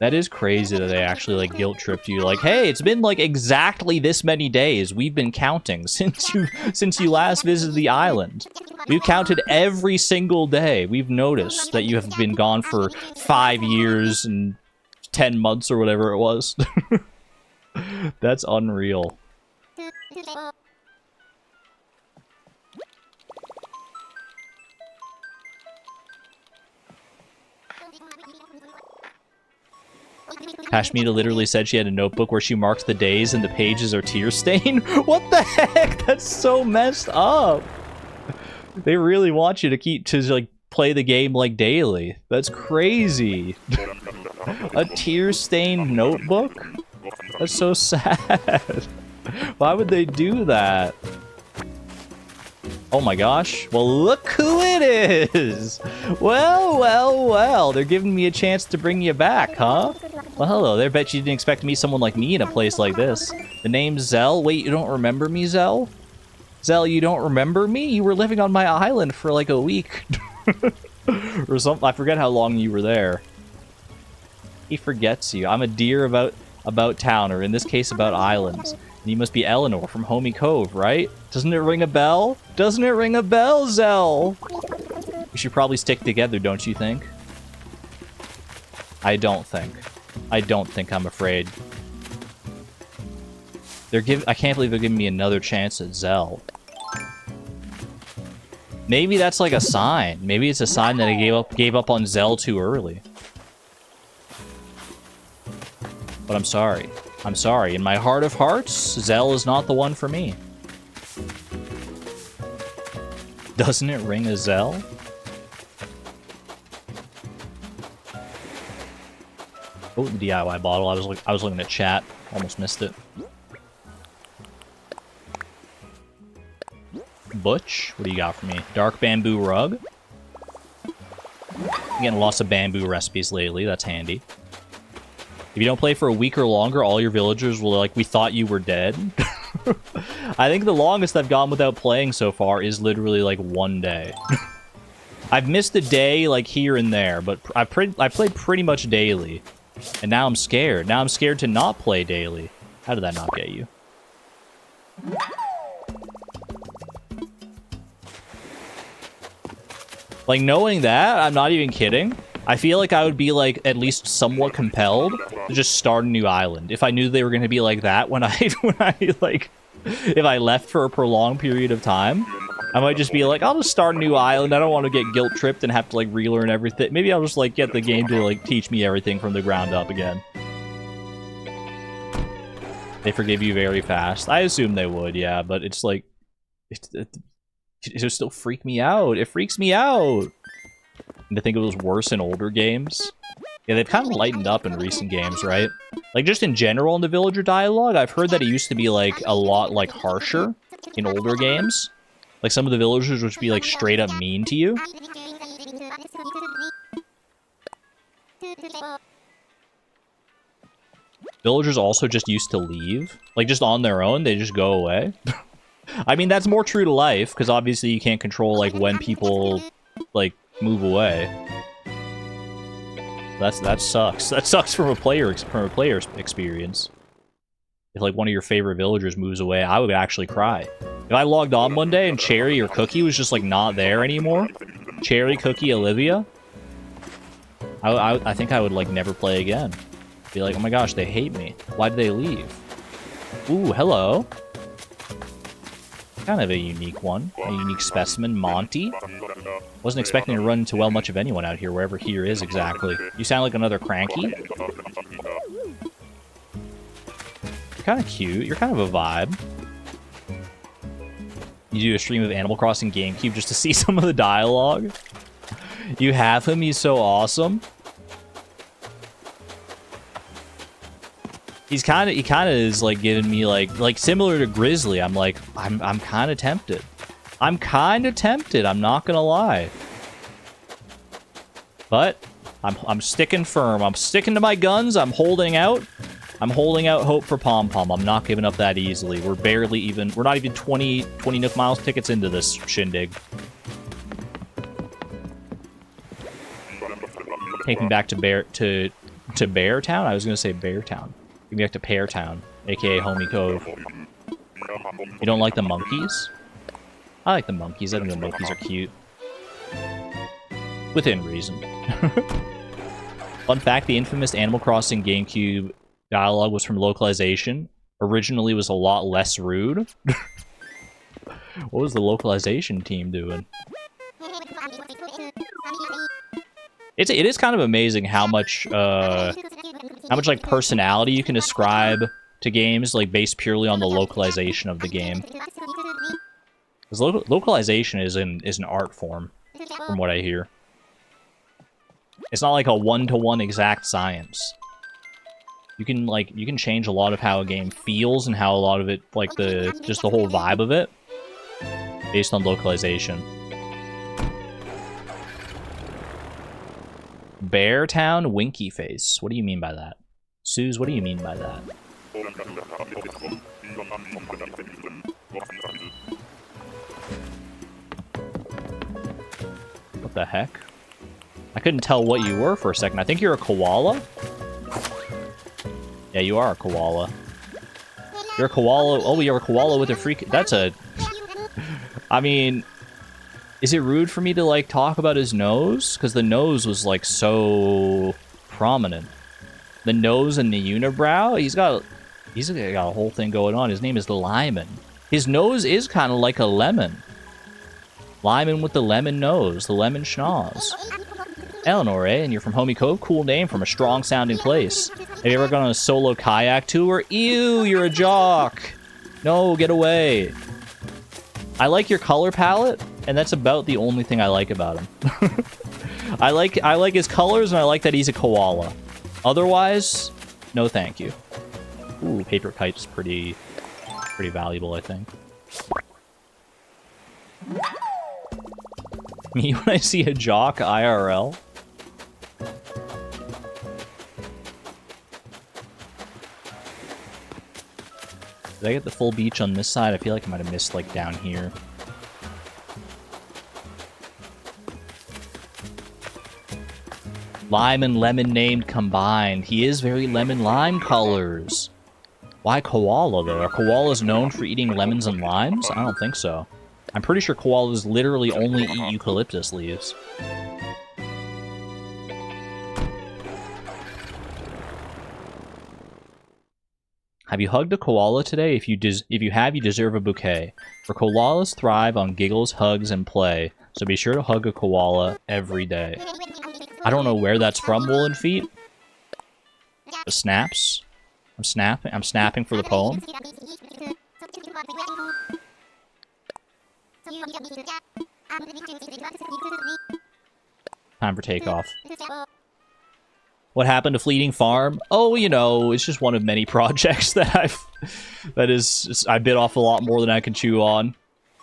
That is crazy that they actually, like, guilt-tripped you. Like, hey, it's been, like, exactly this many days. We've been counting since you last visited the island. We've counted every single day. We've noticed that you have been gone for 5 years and 10 months or whatever it was. That's unreal. Kashmita literally said she had a notebook where she marks the days and the pages are tear stained. What the heck? That's so messed up. They really want you to like play the game like daily. That's crazy. A tear stained notebook? That's so sad. Why would they do that? Oh my gosh. Well, look who it is! Well, well, well. They're giving me a chance to bring you back, huh? Well, hello there. Bet you didn't expect to meet someone like me in a place like this. The name's Zell. Wait, you don't remember me, Zell? Zell, you don't remember me? You were living on my island for like a week. Or something. I forget how long you were there. He forgets you. I'm a deer about town, or in this case, about islands. And you must be Eleanor from Homi Cove, right? Doesn't it ring a bell? Doesn't it ring a bell, Zell? We should probably stick together, don't you think? I don't think. I don't think, I'm afraid. I can't believe they're giving me another chance at Zell. Maybe that's like a sign. Maybe it's a sign that I gave up on Zell too early. But I'm sorry. I'm sorry. In my heart of hearts, Zell is not the one for me. Doesn't it ring a Zell? Oh, the DIY bottle. I was looking at chat. Almost missed it. Butch, what do you got for me? Dark bamboo rug. I'm getting lots of bamboo recipes lately. That's handy. If you don't play for a week or longer, all your villagers will like, we thought you were dead. I think the longest I've gone without playing so far is literally like 1 day. I've missed a day like here and there, but I played pretty much daily. And now I'm scared. Now I'm scared to not play daily. How did that not get you? Like, knowing that, I'm not even kidding. I feel like I would be, like, at least somewhat compelled to just start a new island. If I knew they were going to be like that when like, if I left for a prolonged period of time, I might just be like, I'll just start a new island. I don't want to get guilt-tripped and have to, like, relearn everything. Maybe I'll just, like, get the game to, like, teach me everything from the ground up again. They forgive you very fast. I assume they would, yeah, but it's, like, it just still freak me out. It freaks me out. And to think it was worse in older games. Yeah, they've kind of lightened up in recent games, right? Like, just in general in the villager dialogue, I've heard that it used to be, like, a lot, like, harsher in older games. Like, some of the villagers would be, like, straight up mean to you. Villagers also just used to leave. Like, just on their own, they just go away. I mean, that's more true to life, because obviously you can't control, like, when people, like, move away. That sucks. That sucks from a player's experience. If, like, one of your favorite villagers moves away, I would actually cry. If I logged on one day and Cherry or Cookie was just, like, not there anymore, Cherry, Cookie, Olivia, I think I would, like, never play again. Be like, oh my gosh, they hate me. Why did they leave? Ooh, hello. Kind of a unique one. A unique specimen. Monty. Wasn't expecting to run into well much of anyone out here, wherever here is exactly. You sound like another Cranky. You're kind of cute. You're kind of a vibe. You do a stream of Animal Crossing GameCube just to see some of the dialogue. You have him. He's so awesome. He kind of is like giving me like similar to Grizzly. I'm like, I'm kind of tempted. I'm kind of tempted. I'm not gonna lie. But I'm sticking firm. I'm sticking to my guns. I'm holding out. I'm holding out hope for Pompom. I'm not giving up that easily. We're barely even. We're not even 20 Nook Miles tickets into this shindig. Take me back to Beartown. I was gonna say Beartown. Take me back to Peartown, aka Homi Cove. You don't like the monkeys? I like the monkeys. I think the monkeys are cute. Within reason. Fun fact, the infamous Animal Crossing GameCube dialogue was from localization. Originally was a lot less rude. What was the localization team doing? It is kind of amazing how much like personality you can ascribe to games like based purely on the localization of the game. Because localization is an art form, from what I hear. It's not like a one-to-one exact science. You can change a lot of how a game feels and how a lot of it, like just the whole vibe of it, based on localization. Beartown Winky Face. What do you mean by that? Suze, what do you mean by that? What the heck? I couldn't tell what you were for a second. I think you're a koala? Yeah, you are a koala. You're a koala. Oh, you're a koala with a freak. That's a... I mean... Is it rude for me to, like, talk about his nose? Because the nose was, like, so prominent. The nose and the unibrow? He's got a whole thing going on. His name is Lyman. His nose is kind of like a lemon. Lyman with the lemon nose. The lemon schnoz. Eleanor, eh? And you're from Homi Cove? Cool name from a strong-sounding place. Have you ever gone on a solo kayak tour? Ew, you're a jock. No, get away. I like your color palette, and that's about the only thing I like about him. I like his colors, and I like that he's a koala. Otherwise, no thank you. Ooh, paper kite's pretty valuable, I think. Me when I see a jock IRL. Did I get the full beach on this side? I feel like I might have missed, like, down here. Lime and lemon named combined. He is very lemon-lime colors. Why koala, though? Are koalas known for eating lemons and limes? I don't think so. I'm pretty sure koalas literally only eat eucalyptus leaves. Have you hugged a koala today? If you have, you deserve a bouquet. For koalas thrive on giggles, hugs, and play, so be sure to hug a koala every day. I don't know where that's from, Woolen Feet. The snaps. I'm snapping for the poem. Time for takeoff. What happened to Fleeting Farm? Oh, you know, it's just one of many projects that I bit off a lot more than I can chew on.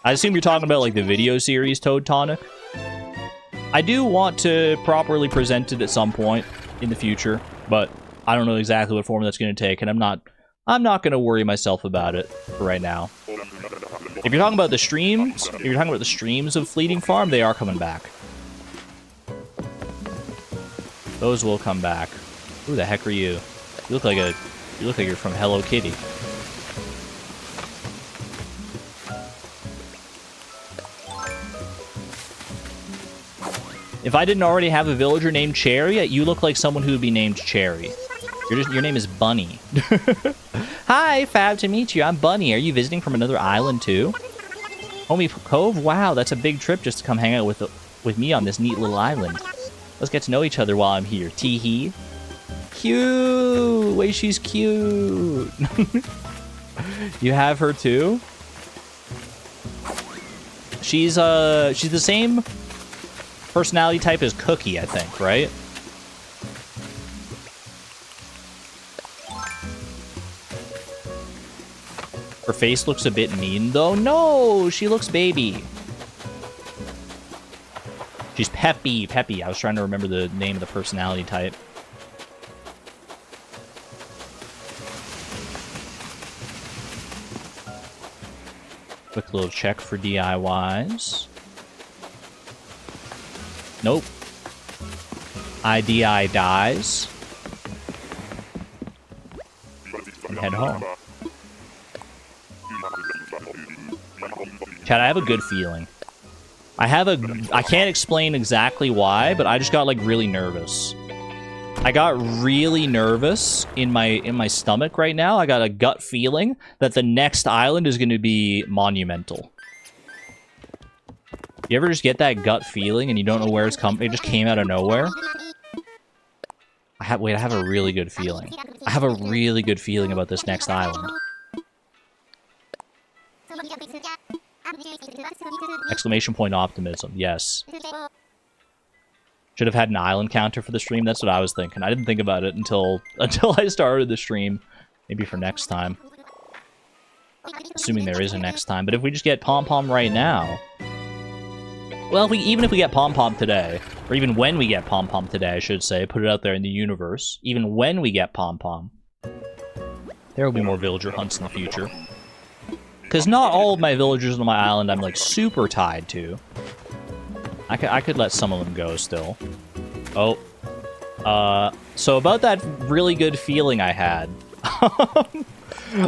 I assume you're talking about, like, the video series Toad Tonic. I do want to properly present it at some point in the future, but I don't know exactly what form that's going to take, and I'm not going to worry myself about it for right now. If you're talking about the streams, of Fleeting Farm, they are coming back. Those will come back. Who the heck are you? You look like you're from Hello Kitty. If I didn't already have a villager named Cherry, you look like someone who would be named Cherry. Your name is Bunny. Hi, fab to meet you. I'm Bunny. Are you visiting from another island too? Homi Cove? Wow, that's a big trip just to come hang out with me on this neat little island. Let's get to know each other while I'm here. Tee-hee. Cute! Wait, she's cute. You have her too? She's the same personality type as Cookie, I think, right? Her face looks a bit mean, though. No, she looks baby. She's Peppy. Peppy. I was trying to remember the name of the personality type. Quick little check for DIYs. Nope. IDI dies. And head home. Chat, I have a good feeling. I can't explain exactly why, but I just got, like, really nervous. I got really nervous in my stomach right now. I got a gut feeling that the next island is going to be monumental. You ever just get that gut feeling and you don't know where it's coming? It just came out of nowhere. I have a really good feeling. I have a really good feeling about this next island. Exclamation point optimism. Yes. Should have had an island counter for the stream. That's what I was thinking. I didn't think about it until I started the stream. Maybe for next time. Assuming there is a next time. But if we just get Pompom right now... Well, even if we get Pompom today, or even when we get Pompom today, I should say, put it out there in the universe. Even when we get Pompom, there will be more villager hunts in the future. Because not all of my villagers on my island I'm, like, super tied to. I could let some of them go still. Oh. So about that really good feeling I had.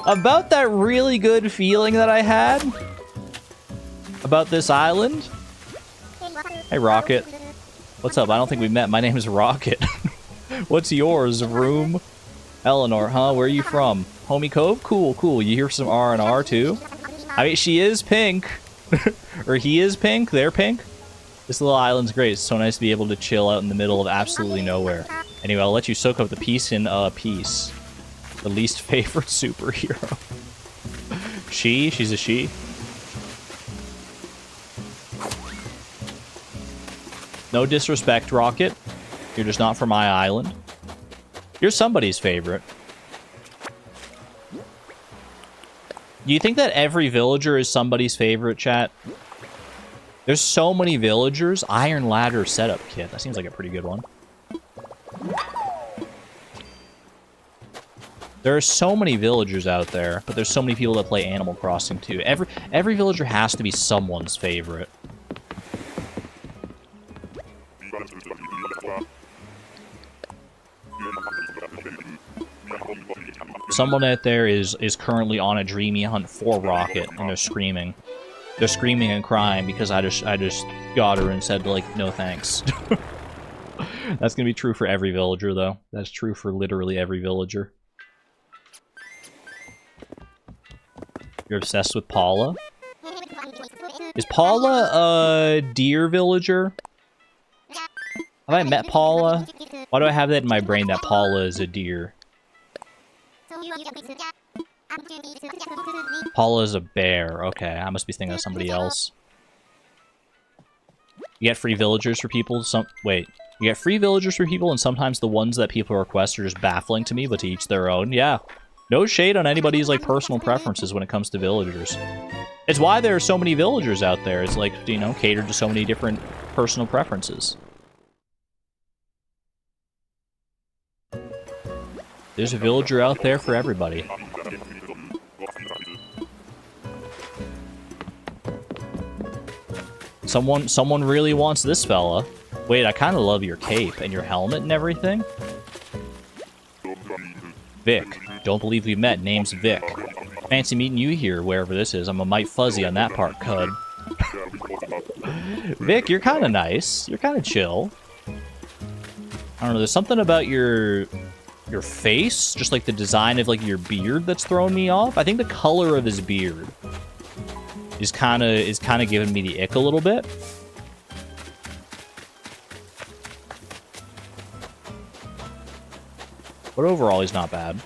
About that really good feeling that I had about this island. Hey, Rocket. What's up? I don't think we met. My name is Rocket. What's yours? Room? Eleanor, huh? Where are you from? Homi Cove? Cool, cool. You hear some R&R too? I mean, she is pink. Or he is pink. They're pink. This little island's great. It's so nice to be able to chill out in the middle of absolutely nowhere. Anyway, I'll let you soak up the peace in peace. The least favorite superhero. She's a she. No disrespect, Rocket. You're just not from my island. You're somebody's favorite. Do you think that every villager is somebody's favorite, chat? There's so many villagers. Iron Ladder setup kit. That seems like a pretty good one. There are so many villagers out there, but there's so many people that play Animal Crossing too. Every villager has to be someone's favorite. Someone out there is currently on a dreamy hunt for Rocket, and they're screaming. They're screaming and crying because I just got her and said, like, no thanks. That's gonna be true for every villager, though. That's true for literally every villager. You're obsessed with Paula? Is Paula a deer villager? Have I met Paula? Why do I have that in my brain that Paula is a deer? Paula is a bear. Okay, I must be thinking of somebody else. You get free villagers for people. Wait. You get free villagers for people, and sometimes the ones that people request are just baffling to me, but to each their own. Yeah. No shade on anybody's, like, personal preferences when it comes to villagers. It's why there are so many villagers out there. It's, like, you know, catered to so many different personal preferences. There's a villager out there for everybody. Someone really wants this fella. Wait, I kind of love your cape and your helmet and everything. Vic. Don't believe we met. Name's Vic. Fancy meeting you here, wherever this is. I'm a mite fuzzy on that part, cud. Vic, you're kind of nice. You're kind of chill. I don't know, there's something about your face, just like the design of like your beard that's throwing me off. I think the color of his beard is kind of giving me the ick a little bit. But overall, he's not bad.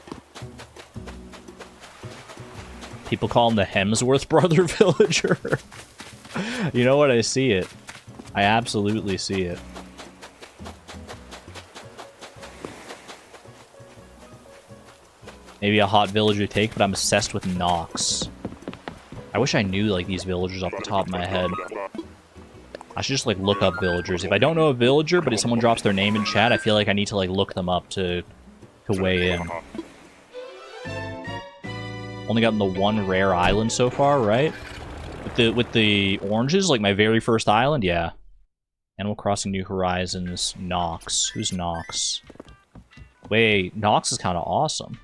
People call him the Hemsworth brother villager. You know what? I see it. I absolutely see it. Maybe a hot villager take, but I'm obsessed with Nox. I wish I knew, like, these villagers off the top of my head. I should just, like, look up villagers. If I don't know a villager, but if someone drops their name in chat, I feel like I need to, like, look them up to weigh in. Only gotten the one rare island so far, right? With the oranges, like my very first island, yeah. Animal Crossing New Horizons, Nox. Who's Nox? Wait, Nox is kind of awesome.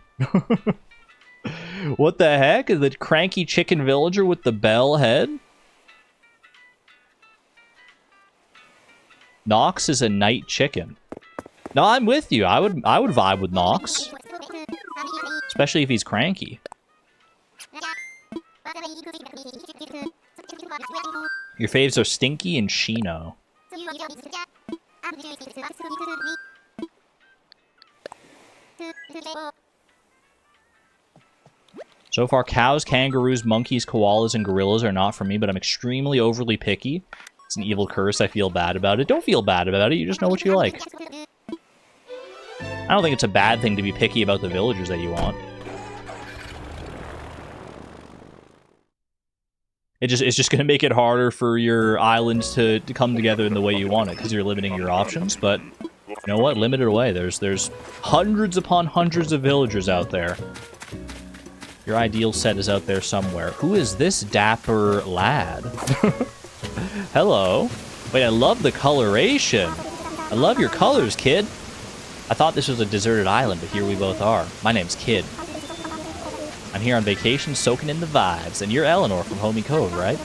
What the heck? Is the cranky chicken villager with the bell head? Nox is a night chicken. No, I'm with you. I would vibe with Nox. Especially if he's cranky. Your faves are Stinky and Shino. So far, cows, kangaroos, monkeys, koalas, and gorillas are not for me, but I'm extremely overly picky. It's an evil curse. I feel bad about it. Don't feel bad about it. You just know what you like. I don't think it's a bad thing to be picky about the villagers that you want. It's just going to make it harder for your islands to come together in the way you want it, because you're limiting your options, but you know what? Limit it away. There's hundreds upon hundreds of villagers out there. Your ideal set is out there somewhere. Who is this dapper lad? Hello. Wait, I love the coloration. I love your colors, kid. I thought this was a deserted island, but here we both are. My name's Kid. I'm here on vacation soaking in the vibes, and you're Eleanor from Homi Cove, right?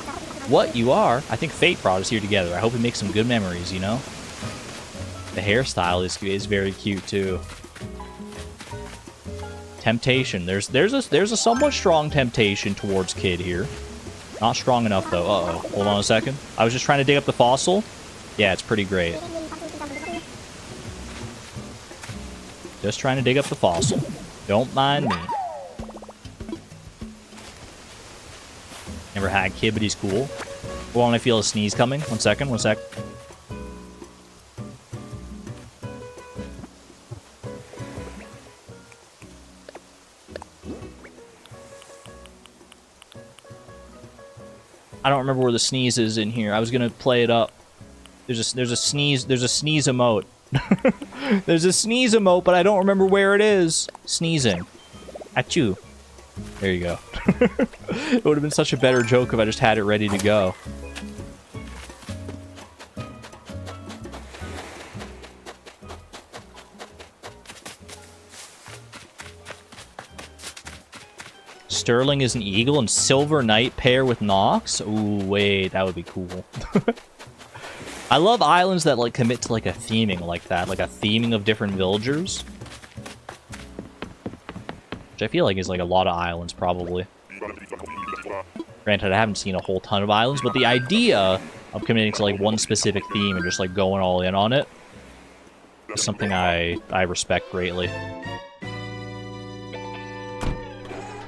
What, you are? I think fate brought us here together. I hope we make some good memories, you know? The hairstyle is very cute, too. Temptation. There's a somewhat strong temptation towards Kid here. Not strong enough, though. Uh-oh. Hold on a second. I was just trying to dig up the fossil. Yeah, it's pretty great. Just trying to dig up the fossil. Don't mind me. Never had Kid, but he's cool. Well, when I feel a sneeze coming. One sec. I don't remember where the sneeze is in here. I was gonna play it up. There's a sneeze emote. There's a sneeze emote, but I don't remember where it is. Sneezing. Achoo. There you go. It would have been such a better joke if I just had it ready to go. Sterling is an eagle and Silver Knight pair with Nox? Ooh, wait, that would be cool. I love islands that like commit to like a theming like that, like a theming of different villagers. Which I feel like is like a lot of islands, probably. Granted, I haven't seen a whole ton of islands, but the idea of committing to like one specific theme and just like going all in on it is something I respect greatly.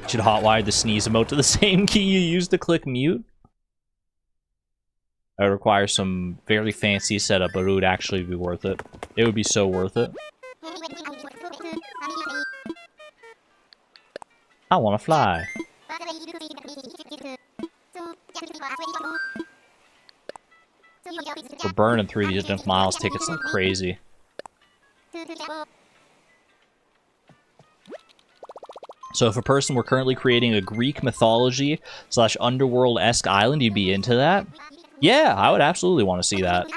Should hotwire the sneeze emote to the same key you used to click mute. It would require some very fancy setup, but it would actually be worth it. It would be so worth it. I want to fly. We're burning 3 of Nook Miles tickets like crazy. So if a person were currently creating a Greek mythology / underworld-esque island, you'd be into that? Yeah, I would absolutely want to see that.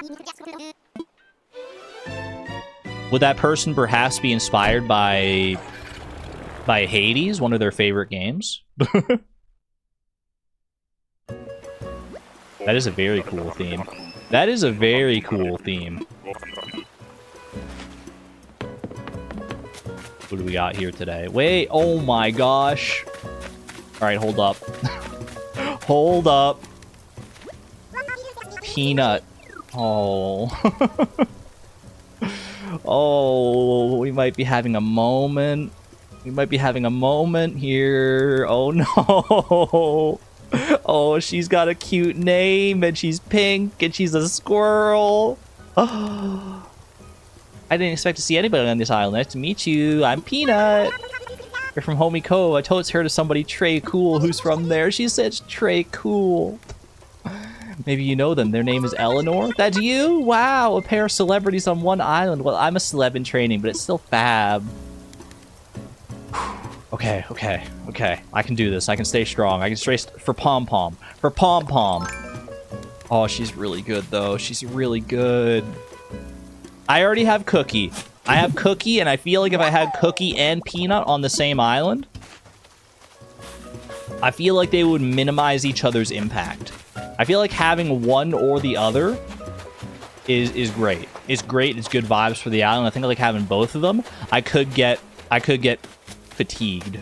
Would that person perhaps be inspired by Hades, one of their favorite games? That is a very cool theme. That is a very cool theme. What do we got here today? Wait, oh my gosh. Alright, hold up. Hold up. Peanut. Oh. Oh, we might be having a moment. We might be having a moment here. Oh no. Oh, she's got a cute name, and she's pink, and she's a squirrel. Oh. I didn't expect to see anybody on this island. Nice to meet you. I'm Peanut. You're from Homi Cove. I told her to somebody Trey Cool who's from there. She said Trey Cool. Maybe you know them. Their name is Eleanor. That's you? Wow, a pair of celebrities on one island. Well, I'm a celeb in training, but it's still fab. Okay, okay, okay. I can do this. I can stay strong. I can stay for Pompom. For Pompom. Oh, she's really good, though. She's really good. I already have Cookie. I have Cookie, and I feel like if I had Cookie and Peanut on the same island, I feel like they would minimize each other's impact. I feel like having one or the other is great. It's great. It's good vibes for the island. I think I like having both of them. I could get fatigued.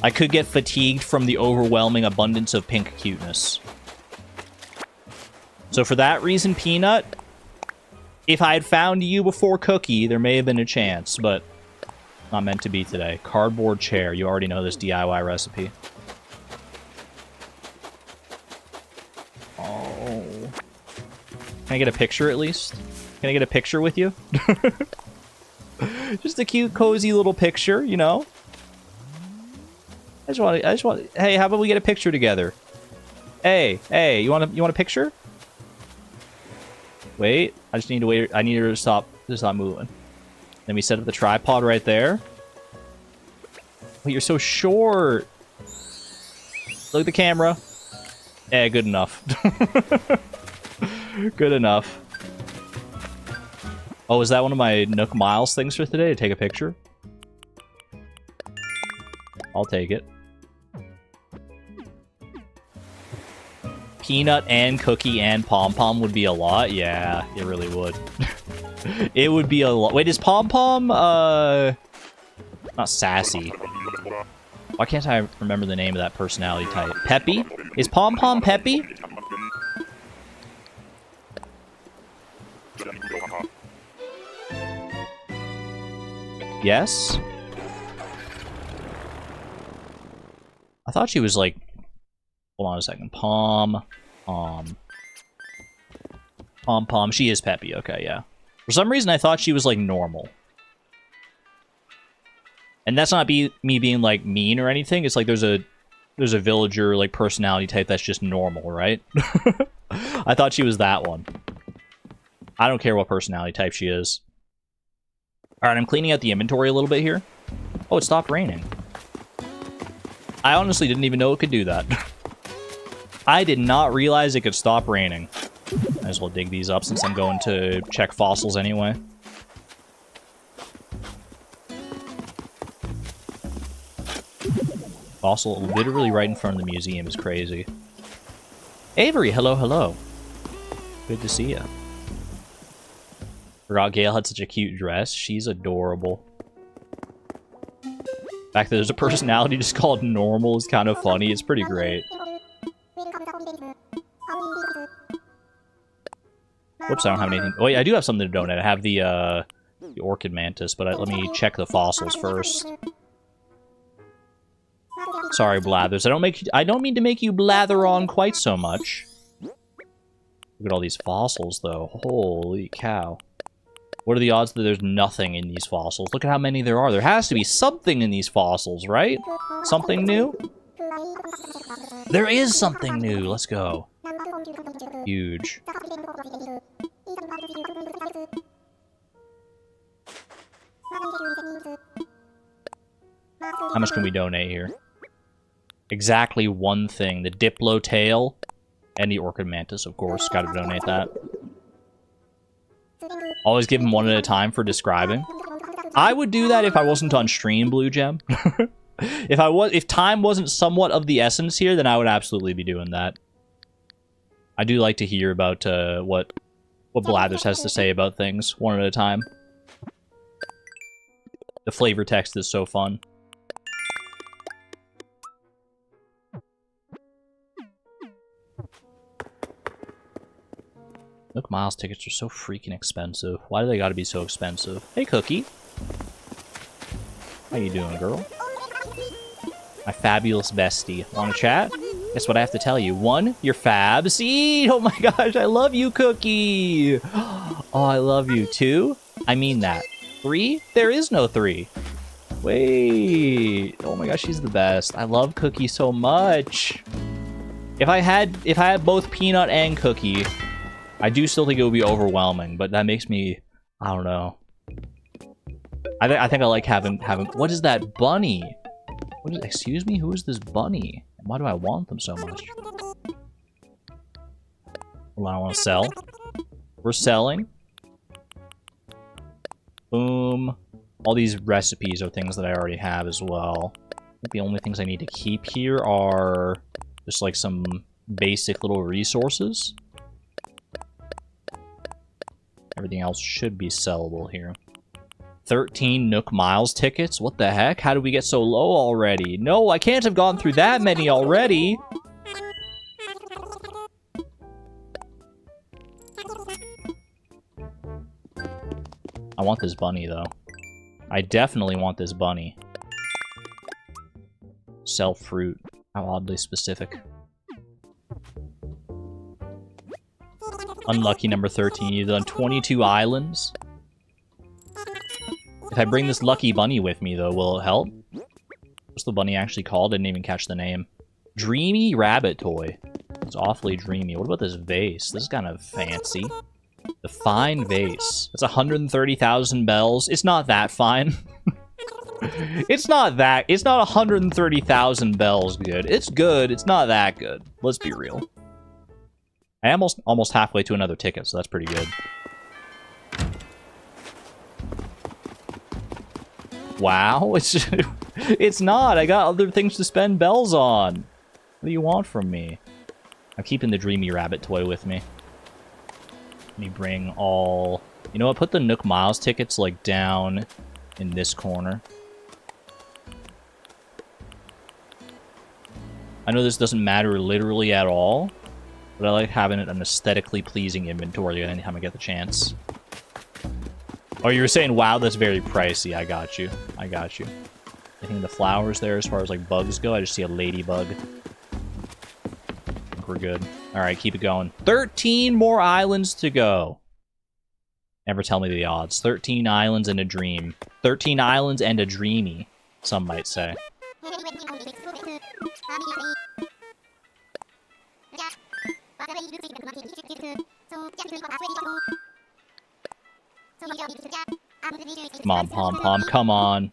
I could get fatigued from the overwhelming abundance of pink cuteness. So for that reason, Peanut, if I had found you before Cookie, there may have been a chance, but not meant to be today. Cardboard chair. You already know this DIY recipe. Oh. Can I get a picture at least? Can I get a picture with you? Just a cute, cozy little picture, you know? I just want, hey, how about we get a picture together? Hey, you want a picture? Wait, I just need to wait. I need her to stop moving. Then we set up the tripod right there. Wait, you're so short. Look at the camera. Yeah, good enough. Good enough. Oh, is that one of my Nook Miles things for today? To take a picture? I'll take it. Peanut and Cookie and Pompom would be a lot? Yeah, it really would. It would be a lot. Wait, is Pompom, not sassy. Why can't I remember the name of that personality type? Peppy? Is Pompom Peppy? Yes? I thought she was like... Hold on a second. Pom. She is Peppy. Okay, yeah. For some reason, I thought she was, like, normal. And that's not me being, like, mean or anything. It's like there's a villager, like, personality type that's just normal, right? I thought she was that one. I don't care what personality type she is. Alright, I'm cleaning out the inventory a little bit here. Oh, it stopped raining. I honestly didn't even know it could do that. I did not realize it could stop raining. Might as well dig these up since I'm going to check fossils anyway. Fossil literally right in front of the museum is crazy. Avery, hello, hello. Good to see you. Forgot Gail had such a cute dress. She's adorable. The fact that there's a personality just called normal is kind of funny. It's pretty great. Whoops, I don't have anything. Oh, wait, I do have something to donate. I have the orchid mantis, but let me check the fossils first. Sorry, Blathers. I don't mean to make you blather on quite so much. Look at all these fossils, though. Holy cow. What are the odds that there's nothing in these fossils? Look at how many there are. There has to be something in these fossils, right? Something new? There is something new. Let's go. Huge. How much can we donate here? Exactly one thing. The Diplo tail and the orchid mantis, of course. Gotta donate that. Always give them one at a time for describing. I would do that if I wasn't on stream, Blue Gem. If time wasn't somewhat of the essence here, then I would absolutely be doing that. I do like to hear about what what Blathers has to say about things, one at a time. The flavor text is so fun. Nook Miles tickets are so freaking expensive. Why do they gotta be so expensive? Hey, Cookie. How you doing, girl? My fabulous bestie. Wanna chat? Guess what I have to tell you. 1, you're fab. See? Oh my gosh, I love you, Cookie! Oh, I love you. 2, I mean that. 3, there is no 3. Wait. Oh my gosh, she's the best. I love Cookie so much. If I had both Peanut and Cookie, I do still think it would be overwhelming, but that makes me, I don't know. I think I like having, what is that bunny? Excuse me, who is this bunny? Why do I want them so much? Well, I want to sell. We're selling. Boom. All these recipes are things that I already have as well. I think the only things I need to keep here are just like some basic little resources. Everything else should be sellable here. 13 Nook Miles tickets? What the heck? How did we get so low already? No, I can't have gone through that many already! I want this bunny, though. I definitely want this bunny. Sell fruit. How oddly specific. Unlucky number 13. You've done 22 islands. If I bring this lucky bunny with me, though, will it help? What's the bunny actually called? I didn't even catch the name. Dreamy rabbit toy. It's awfully dreamy. What about this vase? This is kind of fancy. The fine vase. It's 130,000 bells. It's not that fine. It's not 130,000 bells good. It's good. It's not that good. Let's be real. I am almost halfway to another ticket, so that's pretty good. Wow, it's not. I got other things to spend bells on. What do you want from me? I'm keeping the Dreamy Rabbit toy with me. Let me bring all... You know what? Put the Nook Miles tickets, like, down in this corner. I know this doesn't matter literally at all, but I like having it an aesthetically pleasing inventory anytime I get the chance. Oh, you were saying, wow, that's very pricey. I got you. I got you. Anything in the flowers there as far as, like, bugs go? I just see a ladybug. I think we're good. Alright, keep it going. 13 more islands to go. Never tell me the odds. 13 islands and a dream. 13 islands and a dreamy, some might say. Come on, Pompom, come on.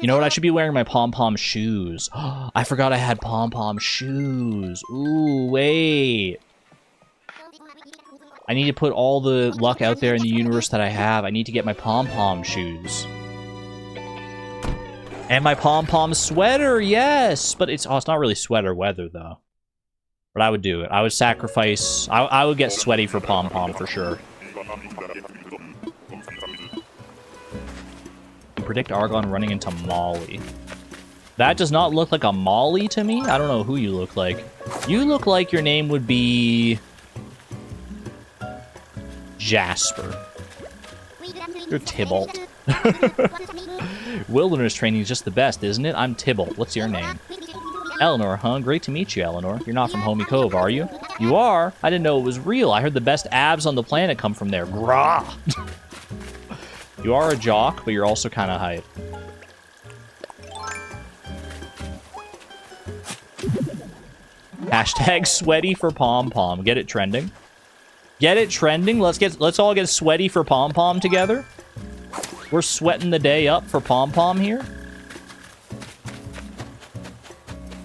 You know what? I should be wearing my Pompom shoes. I forgot I had Pompom shoes. Ooh, wait. I need to put all the luck out there in the universe that I have. I need to get my Pompom shoes. And my Pompom sweater, yes! But it's not really sweater weather, though. But I would do it. I would sacrifice... I would get sweaty for Pompom, for sure. Predict Argon running into Molly. That does not look like a Molly to me. I don't know who you look like. You look like your name would be... Jasper. You're Tybalt. Wilderness training is just the best, isn't it? I'm Tybalt. What's your name? Eleanor, huh? Great to meet you, Eleanor. You're not from Homi Cove, are you? You are? I didn't know it was real. I heard the best abs on the planet come from there. Grah! You are a jock, but you're also kind of hype. Hashtag sweaty for Pompom. Get it trending. Get it trending. Let's all get sweaty for Pompom together. We're sweating the day up for Pompom here.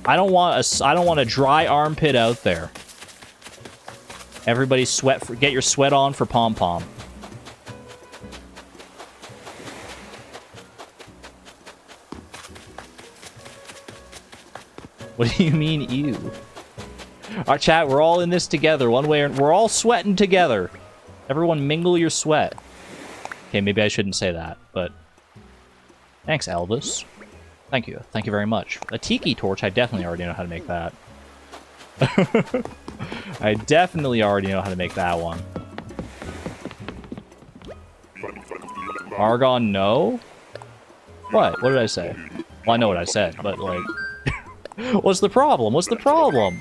I don't want a dry armpit out there. Everybody get your sweat on for Pompom. What do you mean, ew? Our chat, we're all in this together, one way or... We're all sweating together. Everyone mingle your sweat. Okay, maybe I shouldn't say that, but... Thanks, Elvis. Thank you. Thank you very much. A tiki torch, I definitely already know how to make that. I definitely already know how to make that one. Argon, no? What? What did I say? Well, I know what I said, but, like... What's the problem? What's the problem?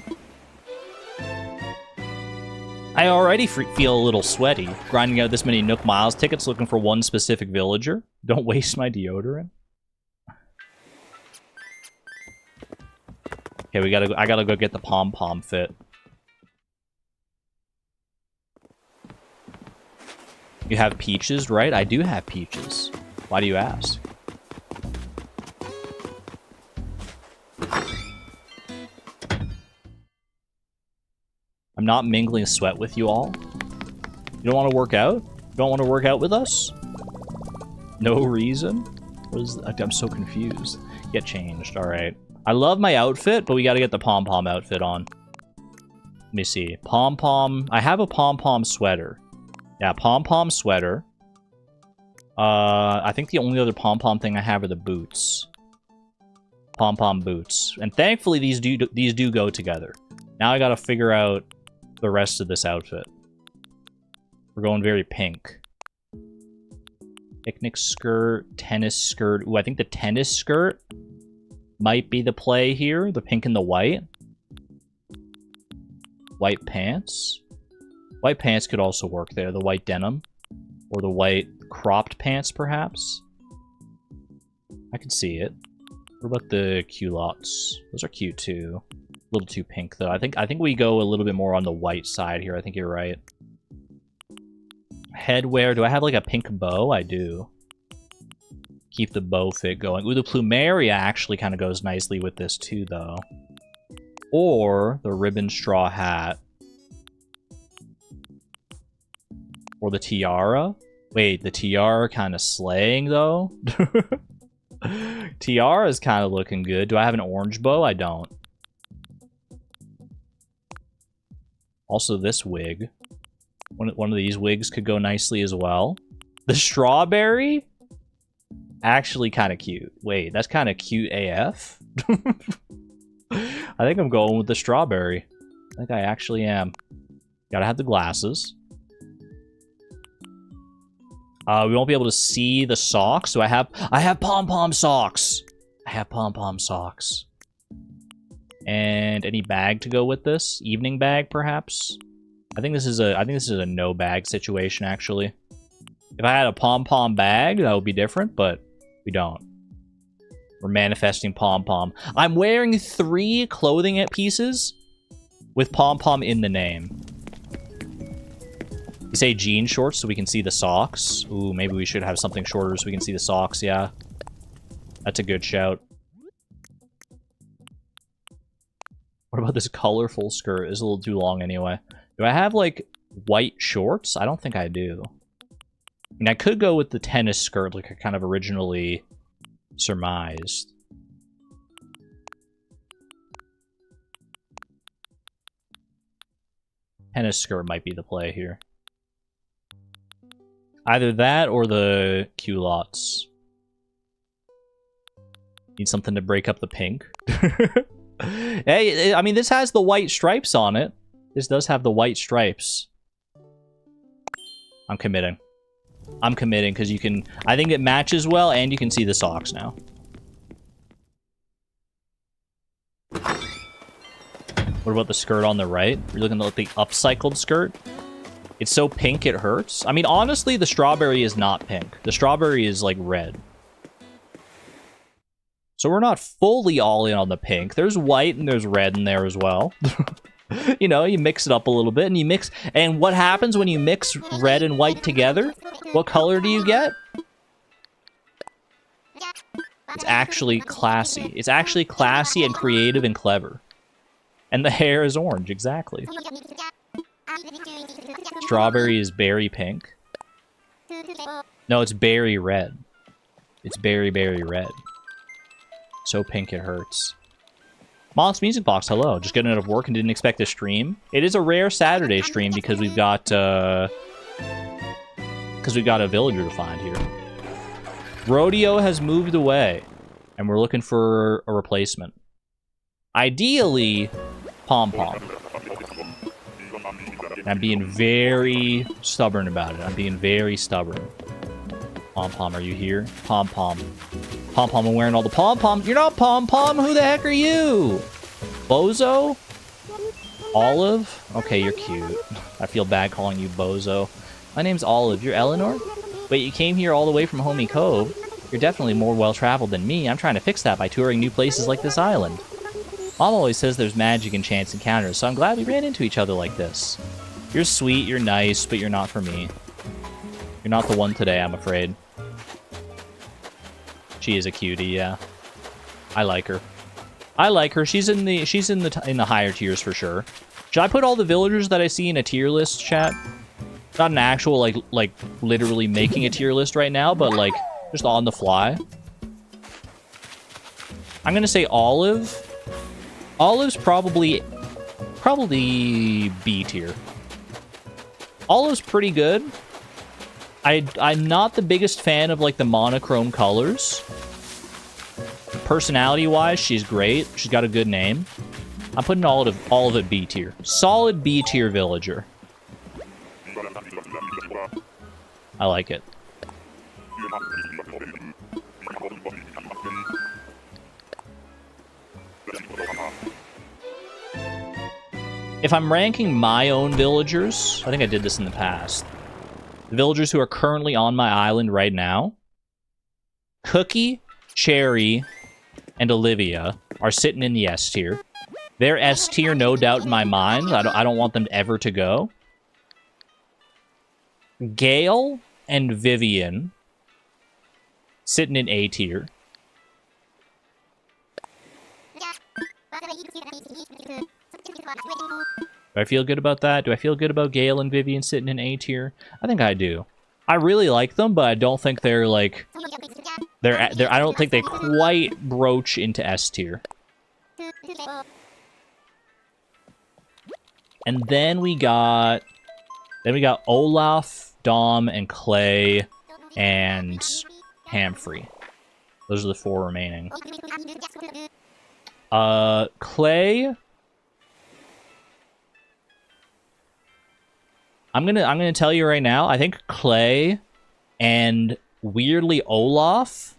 I already feel a little sweaty, grinding out this many Nook Miles tickets looking for one specific villager. Don't waste my deodorant. Okay, I gotta go get the Pompom fit. You have peaches, right? I do have peaches. Why do you ask? I'm not mingling sweat with you all. You don't want to work out? You don't want to work out with us? No reason? I'm so confused. Get changed, alright. I love my outfit, but we gotta get the Pompom outfit on. Let me see. Pompom. I have a Pompom sweater. Yeah, Pompom sweater. I think the only other Pompom thing I have are the boots. Pompom boots. And thankfully these do go together. Now I gotta figure out the rest of this outfit. We're going very pink. Picnic skirt, tennis skirt. Ooh, I think the tennis skirt might be the play here. The pink and the white. White pants. White pants could also work there. The white denim. Or the white cropped pants, perhaps. I can see it. What about the culottes? Those are cute, too. A little too pink, though. I think we go a little bit more on the white side here. I think you're right. Headwear. Do I have, like, a pink bow? I do. Keep the bow fit going. Ooh, the plumeria actually kind of goes nicely with this, too, though. Or the ribbon straw hat. Or the tiara. Wait, the tiara kind of slaying, though? Tiara's kind of looking good. Do I have an orange bow? I don't. Also, this wig. One of these wigs could go nicely as well. The strawberry? Actually kind of cute. Wait, that's kind of cute AF? I think I'm going with the strawberry. I think I actually am. Gotta have the glasses. We won't be able to see the socks, so I have Pompom socks. I have Pompom socks. And any bag to go with this? Evening bag, perhaps? I think this is a no bag situation, actually. If I had a Pompom bag, that would be different, but we don't. We're manifesting Pompom. I'm wearing 3 clothing pieces with Pompom in the name. You say jean shorts so we can see the socks. Ooh, maybe we should have something shorter so we can see the socks, yeah. That's a good shout. What about this colorful skirt? It's a little too long anyway. Do I have, like, white shorts? I don't think I do. I mean, I could go with the tennis skirt like I kind of originally surmised. Tennis skirt might be the play here. Either that or the culottes. Need something to break up the pink. Hey, I mean, this has the white stripes on it. This does have the white stripes. I'm committing. I'm committing because you can... I think it matches well and you can see the socks now. What about the skirt on the right? You're looking at the upcycled skirt? It's so pink it hurts. I mean, honestly, the strawberry is not pink. The strawberry is, like, red. So we're not fully all in on the pink. There's white and there's red in there as well. You know, you mix it up a little bit and you mix... And what happens when you mix red and white together? What color do you get? It's actually classy. It's actually classy and creative and clever. And the hair is orange, exactly. Strawberry is berry pink. No, it's berry red. It's berry red. So pink it hurts. Monks Music Box, hello. Just getting out of work and didn't expect to stream. It is a rare Saturday stream because we've got a villager to find here. Rodeo has moved away, and we're looking for a replacement. Ideally, Pompom. I'm being very stubborn about it. I'm being very stubborn. Pompom, are you here? Pompom. Pompom, I'm wearing all the pom-poms. You're not Pompom! Who the heck are you? Bozo? Olive? Okay, you're cute. I feel bad calling you Bozo. My name's Olive. You're Eleanor? Wait, you came here all the way from Homi Cove? You're definitely more well-traveled than me. I'm trying to fix that by touring new places like this island. Mom always says there's magic in chance encounters, so I'm glad we ran into each other like this. You're sweet, you're nice, but you're not for me. You're not the one today, I'm afraid. She is a cutie, yeah. I like her. I like her. She's in the higher tiers for sure. Should I put all the villagers that I see in a tier list, chat? Not an actual like literally making a tier list right now, but like just on the fly. I'm gonna say Olive. Olive's probably B tier. Olive's pretty good. I'm not the biggest fan of like the monochrome colors. Personality-wise, she's great. She's got a good name. I'm putting all of it B tier. Solid B tier villager. I like it. If I'm ranking my own villagers, I think I did this in the past. The villagers who are currently on my island right now, Cookie, Cherry, and Olivia are sitting in the S tier. They're S tier, no doubt in my mind. I don't want them ever to go. Gale and Vivian sitting in A tier. Do I feel good about that? Do I feel good about Gale and Vivian sitting in A tier? I think I do. I really like them, but I don't think they're like I don't think they quite broach into S tier. And then we got Olaf, Dom, and Clay, and Hamfrey. Those are the 4 remaining. Clay. I'm gonna tell you right now, I think Clay and weirdly Olaf,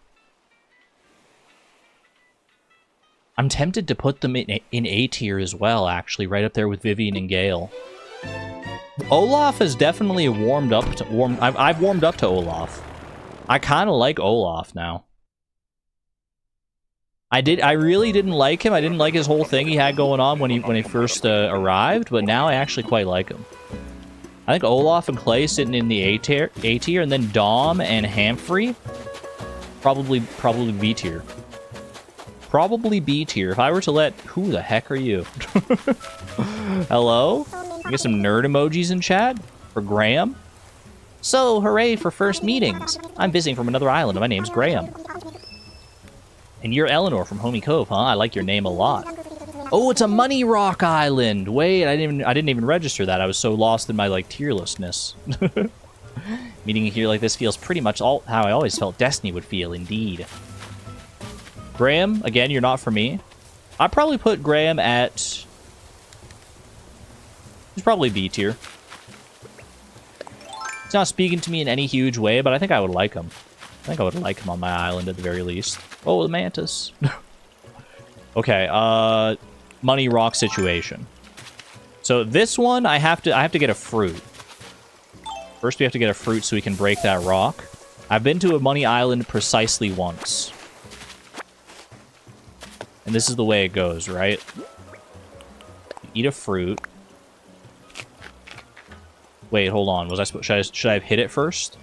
I'm tempted to put them in A tier as well, actually, right up there with Vivian and Gale. Olaf has definitely warmed up to I've warmed up to Olaf. I kind of like Olaf now. I really didn't like him. I didn't like his whole thing he had going on when he first arrived, but now I actually quite like him. I think Olaf and Clay sitting in the A tier, and then Dom and Hamfrey probably B tier. Probably B tier. If I were to let... Who the heck are you? Hello? I get some nerd emojis in chat for Graham. So, hooray for first meetings. I'm visiting from another island, and my name's Graham. And you're Eleanor from Homi Cove, huh? I like your name a lot. Oh, it's a Money Rock Island. Wait, I didn't even register that. I was so lost in my like tier listness. Meeting here like this feels pretty much how I always felt Destiny would feel, indeed. Graham, again, you're not for me. I'd probably put Graham at... He's probably B tier. He's not speaking to me in any huge way, but I think I would like him. I think I would like him on my island at the very least. Oh, the mantis. Okay, Money Rock situation. So this one, I have to get a fruit. First, we have to get a fruit so we can break that rock. I've been to a Money Island precisely once. And this is the way it goes, right? You eat a fruit. Wait, hold on. Was I supposed? Should I have hit it first?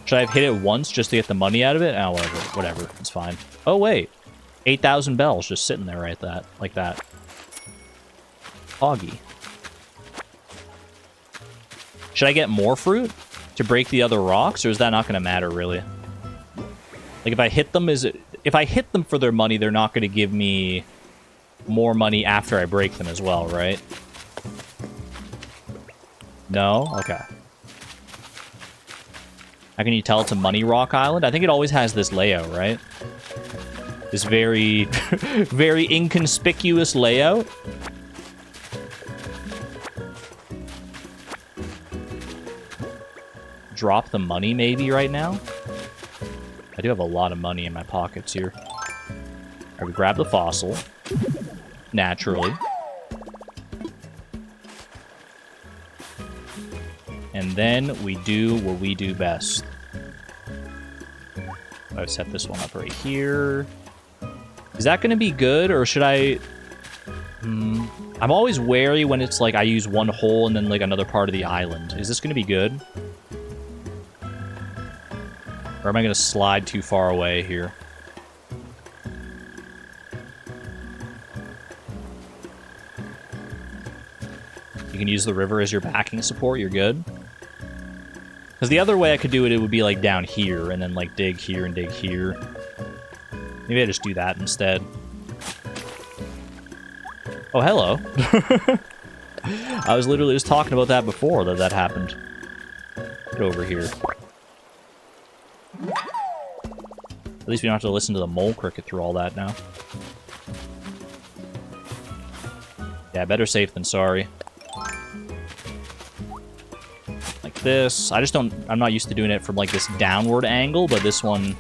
Should I have hit it once just to get the money out of it? Oh, whatever. It's fine. Oh wait, 8,000 bells just sitting there right like that. Foggy. Should I get more fruit to break the other rocks, or is that not going to matter really? Like if I hit them, if I hit them for their money, they're not going to give me more money after I break them as well, right? No? Okay. How can you tell it's a Money Rock Island? I think it always has this layout, right? This very, very inconspicuous layout. Drop the money maybe right now? I do have a lot of money in my pockets here. I would grab the fossil. Naturally. And then we do what we do best. I would set this one up right here. Is that going to be good, or should I... I'm always wary when it's like I use one hole and then like another part of the island. Is this going to be good? Or am I going to slide too far away here? You can use the river as your backing support, you're good. Because the other way I could do it, it would be like down here, and then like dig here and dig here. Maybe I just do that instead. Oh, hello. I was literally just talking about that before that happened. Get over here. At least we don't have to listen to the mole cricket through all that now. Yeah, better safe than sorry. Like this. I'm not used to doing it from like this downward angle, but this one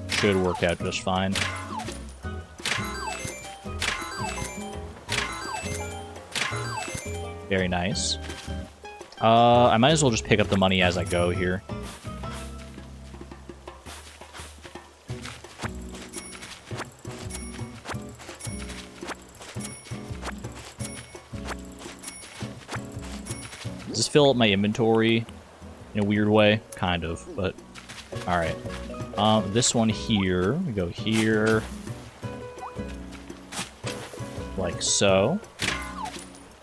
should work out just fine. Very nice. I might as well just pick up the money as I go here. Does this fill up my inventory in a weird way? Kind of, but alright. This one here, we go here. Like so.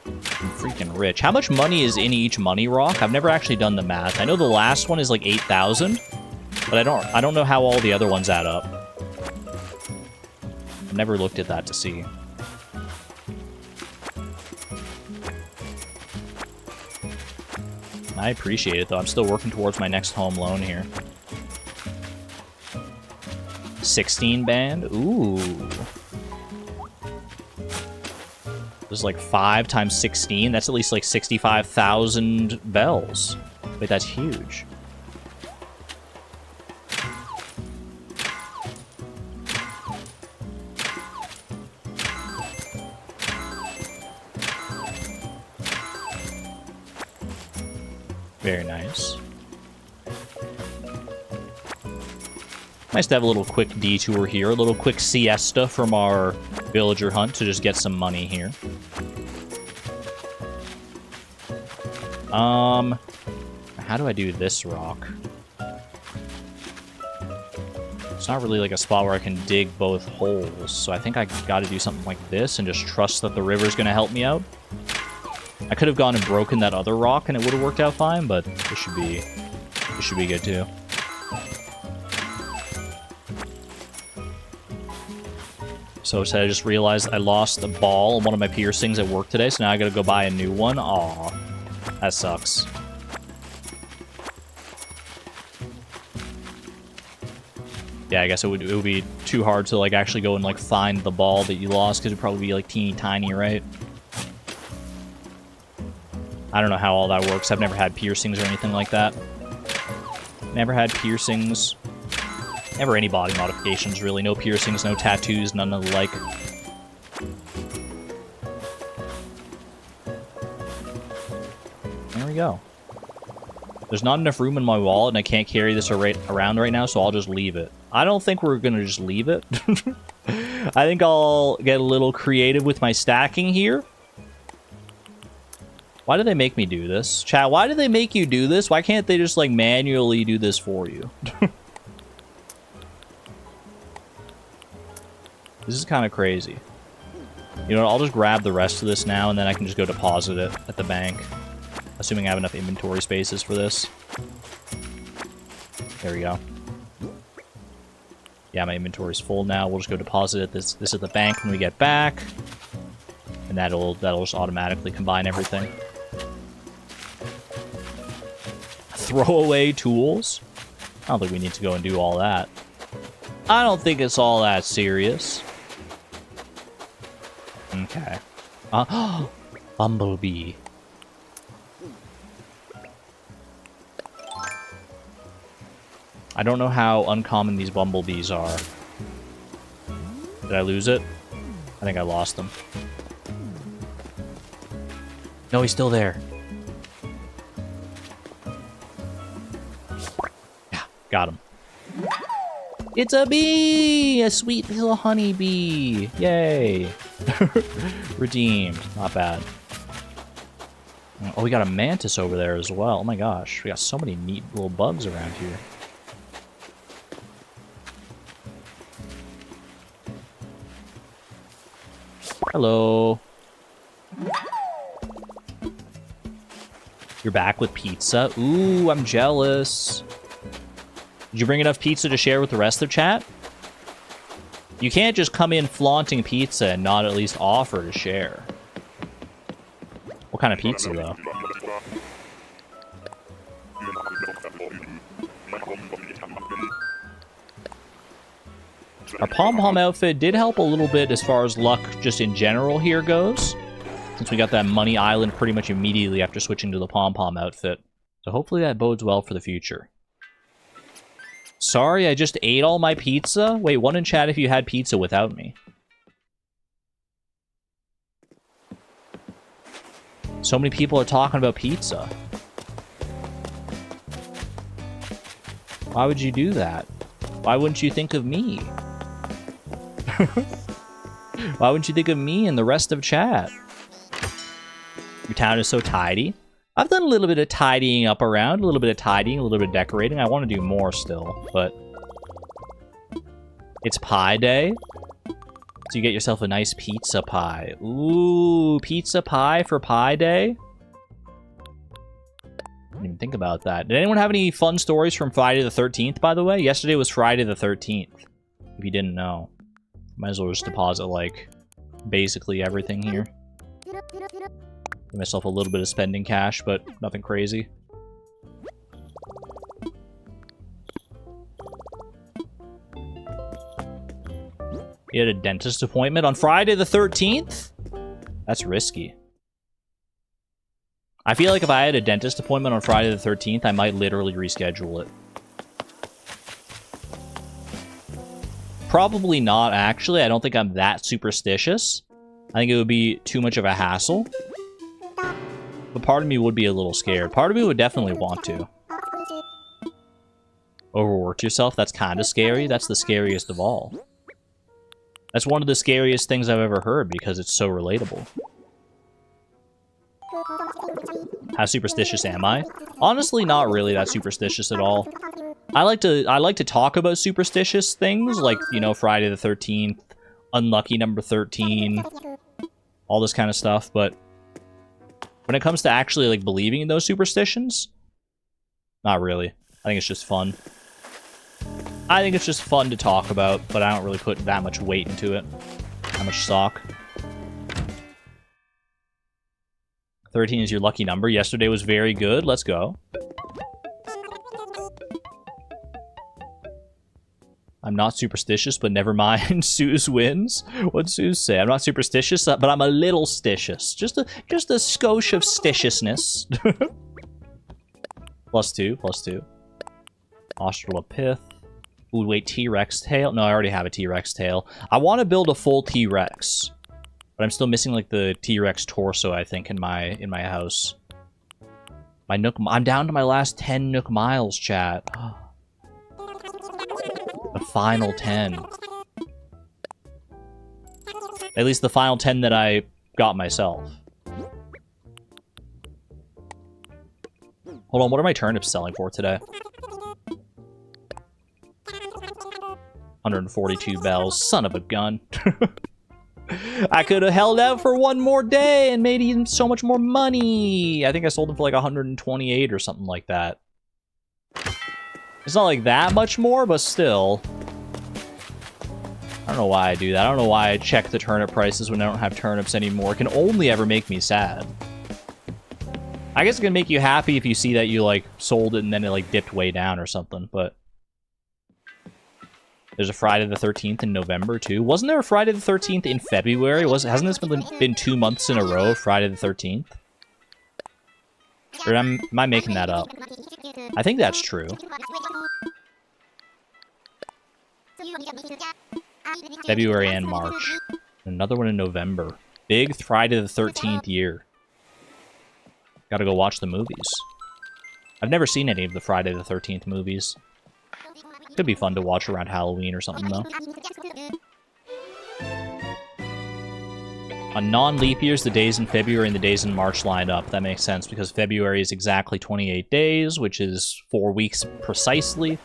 I'm freaking rich. How much money is in each money rock? I've never actually done the math. I know the last one is like 8,000, but I don't know how all the other ones add up. I've never looked at that to see. I appreciate it, though. I'm still working towards my next home loan here. 16 band? Ooh. This is like 5 times 16. That's at least like 65,000 bells. Wait, that's huge. Very nice. Nice to have a little quick detour here, a little quick siesta from our villager hunt to just get some money here. How do I do this rock? It's not really like a spot where I can dig both holes, so I think I gotta do something like this and just trust that the river's gonna help me out. I could have gone and broken that other rock and it would have worked out fine, but this should be good too. So I just realized I lost the ball on one of my piercings at work today, so now I gotta go buy a new one. Aw, that sucks. Yeah, I guess it would be too hard to like actually go and like find the ball that you lost, because it'd probably be like teeny tiny, right? I don't know how all that works. I've never had piercings or anything like that. Never had piercings. Never any body modifications, really. No piercings, no tattoos, none of the like. There we go. There's not enough room in my wallet, and I can't carry this around right now, so I'll just leave it. I don't think we're going to just leave it. I think I'll get a little creative with my stacking here. Why do they make me do this? Chat, why do they make you do this? Why can't they just, like, manually do this for you? This is kind of crazy. You know what, I'll just grab the rest of this now, and then I can just go deposit it at the bank. Assuming I have enough inventory spaces for this. There we go. Yeah, my inventory's full now. We'll just go deposit it this at the bank when we get back. And that'll just automatically combine everything. Throw away tools? I don't think we need to go and do all that. I don't think it's all that serious. Okay. Bumblebee. I don't know how uncommon these bumblebees are. Did I lose it? I think I lost him. No, he's still there. Yeah, got him. It's a bee! A sweet little honey bee! Yay! Redeemed. Not bad. Oh, we got a mantis over there as well. Oh my gosh, we got so many neat little bugs around here. Hello. You're back with pizza? Ooh, I'm jealous. Did you bring enough pizza to share with the rest of chat? You can't just come in flaunting pizza and not at least offer to share. What kind of pizza, though? Our Pompom outfit did help a little bit as far as luck just in general here goes, since we got that Money Island pretty much immediately after switching to the Pompom outfit. So hopefully that bodes well for the future. Sorry, I just ate all my pizza? Wait, one in chat if you had pizza without me. So many people are talking about pizza. Why would you do that? Why wouldn't you think of me? Why wouldn't you think of me and the rest of chat? Your town is so tidy. I've done a little bit of tidying up around, a little bit of tidying, a little bit of decorating. I want to do more still, but it's pie day. So you get yourself a nice pizza pie. Ooh, pizza pie for pie day? I didn't even think about that. Did anyone have any fun stories from Friday the 13th, by the way? Yesterday was Friday the 13th, if you didn't know. Might as well just deposit, like, basically everything here. Give myself a little bit of spending cash, but nothing crazy. You had a dentist appointment on Friday the 13th? That's risky. I feel like if I had a dentist appointment on Friday the 13th, I might literally reschedule it. Probably not, actually. I don't think I'm that superstitious. I think it would be too much of a hassle. But part of me would be a little scared. Part of me would definitely want to. Overworked yourself? That's kind of scary. That's the scariest of all. That's one of the scariest things I've ever heard because it's so relatable. How superstitious am I? Honestly, not really that superstitious at all. I like to talk about superstitious things, like, you know, Friday the 13th, unlucky number 13, all this kind of stuff, but when it comes to actually, like, believing in those superstitions, not really. I think it's just fun. I think it's just fun to talk about, but I don't really put that much weight into it. How much stock? 13 is your lucky number. Yesterday was very good. Let's go. I'm not superstitious, but never mind. Suze wins. What'd Suze say? I'm not superstitious, but I'm a little stitious. Just a skosh of stitiousness. +2, +2. Austral pith. Ooh, wait, T-Rex tail? No, I already have a T-Rex tail. I want to build a full T-Rex, but I'm still missing, like, the T-Rex torso, I think, in my house. My Nook... I'm down to my last 10 Nook Miles, chat. The final 10. At least the final 10 that I got myself. Hold on, what are my turnips selling for today? 142 bells. Son of a gun. I could have held out for one more day and made even so much more money. I think I sold them for like 128 or something like that. It's not like that much more, but still. I don't know why I do that. I don't know why I check the turnip prices when I don't have turnips anymore. It can only ever make me sad. I guess it can make you happy if you see that you, like, sold it and then it, like, dipped way down or something, but... There's a Friday the 13th in November, too. Wasn't there a Friday the 13th in February? Hasn't this been 2 months in a row of Friday the 13th? Or am I making that up? I think that's true. February and March. Another one in November. Big Friday the 13th year. Gotta go watch the movies. I've never seen any of the Friday the 13th movies. Could be fun to watch around Halloween or something, though. On non-leap years, the days in February and the days in March line up. That makes sense, because February is exactly 28 days, which is 4 weeks precisely.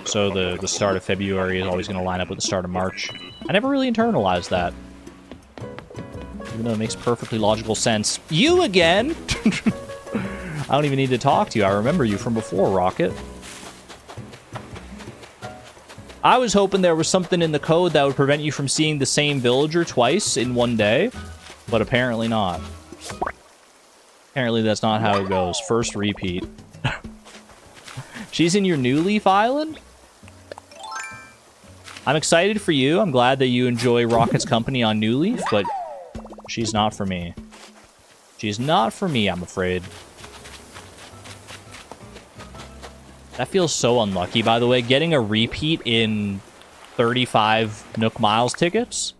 So the start of February is always going to line up with the start of March. I never really internalized that. Even though it makes perfectly logical sense. You again? I don't even need to talk to you. I remember you from before, Rocket. I was hoping there was something in the code that would prevent you from seeing the same villager twice in one day, but apparently not. Apparently that's not how it goes. First repeat. She's in your New Leaf Island? I'm excited for you. I'm glad that you enjoy Rocket's company on New Leaf, but she's not for me. She's not for me, I'm afraid. That feels so unlucky, by the way. Getting a repeat in 35 Nook Miles tickets?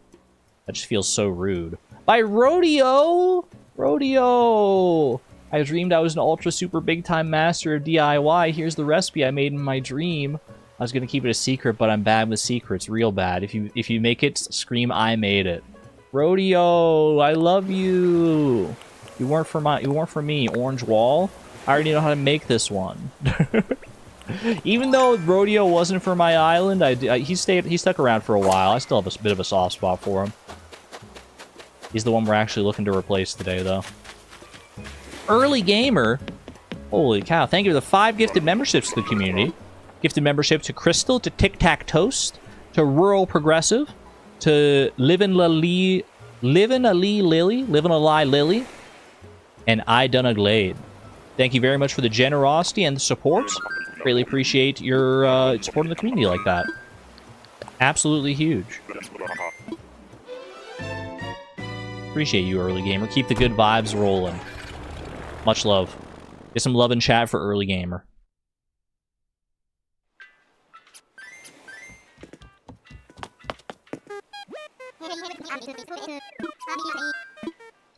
That just feels so rude. By Rodeo! Rodeo! I dreamed I was an ultra super big time master of DIY. Here's the recipe I made in my dream. I was gonna keep it a secret, but I'm bad with secrets. Real bad. If you make it, scream I made it. Rodeo! I love you! You weren't for me. Orange Wall? I already know how to make this one. Even though Rodeo wasn't for my island, he stuck around for a while. I still have a bit of a soft spot for him. He's the one we're actually looking to replace today, though. Early Gamer? Holy cow. Thank you for the 5 gifted memberships to the community. Gifted membership to Crystal, to Tic Tac Toast, to Rural Progressive, to Livin' a Lie Lily, and I Done a Glade. Thank you very much for the generosity and the support. Greatly appreciate your supporting the community like that. Absolutely huge. Appreciate you, Early Gamer. Keep the good vibes rolling. Much love. Get some love in chat for Early Gamer.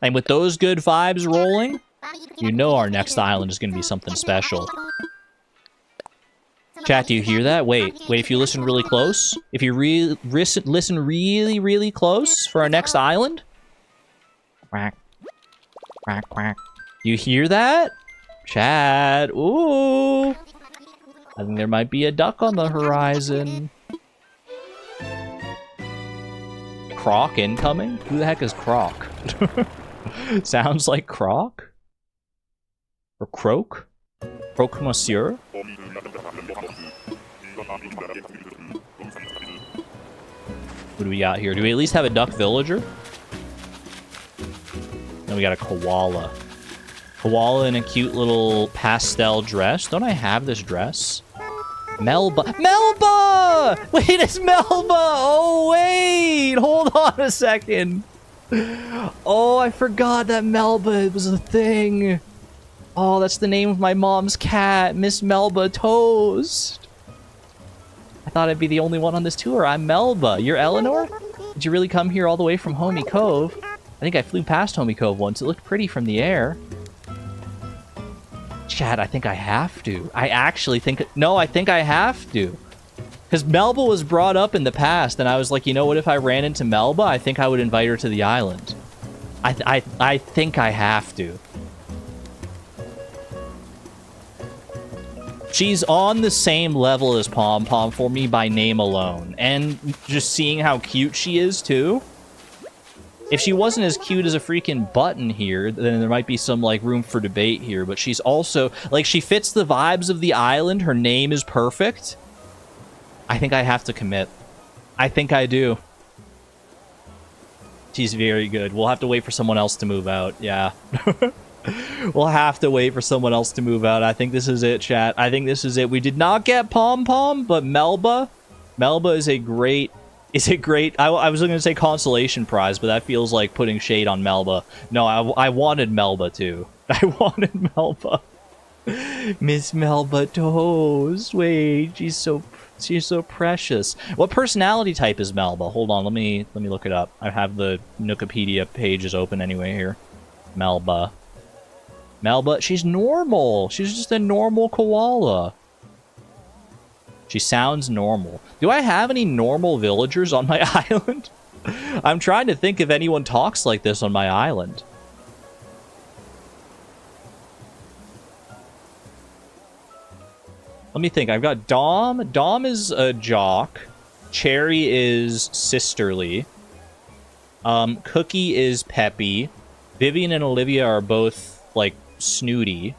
And with those good vibes rolling, you know our next island is going to be something special. Chat, do you hear that? Wait, if you listen really close, if you listen really, really close for our next island, quack, quack, quack. You hear that? Chat, ooh. I think there might be a duck on the horizon. Croc incoming? Who the heck is Croc? Sounds like Croc? Or Croak? Croak Monsieur? What do we got here? Do we at least have a duck villager? Then we got a koala. Koala in a cute little pastel dress. Don't I have this dress? Melba. Melba! Wait, it's Melba! Oh, wait! Hold on a second. Oh, I forgot that Melba was a thing. Oh, that's the name of my mom's cat, Miss Melba Toast. I thought I'd be the only one on this tour. I'm Melba. You're Eleanor? Did you really come here all the way from Homi Cove? I think I flew past Homi Cove once. It looked pretty from the air. Chad, I think I have to. I actually think... No, I think I have to. Because Melba was brought up in the past, and I was like, you know what? If I ran into Melba, I think I would invite her to the island. I think I have to. She's on the same level as Pompom for me by name alone. And just seeing how cute she is, too. If she wasn't as cute as a freaking button here, then there might be some, like, room for debate here. But she's also... Like, she fits the vibes of the island. Her name is perfect. I think I have to commit. I think I do. She's very good. We'll have to wait for someone else to move out. Yeah. We'll have to wait for someone else to move out. I think this is it, chat. I think this is it. We did not get Pompom, but Melba. Melba is a great... I was going to say consolation prize, but that feels like putting shade on Melba. No, I wanted Melba, too. I wanted Melba. Miss Melba Toast. Wait, she's so precious. What personality type is Melba? Hold on, let me look it up. I have the Nookopedia pages open anyway here. Melba. Melba, she's normal. She's just a normal koala. She sounds normal. Do I have any normal villagers on my island? I'm trying to think if anyone talks like this on my island. Let me think. I've got Dom. Dom is a jock. Cherry is sisterly. Cookie is peppy. Vivian and Olivia are both, like, snooty.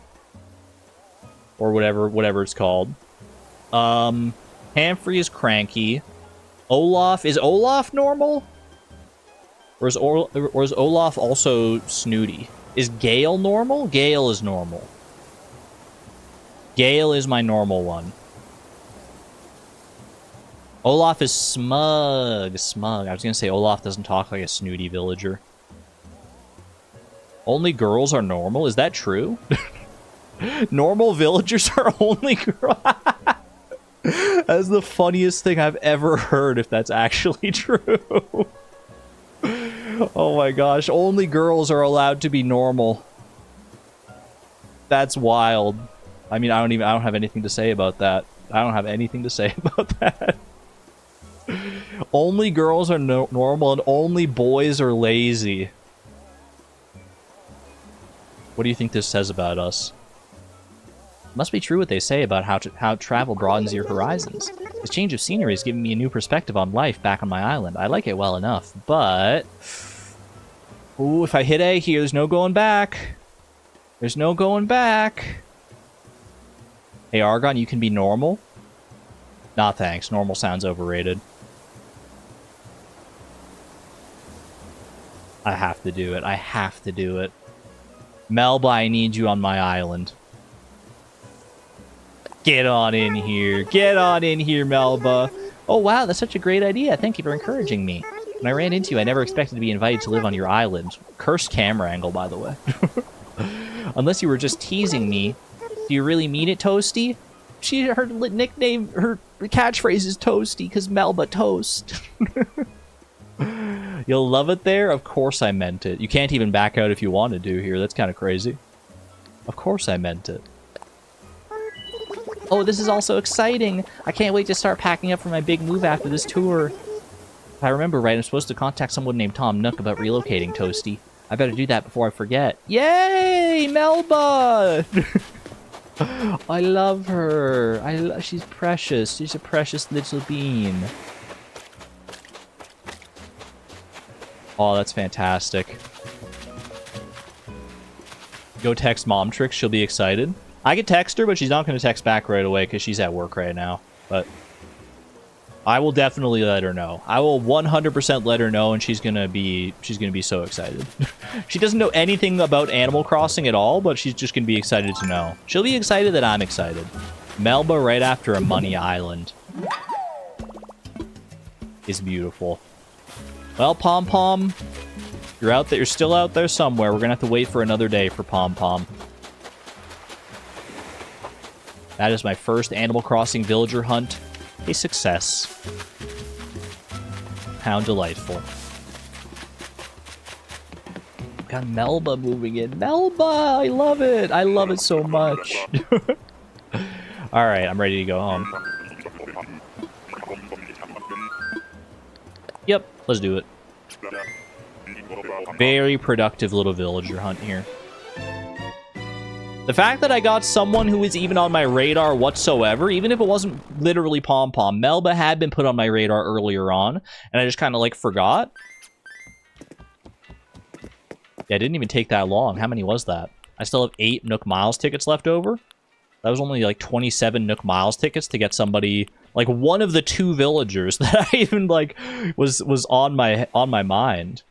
Or whatever it's called. Hamfrey is cranky. Is Olaf normal? Or is Olaf also snooty? Is Gale normal? Gale is normal. Gale is my normal one. Olaf is smug. Smug. I was gonna say Olaf doesn't talk like a snooty villager. Only girls are normal? Is that true? Normal villagers are only girls? That's the funniest thing I've ever heard, if that's actually true. Oh my gosh, only girls are allowed to be normal. That's wild. I mean, I don't have anything to say about that. I don't have anything to say about that. Only girls are normal and only boys are lazy. What do you think this says about us? Must be true what they say about how travel broadens your horizons. This change of scenery has given me a new perspective on life back on my island. I like it well enough, but... Ooh, if I hit A here, there's no going back. There's no going back. Hey, Argon, you can be normal? Nah, thanks. Normal sounds overrated. I have to do it. I have to do it. Melba, I need you on my island. Get on in here. Get on in here, Melba. Oh, wow, that's such a great idea. Thank you for encouraging me. When I ran into you, I never expected to be invited to live on your island. Cursed camera angle, by the way. Unless you were just teasing me. Do you really mean it, Toasty? Her nickname, her catchphrase is Toasty, because Melba Toast. You'll love it there? Of course I meant it. You can't even back out if you wanted to here. That's kind of crazy. Of course I meant it. Oh, this is also exciting. I can't wait to start packing up for my big move after this tour. If I remember right, I'm supposed to contact someone named Tom Nook about relocating, Toasty. I better do that before I forget. Yay! Melba! I love her. She's precious. She's a precious little bean. Oh, that's fantastic. Go text Mom Tricks. She'll be excited. I could text her, but she's not going to text back right away because she's at work right now. But I will definitely let her know. I will 100% let her know, and she's gonna be so excited. She doesn't know anything about Animal Crossing at all, but she's just gonna be excited to know. She'll be excited that I'm excited. Melba right after a money island is beautiful. Well, Pompom, you're out there. You're still out there somewhere. We're gonna have to wait for another day for Pompom. That is my first Animal Crossing villager hunt. A success. How delightful. Got Melba moving in. Melba! I love it! I love it so much. Alright, I'm ready to go home. Yep, let's do it. Very productive little villager hunt here. The fact that I got someone who is even on my radar whatsoever, even if it wasn't literally Pompom, Melba had been put on my radar earlier on, and I just kind of, like, forgot. Yeah, it didn't even take that long. How many was that? I still have 8 Nook Miles tickets left over. That was only, like, 27 Nook Miles tickets to get somebody, like, one of the 2 villagers that I even, like, was on my mind.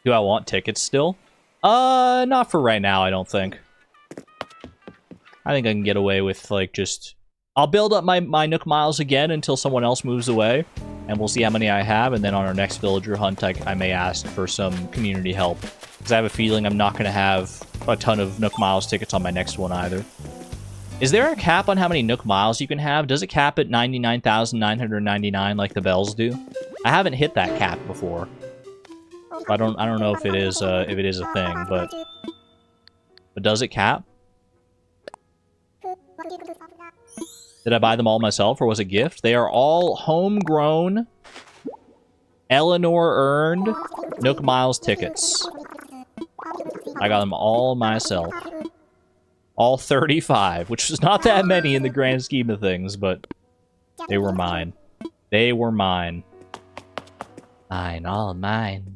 Do I want tickets still? Not for right now, I don't think. I think I can get away with, like, just... I'll build up my Nook Miles again until someone else moves away, and we'll see how many I have, and then on our next villager hunt, I may ask for some community help. Because I have a feeling I'm not going to have a ton of Nook Miles tickets on my next one either. Is there a cap on how many Nook Miles you can have? Does it cap at 99,999 like the bells do? I haven't hit that cap before. I don't know if it is a thing, but does it cap? Did I buy them all myself, or was it a gift? They are all homegrown, Eleanor-earned Nook Miles tickets. I got them all myself. All 35, which is not that many in the grand scheme of things, but they were mine. They were mine. Mine, all mine.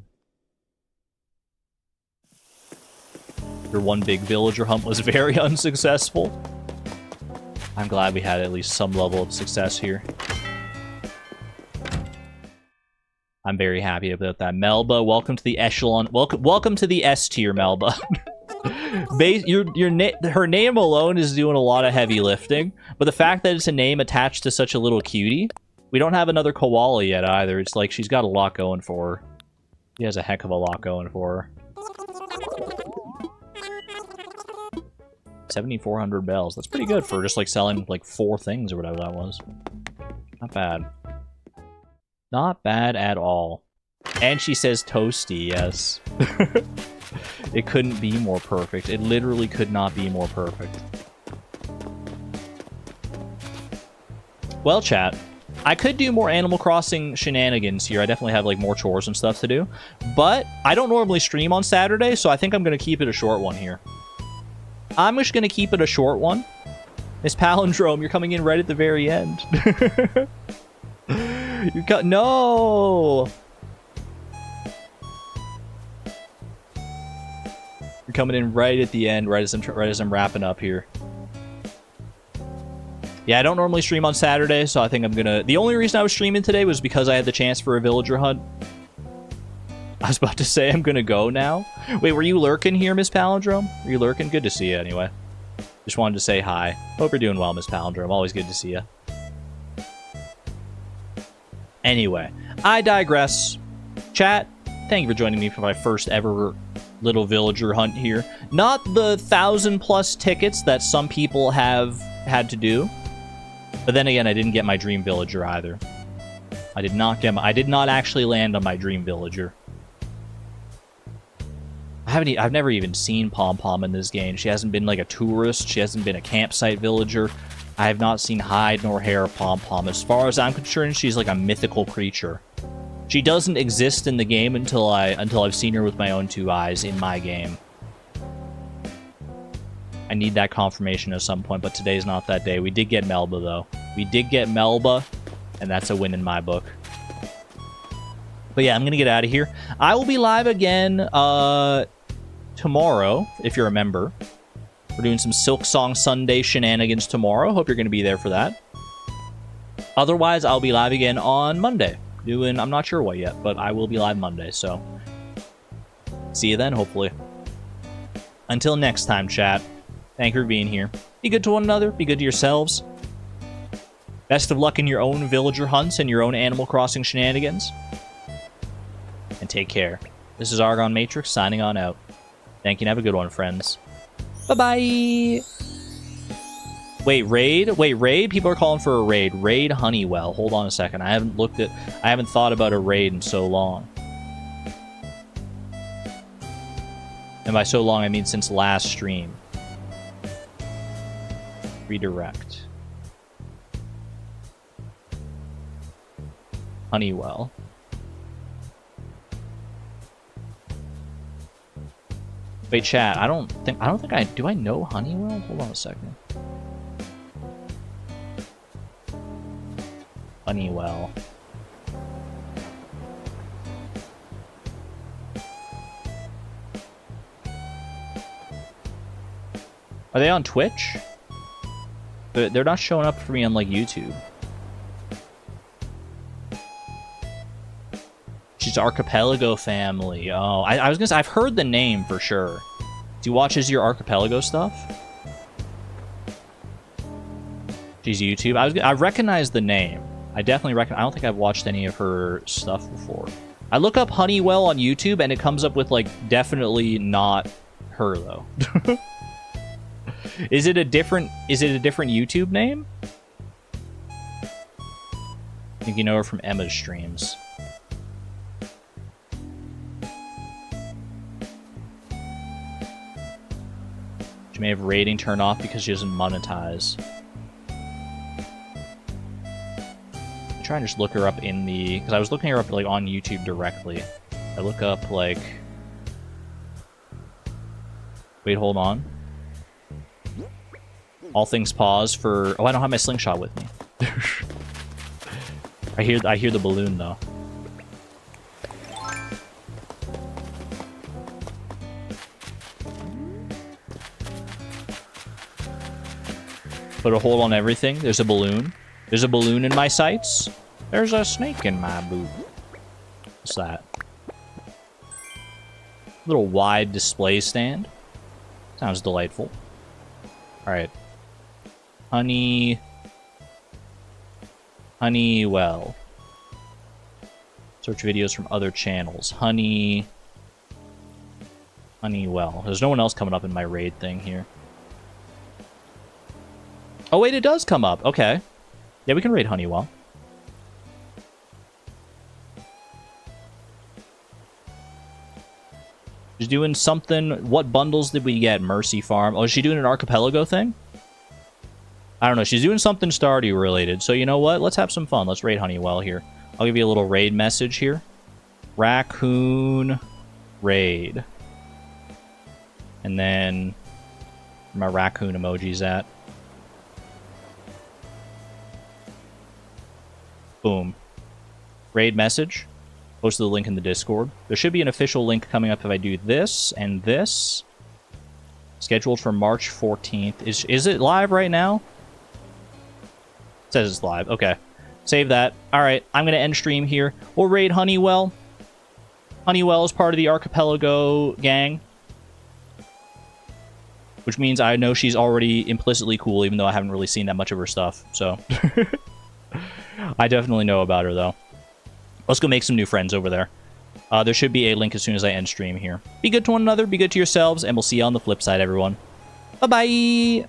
Your one big villager hunt was very unsuccessful. I'm glad we had at least some level of success here. I'm very happy about that. Melba, welcome to the echelon. Welcome to the S tier, Melba. Her name alone is doing a lot of heavy lifting, but the fact that it's a name attached to such a little cutie, we don't have another koala yet either. It's like she's got a lot going for her. She has a heck of a lot going for her. 7,400 bells. That's pretty good for just like selling like 4 things or whatever that was. Not bad. Not bad at all. And she says toasty, yes. It couldn't be more perfect. It literally could not be more perfect. Well, chat, I could do more Animal Crossing shenanigans here. I definitely have like more chores and stuff to do. But I don't normally stream on Saturday, so I think I'm going to keep it a short one here. I'm just going to keep it a short one. Miss Palindrome, you're coming in right at the very end. You got... No! You're coming in right at the end, right as I'm wrapping up here. Yeah, I don't normally stream on Saturday, so I think I'm gonna... The only reason I was streaming today was because I had the chance for a villager hunt. I was about to say I'm gonna go now. Wait, were you lurking here, Miss Palindrome? Were you lurking? Good to see you, anyway. Just wanted to say hi. Hope you're doing well, Miss Palindrome. Always good to see you. Anyway, I digress. Chat, thank you for joining me for my first ever little villager hunt here. Not the 1,000+ tickets that some people have had to do. But then again, I didn't get my dream villager either. I did not actually land on my dream villager. I've never even seen Pompom in this game. She hasn't been like a tourist. She hasn't been a campsite villager. I have not seen hide nor hair of Pompom. As far as I'm concerned, she's like a mythical creature. She doesn't exist in the game until I've seen her with my own 2 eyes in my game. I need that confirmation at some point, but today's not that day. We did get Melba, though. We did get Melba, and that's a win in my book. But yeah, I'm going to get out of here. I will be live again tomorrow, if you're a member. We're doing some Silk Song Sunday shenanigans tomorrow. Hope you're going to be there for that. Otherwise, I'll be live again on Monday. I'm not sure what yet, but I will be live Monday, so see you then, hopefully. Until next time, chat. Thank you for being here. Be good to one another. Be good to yourselves. Best of luck in your own villager hunts and your own Animal Crossing shenanigans. And take care. This is Argon Matrix signing on out. Thank you and have a good one, friends. Bye-bye! Wait, raid? Wait, raid? People are calling for a raid. Raid Honeywell. Hold on a second. I haven't thought about a raid in so long. And by so long, I mean since last stream. Redirect. Honeywell. Wait, chat. I don't think I do. I know Honeywell? Hold on a second. Honeywell. Are they on Twitch? They're not showing up for me on like YouTube. she's Archipelago family. Oh, I was gonna say, I've heard the name for sure. Do you watches your Archipelago stuff? She's YouTube. I recognize the name. I definitely recognize. I don't think I've watched any of her stuff before. I look up Honeywell on YouTube and it comes up with like definitely not her though. Is it a different YouTube name? I think you know her from Emma's streams. She may have rating turned off because she doesn't monetize. I'm trying to just look her up in the... Because I was looking her up like on YouTube directly. I look up like... Wait, hold on. All things pause for... Oh, I don't have my slingshot with me. I hear the balloon though. Put a hold on everything. There's a balloon. There's a balloon in my sights. There's a snake in my boot. What's that? Little wide display stand. Sounds delightful. Alright. Honeywell. Search videos from other channels. Honeywell. There's no one else coming up in my raid thing here. Oh wait, it does come up. Okay. Yeah, we can raid Honeywell. She's doing something. What bundles did we get? Mercy Farm. Oh, is she doing an Archipelago thing? I don't know. She's doing something Stardew related. So you know what? Let's have some fun. Let's raid Honeywell here. I'll give you a little raid message here. Raccoon raid. And then where my raccoon emoji's at. Boom. Raid message. Posted the link in the Discord. There should be an official link coming up if I do this and this. Scheduled for March 14th. Is it live right now? It says it's live. Okay. Save that. Alright, I'm going to end stream here. We'll raid Honeywell. Honeywell is part of the Archipelago gang. Which means I know she's already implicitly cool, even though I haven't really seen that much of her stuff. So, I definitely know about her, though. Let's go make some new friends over there. There should be a link as soon as I end stream here. Be good to one another, be good to yourselves, and we'll see you on the flip side, everyone. Bye-bye!